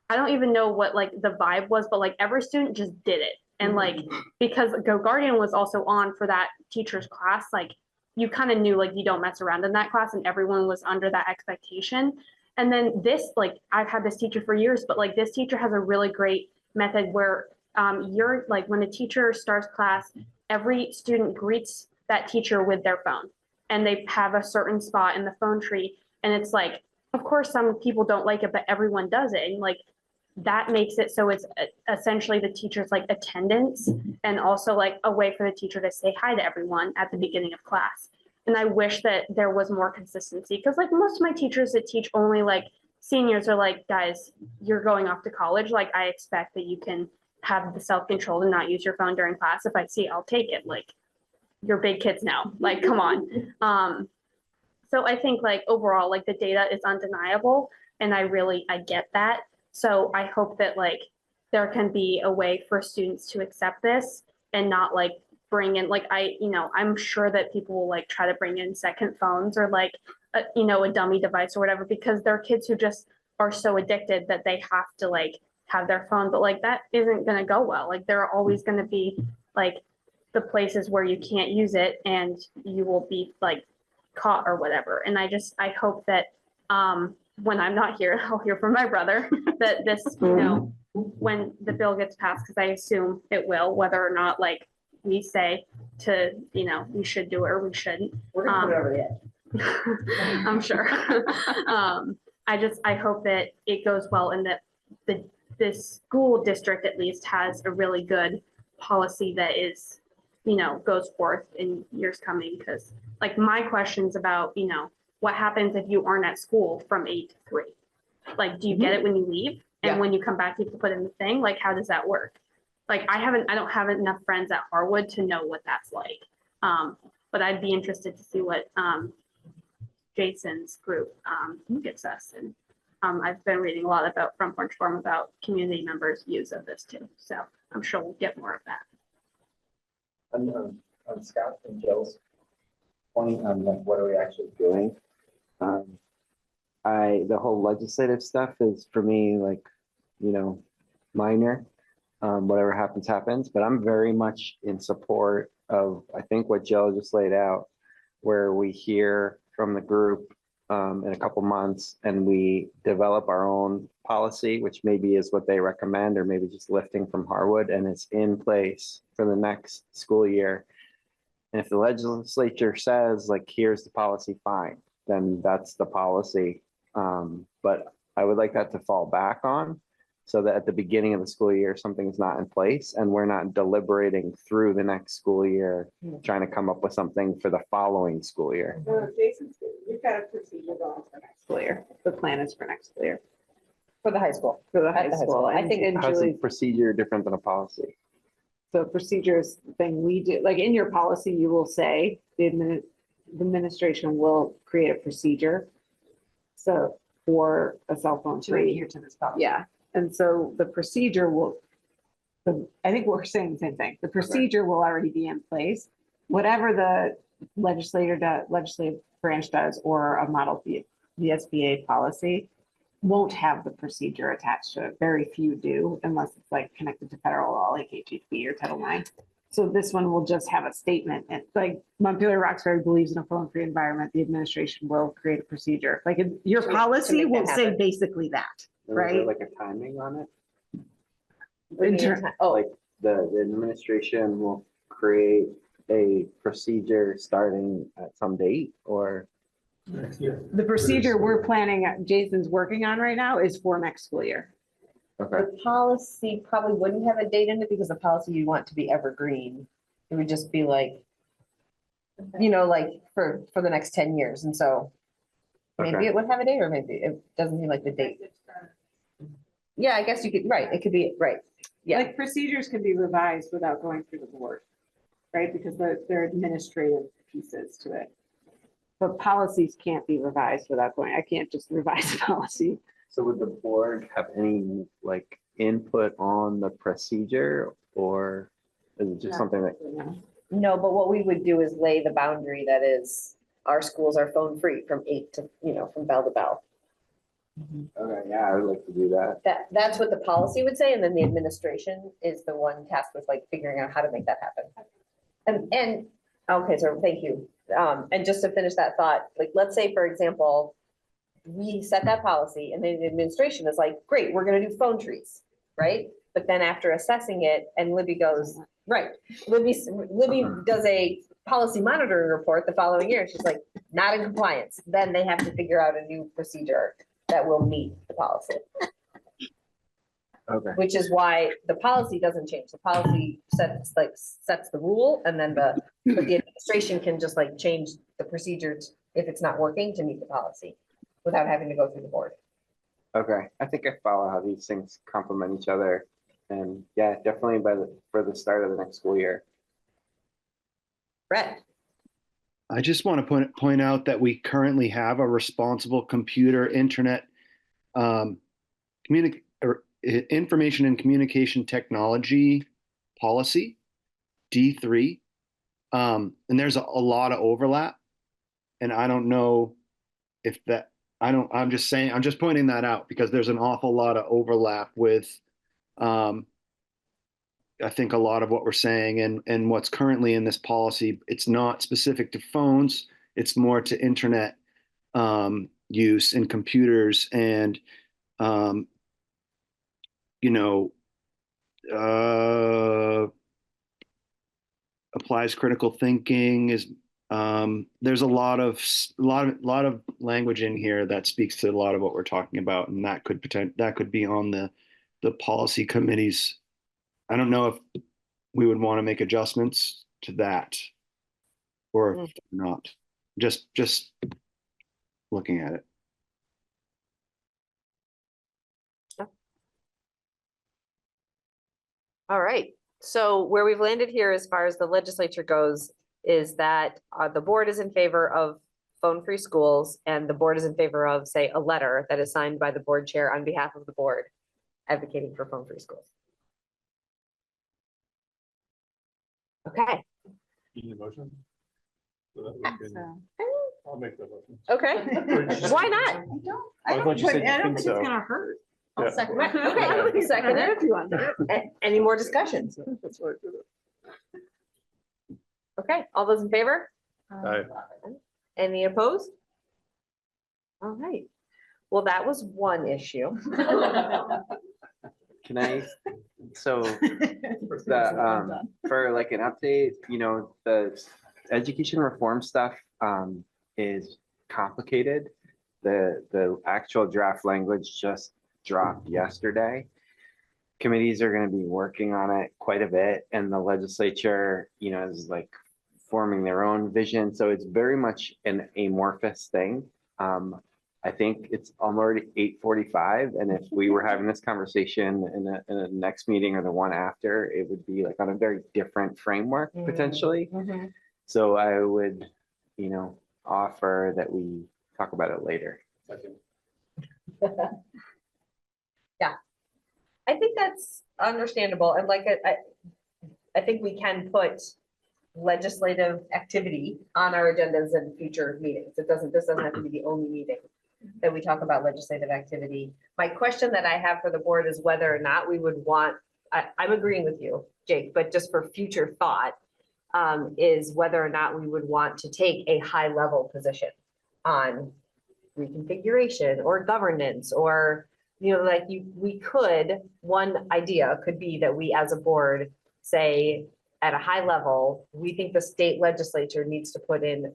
I don't even know what like the vibe was, but like every student just did it. And like, because Go Guardian was also on for that teacher's class, like you kind of knew like you don't mess around in that class, and everyone was under that expectation. And then this, like, I've had this teacher for years, but like this teacher has a really great method where you're like, when the teacher starts class, every student greets that teacher with their phone, and they have a certain spot in the phone tree. And it's like, of course, some people don't like it, but everyone does it. And like, that makes it so it's essentially the teacher's like attendance, and also like a way for the teacher to say hi to everyone at the beginning of class. And I wish that there was more consistency, because like most of my teachers that teach only like seniors are like, guys, you're going off to college. Like, I expect that you can have the self-control to not use your phone during class. If I see it, I'll take it. Like, you're big kids now, like, come on. So I think like overall, like the data is undeniable, and I get that. So I hope that like there can be a way for students to accept this and not like bring in, like, I'm sure that people will like try to bring in second phones or like, a dummy device or whatever, because there are kids who just are so addicted that they have to like have their phone, but like that isn't going to go well. Like there are always going to be like the places where you can't use it and you will be like caught or whatever. And I hope that when I'm not here, I'll hear from my brother that this, when the bill gets passed, because I assume it will, whether or not like we say to, we should do it or we shouldn't. We're gonna put it over the edge. I'm sure. I hope that it goes well and that the school district at least has a really good policy that is, goes forth in years coming. Because like my questions about, what happens if you aren't at school from 8 to 3? Like, do you get it when you leave? And when you come back, you have to put in the thing? Like, how does that work? Like, I don't have enough friends at Harwood to know what that's like. But I'd be interested to see what Jason's group gives us. And I've been reading a lot about from Orange Forum about community members' views of this too. So I'm sure we'll get more of that. On Scott and Jill's point on like what are we actually doing? The whole legislative stuff is for me like, minor. Whatever happens, happens. But I'm very much in support of I think what Jill just laid out, where we hear from the group in a couple months and we develop our own policy, which maybe is what they recommend, or maybe just lifting from Harwood, and it's in place for the next school year. And if the legislature says like, here's the policy, fine, then that's the policy. But I would like that to fall back on so that at the beginning of the school year, something is not in place and we're not deliberating through the next school year, trying to come up with something for the following school year. We've got a procedure going for next school year. The plan is for next school year. For the high school. For the At high the high school. school. I And- think and How's the Julie, procedure different than a policy? so procedures thing we do, like in your policy, you will say the administration will create a procedure. So for a cell phone To free. adhere to this policy. Yeah, and so the procedure will, I think we're saying the same thing. The procedure will already be in place. Whatever the legislative branch does or a model VSBA policy won't have the procedure attached to it. Very few do unless it's like connected to federal law like HHB or Title IX. So this one will just have a statement and like Montpelier-Roxbury believes in a phone-free environment, the administration will create a procedure. Like your To policy make that will say happen. basically that, Is there right? like a timing on it? Oh, Like the administration will create a procedure starting at some date or? The procedure we're planning, Jason's working on right now is for next school year. Okay. the policy probably wouldn't have a date in it because the policy you want to be evergreen. It would just be like, like for the next 10 years. And so maybe Okay. it would have a date or maybe it doesn't seem like the date. Yeah, I guess you could, right. It could be, right. Yeah. Like procedures can be revised without going through the board, right? Because they're administrative pieces to it. But policies can't be revised without going, I can't just revise a policy. So would the board have any like input on the procedure or is it just something that? No, but what we would do is lay the boundary that is our schools are phone free from 8 to, from bell to bell. Okay, yeah, I would like to do that. That's what the policy would say, and then the administration is the one tasked with like figuring out how to make that happen. And okay, so thank you. And just to finish that thought, like let's say, for example, we set that policy and then the administration is like, great, we're gonna do phone trees, right? But then after assessing it, and Libby goes, right, Libby does a policy monitoring report the following year. She's like, not in compliance. Then they have to figure out a new procedure that will meet the policy. Okay. Which is why the policy doesn't change. The policy sets the rule and then but the administration can just like change the procedure if it's not working to meet the policy without having to go through the board. Okay, I think I follow how these things complement each other. And yeah, definitely for the start of the next school year. Brett. I just want to point out that we currently have a responsible computer internet information and communication technology policy, D3. And there's a lot of overlap. And I don't know if that, I'm just saying, I'm just pointing that out because there's an awful lot of overlap with, I think a lot of what we're saying and what's currently in this policy. It's not specific to phones. It's more to internet use and computers and, you know, applies critical thinking is, there's a lot of language in here that speaks to a lot of what we're talking about, and that could be on the policy committees. I don't know if we would want to make adjustments to that or if not. Just looking at it. All right, so where we've landed here as far as the legislature goes is that the board is in favor of phone-free schools, and the board is in favor of, say, a letter that is signed by the board chair on behalf of the board advocating for phone-free schools. Okay. You need a motion? So that we can- I'll make that motion. Okay, why not? I thought you said you think so. hurt. Yeah. I'll second it. Okay, second it if you want. Any more discussions? That's why I did it. Okay, all those in favor? Aye. Any opposed? All right, well, that was one issue. Can I, so the, for like an update, you know, the education reform stuff is complicated. The actual draft language just dropped yesterday. Committees are going to be working on it quite a bit, and the legislature, you know, is like forming their own vision. So it's very much an amorphous thing. I think it's already 8:45, and if we were having this conversation in a next meeting or the one after, it would be like on a very different framework potentially. So I would, you know, offer that we talk about it later. Yeah, I think that's understandable, and like I think we can put legislative activity on our agendas in future meetings. This doesn't have to be the only meeting that we talk about legislative activity. My question that I have for the board is whether or not we would want, I'm agreeing with you, Jake, but just for future thought, is whether or not we would want to take a high level position on reconfiguration or governance, or, you know, like we could, one idea could be that we as a board say at a high level, we think the state legislature needs to put in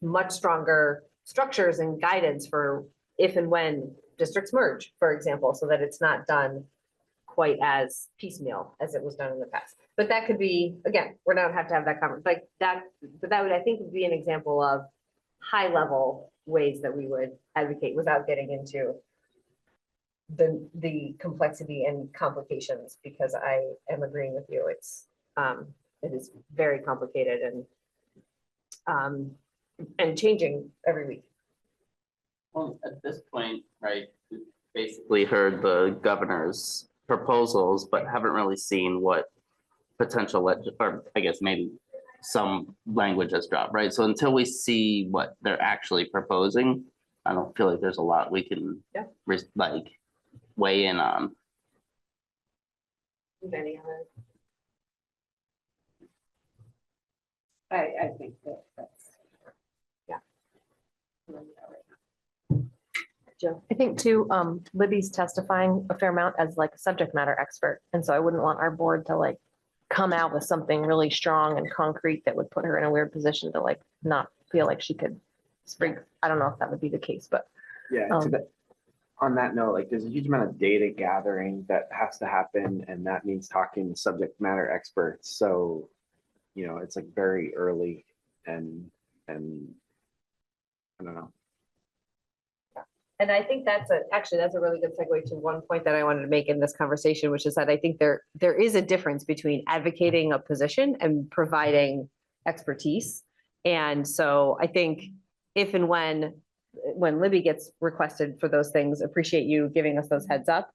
much stronger structures and guidance for if and when districts merge, for example, so that it's not done quite as piecemeal as it was done in the past. But that could be, again, we're not have to have that conversation like that, but that would, I think, would be an example of high level ways that we would advocate without getting into the complexity and complications, because I am agreeing with you. It is very complicated and changing every week. Well, at this point, right, we basically heard the governor's proposals, but haven't really seen what potential, or I guess maybe some language has dropped, right? So until we see what they're actually proposing, I don't feel like there's a lot we can like weigh in on. Any other? I think that's, yeah. Joe, I think too, Libby's testifying a fair amount as like a subject matter expert. And so I wouldn't want our board to like come out with something really strong and concrete that would put her in a weird position to like not feel like she could spring. I don't know if that would be the case, but Yeah, on that note, like there's a huge amount of data gathering that has to happen, and that means talking to subject matter experts. So, you know, it's like very early and I don't know. And I think that's a really good segue to one point that I wanted to make in this conversation, which is that I think there is a difference between advocating a position and providing expertise. And so I think if and when Libby gets requested for those things, appreciate you giving us those heads up.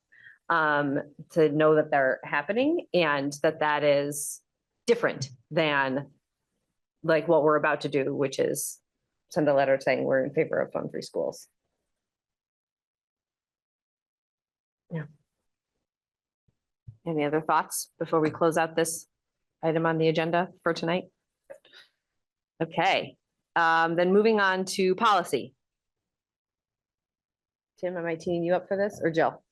to know that they're happening and that is different than like what we're about to do, which is send a letter saying we're in favor of fund-free schools. Yeah. Any other thoughts before we close out this item on the agenda for tonight? Okay, then moving on to policy. Tim, am I teeing you up for this or Jill?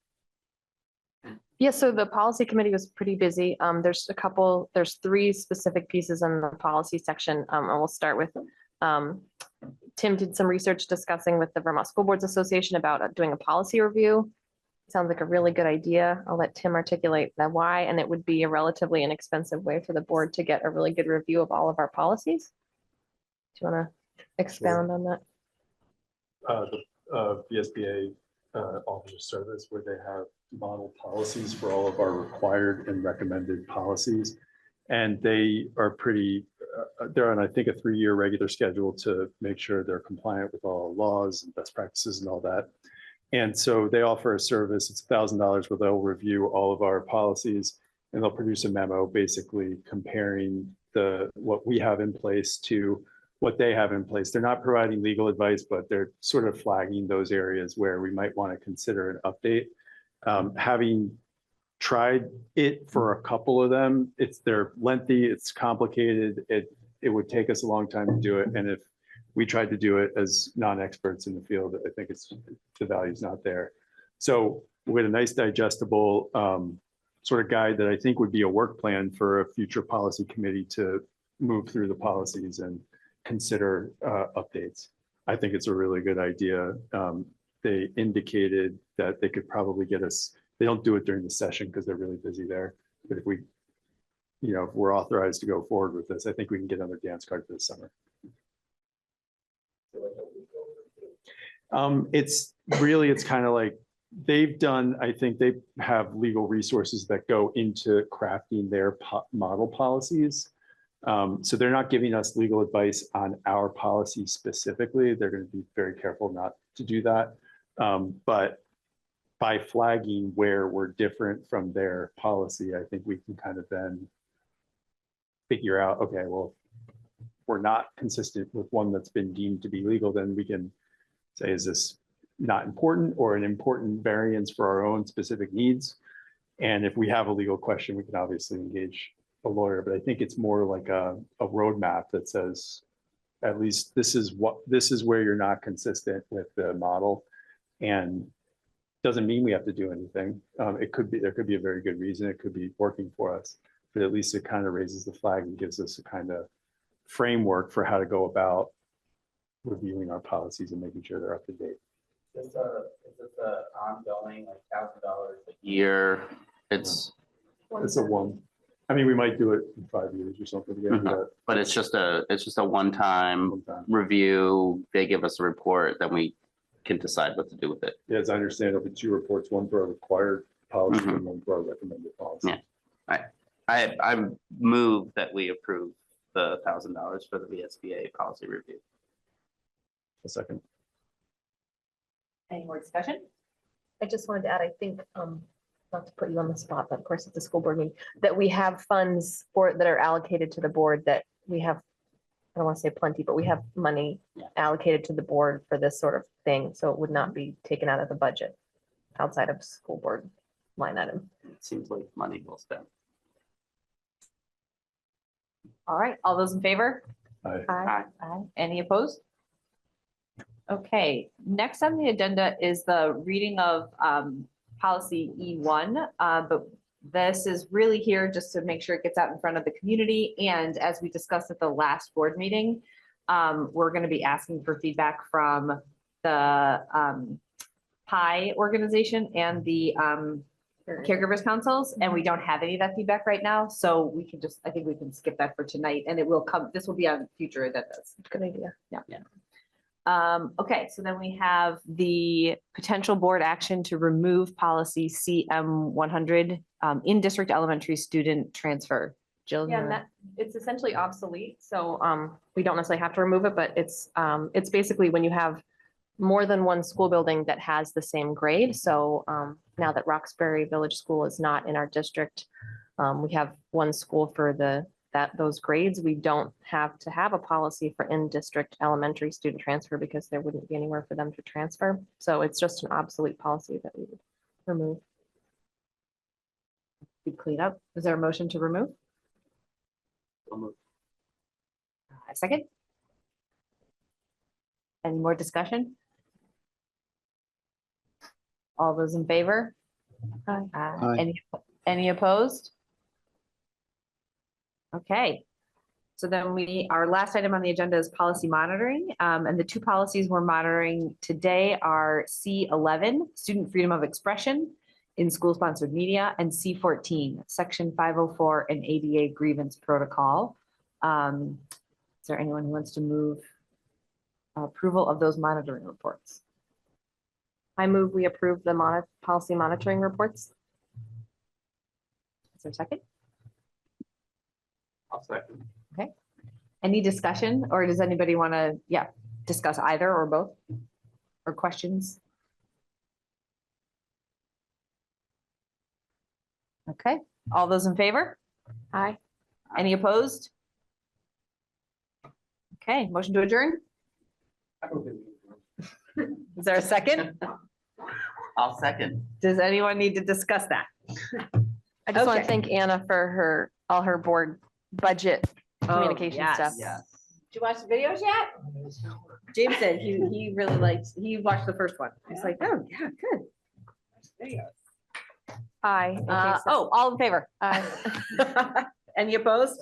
Yeah, so the policy committee was pretty busy. There's three specific pieces in the policy section. And we'll start with, Tim did some research discussing with the Vermont School Boards Association about doing a policy review. Sounds like a really good idea. I'll let Tim articulate that why, and it would be a relatively inexpensive way for the board to get a really good review of all of our policies. Do you want to expound on that? The VSBA offers a service where they have model policies for all of our required and recommended policies. And they are pretty, they're on, I think, a 3-year regular schedule to make sure they're compliant with all laws and best practices and all that. And so they offer a service, it's $1,000 where they'll review all of our policies and they'll produce a memo basically comparing what we have in place to what they have in place. They're not providing legal advice, but they're sort of flagging those areas where we might want to consider an update. Having tried it for a couple of them, they're lengthy, it's complicated, it would take us a long time to do it. And if we tried to do it as non-experts in the field, I think the value's not there. So with a nice digestible sort of guide that I think would be a work plan for a future policy committee to move through the policies and consider updates. I think it's a really good idea. They indicated that they could probably get us, they don't do it during the session because they're really busy there. But if if we're authorized to go forward with this, I think we can get on their dance card for the summer. It's kind of like they've done, I think they have legal resources that go into crafting their model policies. So they're not giving us legal advice on our policy specifically. They're going to be very careful not to do that. But by flagging where we're different from their policy, I think we can kind of then figure out, okay, well, we're not consistent with one that's been deemed to be legal, then we can say, is this not important or an important variance for our own specific needs? And if we have a legal question, we can obviously engage a lawyer, but I think it's more like a roadmap that says, at least this is where you're not consistent with the model, and doesn't mean we have to do anything. There could be a very good reason. It could be working for us, but at least it kind of raises the flag and gives us a kind of framework for how to go about reviewing our policies and making sure they're up to date. Is this a ongoing, like $1,000 a year? It's a one. I mean, we might do it in 5 years or something. But it's just a one-time review. They give us a report, then we can decide what to do with it. Yeah, as I understand it, the 2 reports, one for our required policy and one for our recommended policy. Yeah, I move that we approve the $1,000 for the VSBA policy review. A second. Any more discussion? I just wanted to add, I think, not to put you on the spot, but of course it's a school board meeting, that we have funds that are allocated to the board, that we have, I don't want to say plenty, but we have money allocated to the board for this sort of thing. So it would not be taken out of the budget outside of school board line item. It seems like money well spent. All right, all those in favor? Aye. Aye. Aye. Any opposed? Okay, next on the agenda is the reading of policy E1, but this is really here just to make sure it gets out in front of the community. And as we discussed at the last board meeting, we're going to be asking for feedback from the PI organization and the caregivers councils, and we don't have any of that feedback right now. So we can I think we can skip that for tonight, and it will come, this will be on future agendas. Good idea. Yeah. Okay, so then we have the potential board action to remove policy CM 100 in district elementary student transfer. Jill? Yeah, and that it's essentially obsolete. So we don't necessarily have to remove it, but it's basically when you have more than one school building that has the same grade. So now that Roxbury Village School is not in our district, we have one school for those grades. We don't have to have a policy for in-district elementary student transfer because there wouldn't be anywhere for them to transfer. So it's just an obsolete policy that we would remove. Be clean up. Is there a motion to remove? A second? Any more discussion? All those in favor? Aye. Any opposed? Okay. So then our last item on the agenda is policy monitoring. And the two policies we're monitoring today are C11, student freedom of expression in school-sponsored media, and C14, section 504 and ADA grievance protocol. Is there anyone who wants to move approval of those monitoring reports? I move we approve the policy monitoring reports. Is there a second? I'll second. Okay. Any discussion, or does anybody want to, discuss either or both? Or questions? Okay, all those in favor? Aye. Any opposed? Okay, motion to adjourn? Is there a second? I'll second. Does anyone need to discuss that? I just want Okay. to thank Anna for all her board budget communication yes. stuff. Did you watch the videos yet? James said he really liked, he watched the first one. He's like, oh, yeah, good. Aye. All in favor? Aye. Any opposed?